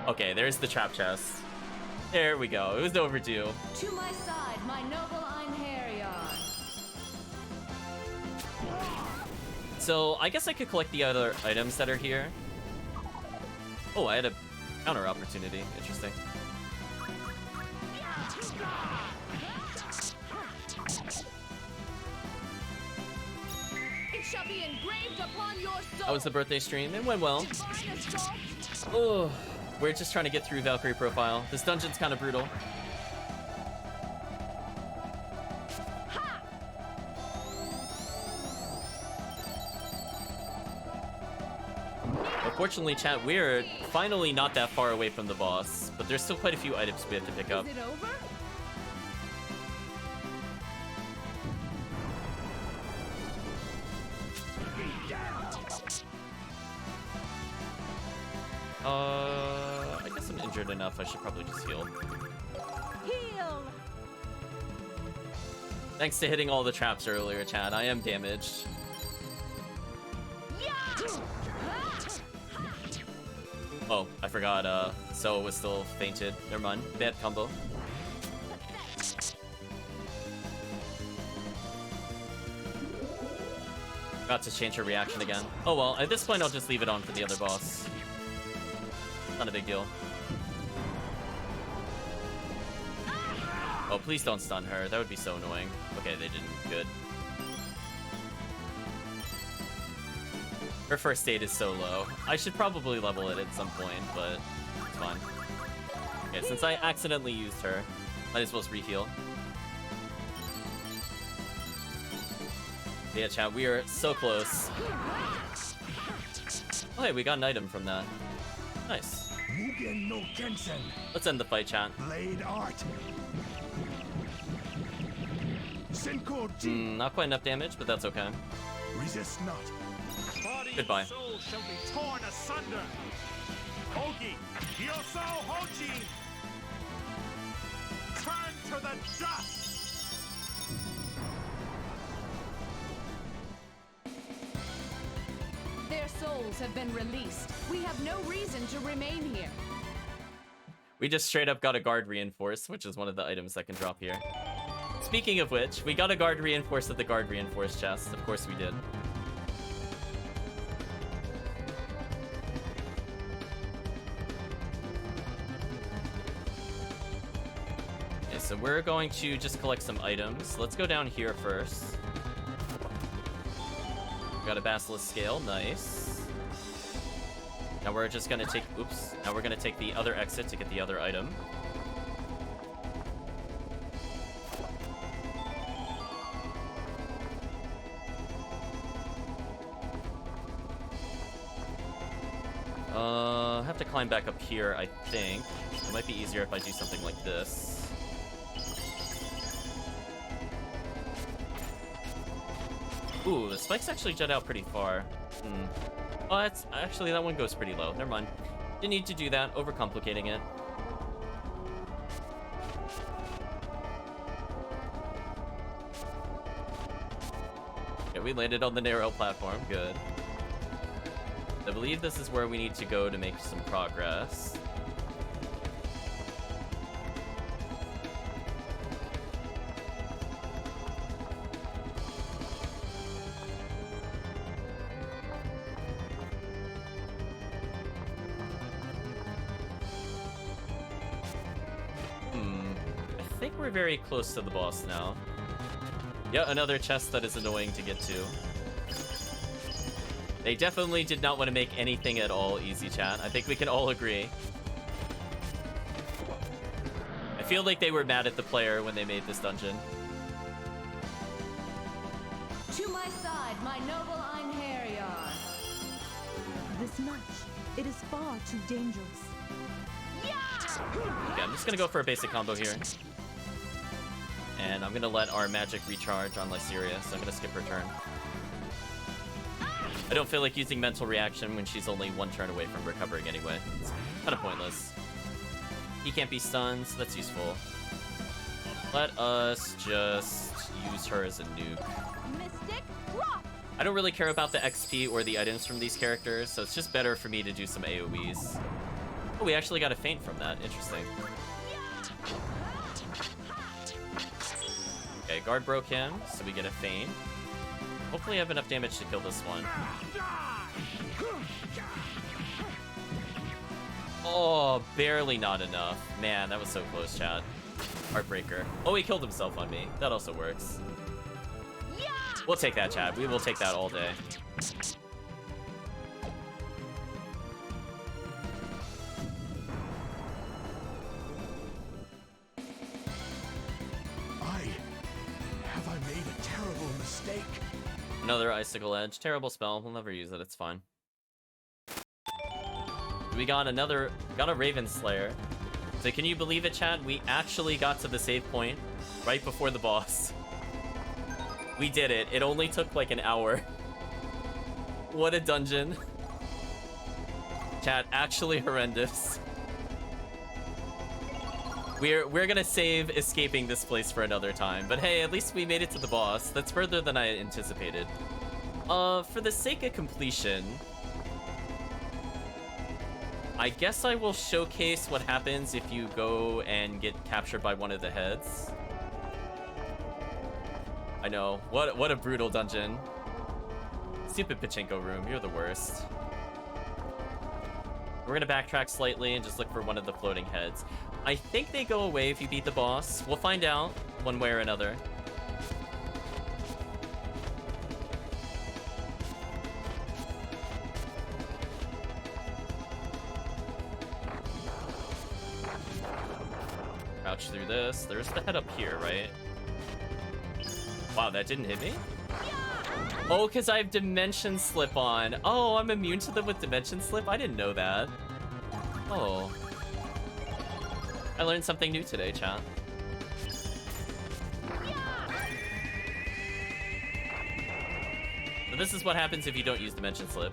Okay, there's the trap chest. There we go. It was overdue. To my side, my noble Einherjar. So I guess I could collect the other items that are here. Oh, I had a counter opportunity. Interesting. It shall be engraved upon your soul. That was the birthday stream. It went well. Divine assault. Oh, we're just trying to get through Valkyrie profile. This dungeon's kind of brutal. Fortunately, chat, we're finally not that far away from the boss, but there's still quite a few items we have to pick up. Is it over? I guess I'm injured enough. I should probably just heal. Heal! Thanks to hitting all the traps earlier, chat. I am damaged. Oh, I forgot, So was still fainted. Never mind. Bad combo. Got to change her reaction again. Oh well, at this point I'll just leave it on for the other boss. Not a big deal. Oh, please don't stun her. That would be so annoying. Okay, they didn't. Good. Her first state is so low. I should probably level it at some point, but it's fine. Okay, since I accidentally used her, might as well just reheal. Yeah, chat, we are so close. Oh, hey, we got an item from that. Nice. Mugen no Kensen. Let's end the fight, chat. Blade art. Senko Jin. Not quite enough damage, but that's okay. Resist not. Body Goodbye. and soul shall be torn asunder. Ogi, Yoso Hoji. Turn to the dust. Their souls have been released. We have no reason to remain here. We just straight up got a guard reinforce, which is one of the items that can drop here. Speaking of which, we got a guard reinforce at the guard reinforce chest. Of course we did. Okay, so we're going to just collect some items. Let's go down here first. Got a basilisk scale, nice. Now we're just gonna take, oops. Now we're gonna take the other exit to get the other item. Have to climb back up here, I think. It might be easier if I do something like this. Ooh, the spikes actually jet out pretty far. Oh, that's actually, that one goes pretty low. Never mind. Didn't need to do that. Overcomplicating it. Okay, we landed on the narrow platform. Good. I believe this is where we need to go to make some progress. I think we're very close to the boss now. Yet another chest that is annoying to get to. They definitely did not want to make anything at all easy, chat. I think we can all agree. I feel like they were mad at the player when they made this dungeon. To my side, my noble Einherjar. This match, it is far too dangerous. Okay, I'm just gonna go for a basic combo here. And I'm gonna let our magic recharge on Lyceria, so I'm gonna skip her turn. I don't feel like using mental reaction when she's only one turn away from recovering anyway. It's kind of pointless. He can't be stunned, so that's useful. Let us just use her as a nuke. Mystic Rock! I don't really care about the XP or the items from these characters, so it's just better for me to do some AoEs. Oh, we actually got a feint from that. Interesting. Okay, guard broke him, so we get a feint. Hopefully I have enough damage to kill this one. Oh, barely not enough. Man, that was so close, chat. Heartbreaker. Oh, he killed himself on me. That also works. We'll take that, chat. We will take that all day. Have I made a terrible mistake? Another Icicle Edge. Terrible spell. We'll never use it. It's fine. We got a Raven Slayer. So can you believe it, chat? We actually got to the save point right before the boss. We did it. It only took like an hour. What a dungeon. Chat, actually horrendous. We're gonna save escaping this place for another time, but hey, at least we made it to the boss. That's further than I anticipated. For the sake of completion, I guess I will showcase what happens if you go and get captured by one of the heads. I know, what a brutal dungeon. Stupid Pachinko room, you're the worst. We're gonna backtrack slightly and just look for one of the floating heads. I think they go away if you beat the boss. We'll find out one way or another. Crouch through this. There's the head up here, right? Wow, that didn't hit me? Oh, because I have Dimension Slip on. Oh, I'm immune to them with Dimension Slip? I didn't know that. Oh. I learned something new today, chat. So this is what happens if you don't use Dimension Slip.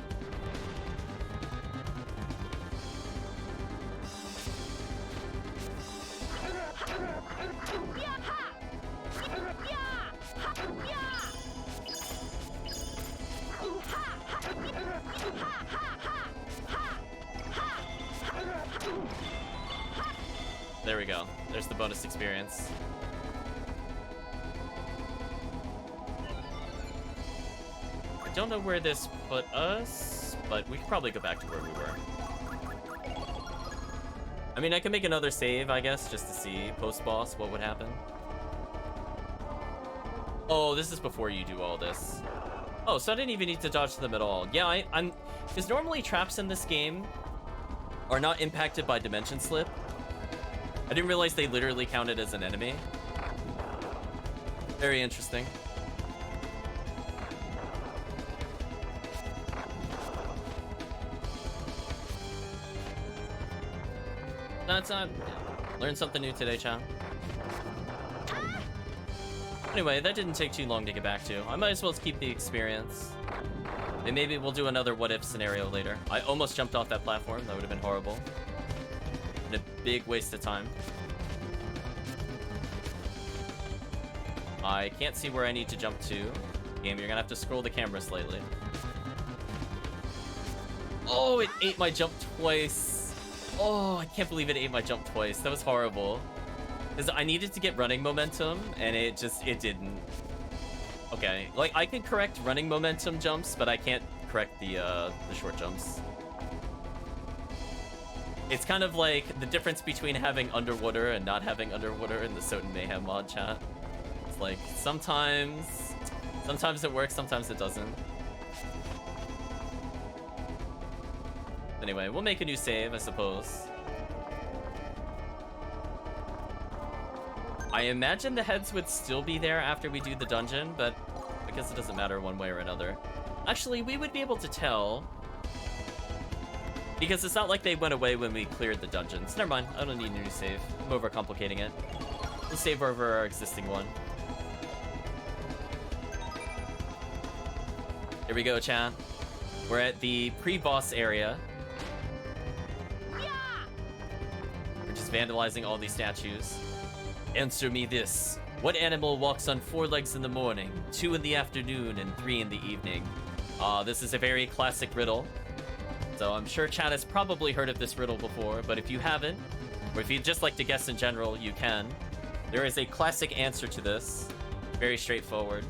There we go. There's the bonus experience. I don't know where this put us, but we could probably go back to where we were. I mean, I can make another save, I guess, just to see post-boss what would happen. Oh, this is before you do all this. Oh, so I didn't even need to dodge them at all. Yeah, I'm... Because normally traps in this game are not impacted by Dimension Slip. I didn't realize they literally counted as an enemy. Very interesting. That's not... Learned something new today, chat. Anyway, that didn't take too long to get back to. I might as well keep the experience. And maybe we'll do another what-if scenario later. I almost jumped off that platform. That would have been horrible. And a big waste of time. I can't see where I need to jump to Game, you're gonna have to scroll the camera slightly. Oh, it ate my jump twice. Oh, I can't believe it ate my jump twice. That was horrible. Because I needed to get running momentum, and it didn't. Okay, like, I can correct running momentum jumps, but I can't correct the short jumps. It's kind of like the difference between having underwater and not having underwater in the Soten Mayhem mod chat. It's like, sometimes it works, sometimes it doesn't. Anyway, we'll make a new save, I suppose. I imagine the heads would still be there after we do the dungeon, but I guess it doesn't matter one way or another. Actually, we would be able to tell, because it's not like they went away when we cleared the dungeons. Never mind, I don't need a new save. I'm overcomplicating it. We'll save over our existing one. Here we go, chat. We're at the pre-boss area. We're just vandalizing all these statues. Answer me this. What animal walks on 4 legs in the morning, 2 in the afternoon, and 3 in the evening? This is a very classic riddle. So I'm sure chat has probably heard of this riddle before, but if you haven't, or if you'd just like to guess in general, you can. There is a classic answer to this. Very straightforward.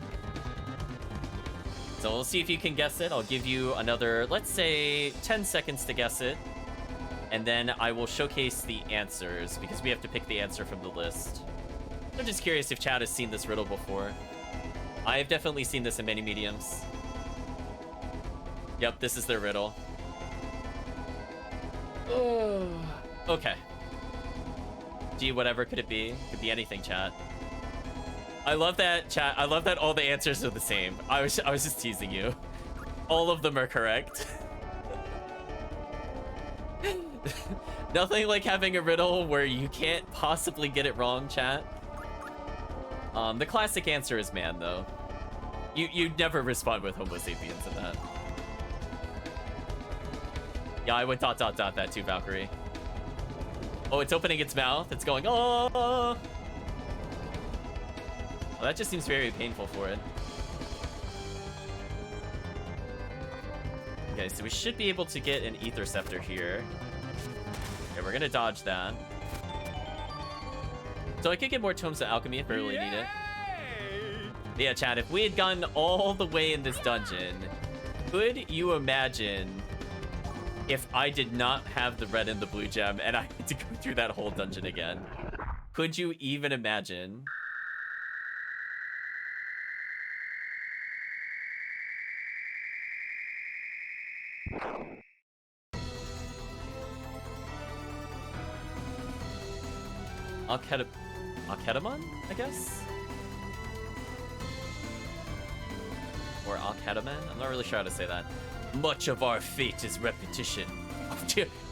So we'll see if you can guess it. I'll give you another, let's say, 10 seconds to guess it. And then I will showcase the answers, because we have to pick the answer from the list. I'm just curious if chat has seen this riddle before. I have definitely seen this in many mediums. Yep, this is their riddle. Oh. Okay. Gee, whatever could it be? Could be anything, chat. I love that, chat. I love that all the answers are the same. I was just teasing you. All of them are correct. Nothing like having a riddle where you can't possibly get it wrong, chat. The classic answer is man, though. You'd never respond with Homo sapiens in that. Yeah, I went ... that too, Valkyrie. Oh, it's opening its mouth. It's going, oh! Well, that just seems very painful for it. Okay, so we should be able to get an Ether Scepter here. Okay, we're gonna dodge that. So I could get more Tomes of Alchemy if I really need it. But yeah, chat, if we had gotten all the way in this dungeon, could you imagine if I did not have the red and the blue gem and I had to go through that whole dungeon again? Could you even imagine? Alkedamon, I guess? Or Alkedaman? I'm not really sure how to say that. Much of our fate is repetition.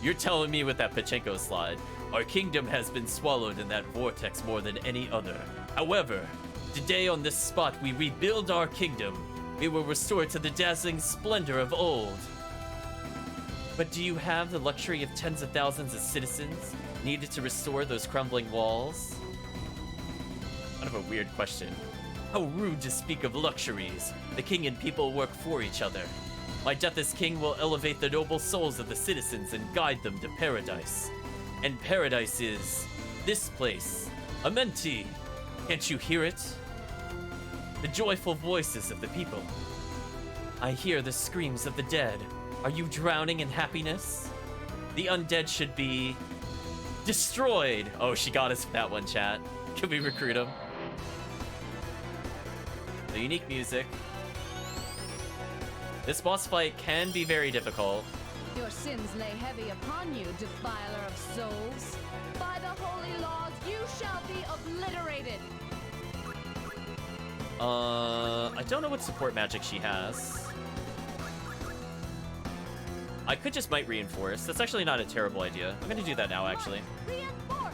You're telling me with that Pachinko slide. Our kingdom has been swallowed in that vortex more than any other. However, today on this spot we rebuild our kingdom. We will restore to the dazzling splendor of old. But do you have the luxury of tens of thousands of citizens needed to restore those crumbling walls? Kind of a weird question. How rude to speak of luxuries. The king and people work for each other. My death as king will elevate the noble souls of the citizens and guide them to paradise. And paradise is this place, Amenti. Can't you hear it? The joyful voices of the people. I hear the screams of the dead. Are you drowning in happiness? The undead should be destroyed. Oh, she got us with that one, chat. Can we recruit him? The unique music. This boss fight can be very difficult. Your sins lay heavy upon you, defiler of souls. By the holy laws, you shall be obliterated. I don't know what support magic she has. I could just might reinforce. That's actually not a terrible idea. I'm gonna do that now, actually. Reinforce.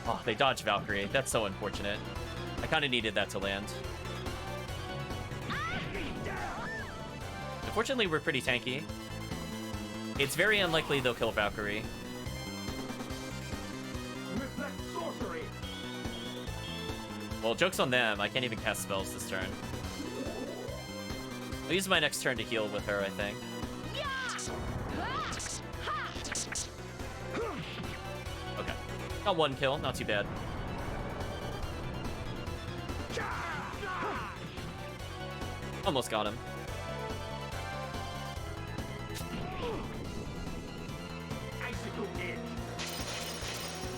Oh, they dodged Valkyrie. That's so unfortunate. I kind of needed that to land. Unfortunately, we're pretty tanky. It's very unlikely they'll kill Valkyrie. Well, joke's on them. I can't even cast spells this turn. I'll use my next turn to heal with her, I think. Okay. Got one kill. Not too bad. Almost got him.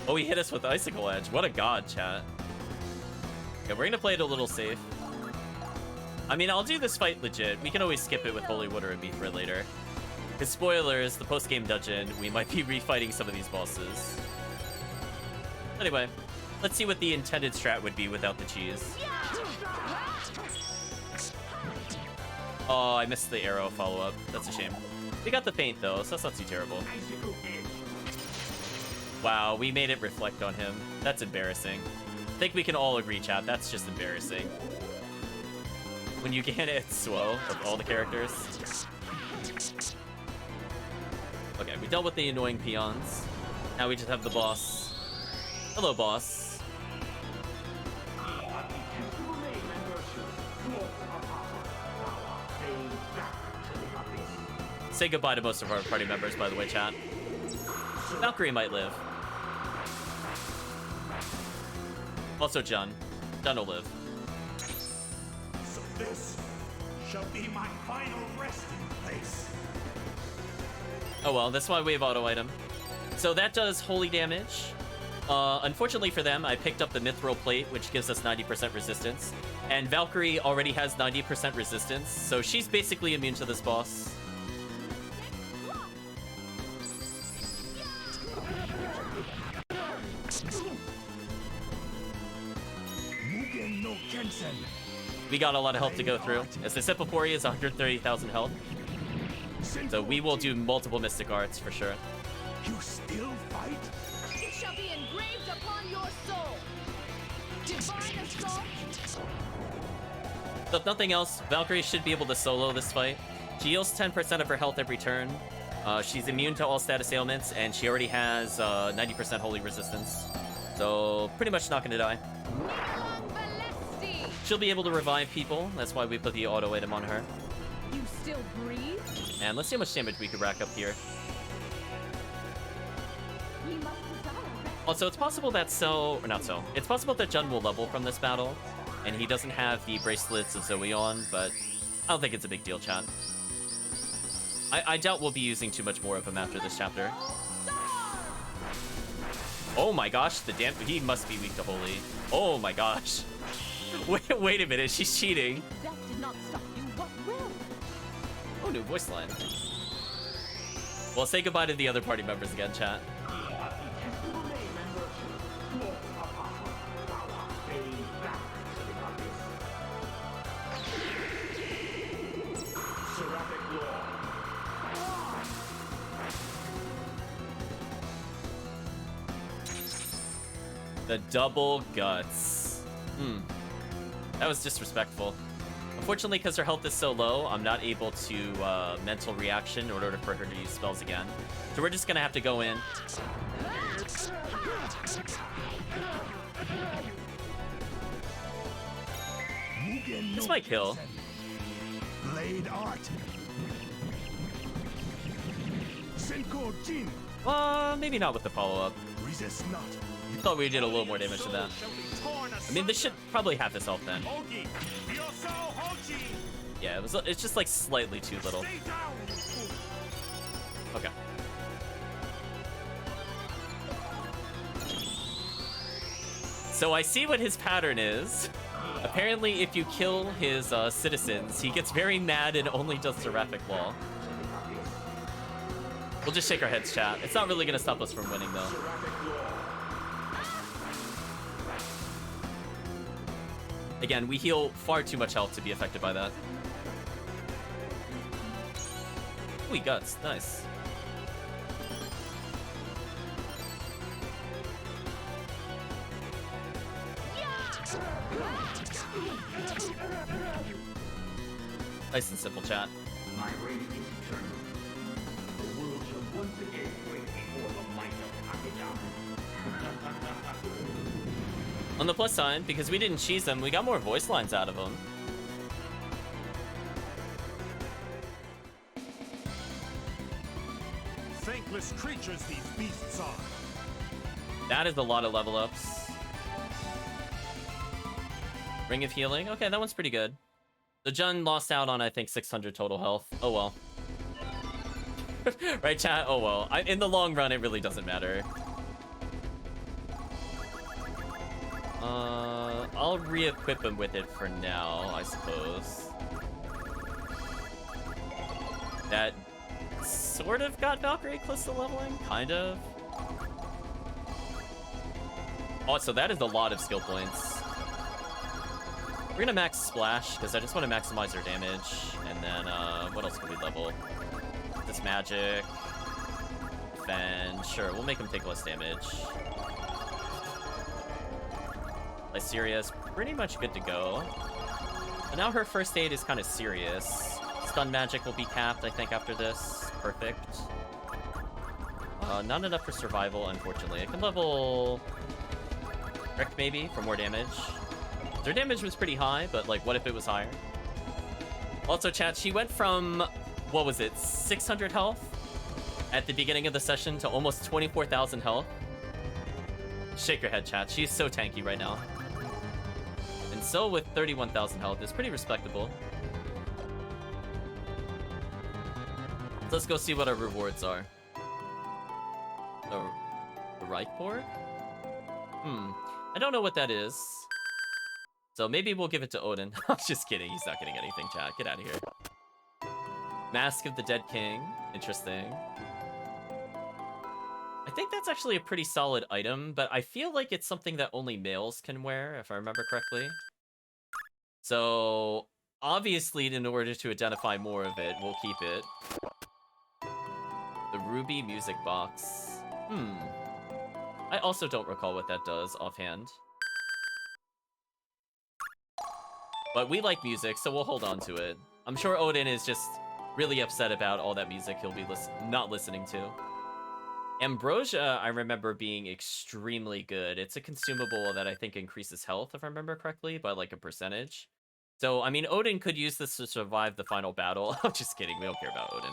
Oh, he hit us with Icicle Edge. What a god, chat. Okay, we're gonna play it a little safe. I mean, I'll do this fight legit. We can always skip it with Holy Water and Beef for later. Because spoilers, the post-game dungeon, we might be refighting some of these bosses. Anyway, let's see what the intended strat would be without the cheese. Oh, I missed the arrow follow-up. That's a shame. We got the feint, though, so that's not too terrible. Wow, we made it reflect on him. That's embarrassing. I think we can all agree, chat. That's just embarrassing. When you get it slow of all the characters. Okay, we dealt with the annoying peons. Now we just have the boss. Hello, boss. Say goodbye to most of our party members, by the way, chat. Valkyrie might live. Also, Jun. Jun will live. So this shall be my final resting place. Oh well, that's why we have auto item. So that does holy damage. Unfortunately for them, I picked up the Mithril Plate, which gives us 90% resistance. And Valkyrie already has 90% resistance, so she's basically immune to this boss. We got a lot of health to go through. As I said before, he has 130,000 health. So we will do multiple Mystic Arts for sure. You still fight? It shall be engraved upon your soul. Divine assault. So if nothing else, Valkyrie should be able to solo this fight. She heals 10% of her health every turn. She's immune to all status ailments, and she already has 90% holy resistance. So pretty much not gonna die. She'll be able to revive people. That's why we put the auto item on her. You still breathe? And let's see how much damage we could rack up here. We must desire rest. Also, it's possible that it's possible that Jun will level from this battle, and he doesn't have the bracelets of Zoe on, but I don't think it's a big deal, chat. I doubt we'll be using too much more of him after this chapter. Oh my gosh, he must be weak to holy. Oh my gosh. Wait a minute, she's cheating. That did not stop you. What will? Oh, new voice line. Well, say goodbye to the other party members again, chat. The double guts. That was disrespectful. Unfortunately, because her health is so low, I'm not able to mental reaction in order for her to use spells again. So we're just gonna have to go in. This might kill. Blade art. Senko Jin. Maybe not with the follow-up. Resist not. I thought we did a little more damage to that. I mean, this should probably have this health then. Yeah, it's just like slightly too little. Okay. So I see what his pattern is. Apparently, if you kill his citizens, he gets very mad and only does Seraphic Law. We'll just shake our heads, chat. It's not really gonna stop us from winning, though. Again, we heal far too much health to be affected by that. Ooh, guts. Nice. Nice and simple, chat. My reign is eternal. The world shall once again wait before the might of Akudama. On the plus side, because we didn't cheese them, we got more voice lines out of them. Thankless creatures these beasts are. That is a lot of level ups. Ring of Healing. Okay, that one's pretty good. So Jun lost out on, I think, 600 total health. Oh well. Right, chat? Oh well. In the long run, it really doesn't matter. I'll re-equip him with it for now, I suppose. That sort of got Valkyrie close to leveling, kind of. Oh, so that is a lot of skill points. We're gonna max Splash, because I just want to maximize her damage. And then, what else can we level? This magic. Defend. Sure, we'll make him take less damage. Lyseria's pretty much good to go. And now her first aid is kind of serious. Stun magic will be capped, I think, after this. Perfect. Not enough for survival, unfortunately. I can level Rick, maybe, for more damage. Their damage was pretty high, but, like, what if it was higher? Also, chat, she went from, what was it, 600 health at the beginning of the session to almost 24,000 health. Shake your head, chat. She's so tanky right now. And so with 31,000 health, it's pretty respectable. Let's go see what our rewards are. The Reichborg? I don't know what that is. So maybe we'll give it to Odin. I'm just kidding. He's not getting anything, chat. Get out of here. Mask of the Dead King. Interesting. I think that's actually a pretty solid item, but I feel like it's something that only males can wear, if I remember correctly. So, obviously, in order to identify more of it, we'll keep it. The Ruby Music Box. I also don't recall what that does offhand. But we like music, so we'll hold on to it. I'm sure Odin is just really upset about all that music he'll be not listening to. Ambrosia, I remember being extremely good. It's a consumable that I think increases health, if I remember correctly, by like a percentage. So, I mean, Odin could use this to survive the final battle. I'm just kidding, we don't care about Odin.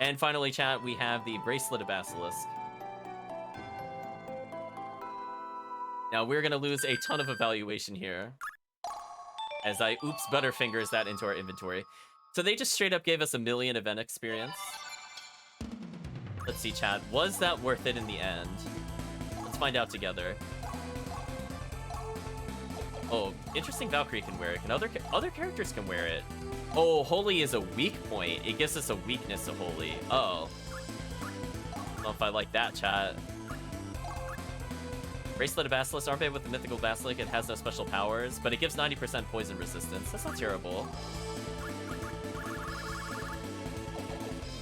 And finally, chat, we have the Bracelet of Basilisk. Now, we're gonna lose a ton of evaluation here, as I oops butterfingers that into our inventory. So they just straight up gave us 1 million event experience. Let's see, chat. Was that worth it in the end? Let's find out together. Oh, interesting. Valkyrie can wear it. Can other characters can wear it? Oh, Holy is a weak point. It gives us a weakness to Holy. Uh-oh. I don't know if I like that, chat. Bracelet of Basilisk, armband with the mythical basilisk. It has no special powers, but it gives 90% poison resistance. That's not terrible.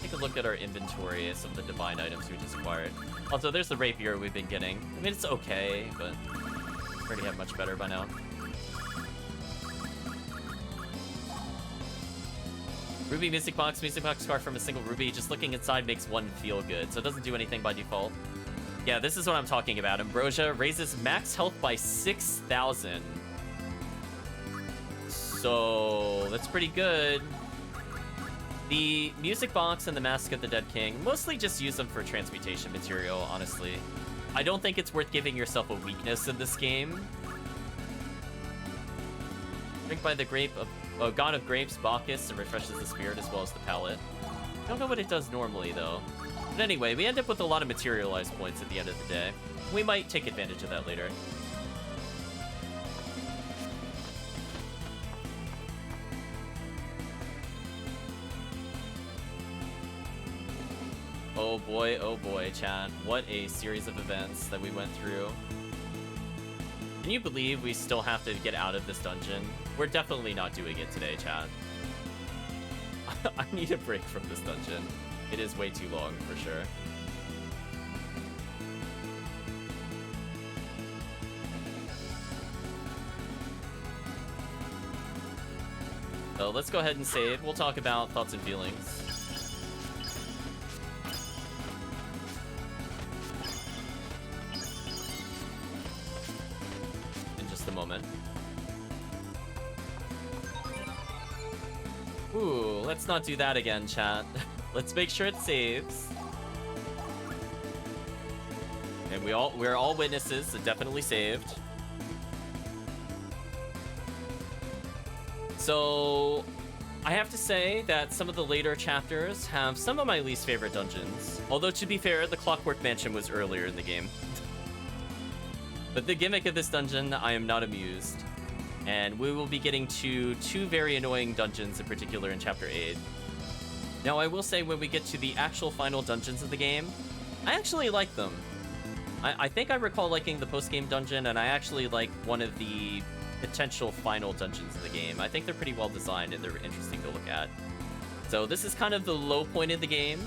Take a look at our inventory, some of the divine items we just acquired. Also, there's the rapier we've been getting. I mean, it's okay, but we already have much better by now. Ruby Music Box scarf from a single ruby. Just looking inside makes one feel good, so it doesn't do anything by default. Yeah, this is what I'm talking about. Ambrosia raises max health by 6,000. So, that's pretty good. The Music Box and the Mask of the Dead King, mostly just use them for transmutation material, honestly. I don't think it's worth giving yourself a weakness in this game. Drink by the grape of God of Grapes, Bacchus, and refreshes the spirit as well as the palate. I don't know what it does normally, though. But anyway, we end up with a lot of materialized points at the end of the day. We might take advantage of that later. Oh boy, chat. What a series of events that we went through. Can you believe we still have to get out of this dungeon? We're definitely not doing it today, chat. I need a break from this dungeon. It is way too long, for sure. So let's go ahead and save. We'll talk about thoughts and feelings. a moment. Ooh, let's not do that again, chat. Let's make sure it saves. And we're all witnesses, it definitely saved. So, I have to say that some of the later chapters have some of my least favorite dungeons. Although, to be fair, the Clockwork Mansion was earlier in the game. But the gimmick of this dungeon, I am not amused. And we will be getting to two very annoying dungeons in particular in Chapter 8. Now, I will say when we get to the actual final dungeons of the game, I actually like them. I think I recall liking the post-game dungeon, and I actually like one of the potential final dungeons of the game. I think they're pretty well designed and they're interesting to look at. So this is kind of the low point of the game,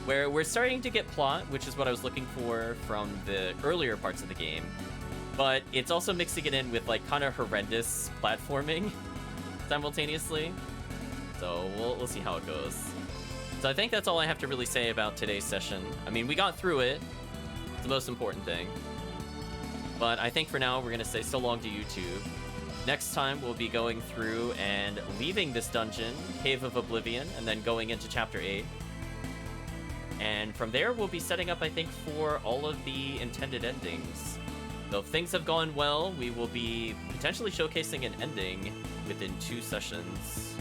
where we're starting to get plot, which is what I was looking for from the earlier parts of the game. But it's also mixing it in with like kind of horrendous platforming simultaneously. So we'll see how it goes. So I think that's all I have to really say about today's session. I mean, we got through it. It's the most important thing. But I think for now, we're going to say so long to YouTube. Next time, we'll be going through and leaving this dungeon, Cave of Oblivion, and then going into Chapter 8. And from there, we'll be setting up, I think, for all of the intended endings. So if things have gone well, we will be potentially showcasing an ending within 2 sessions.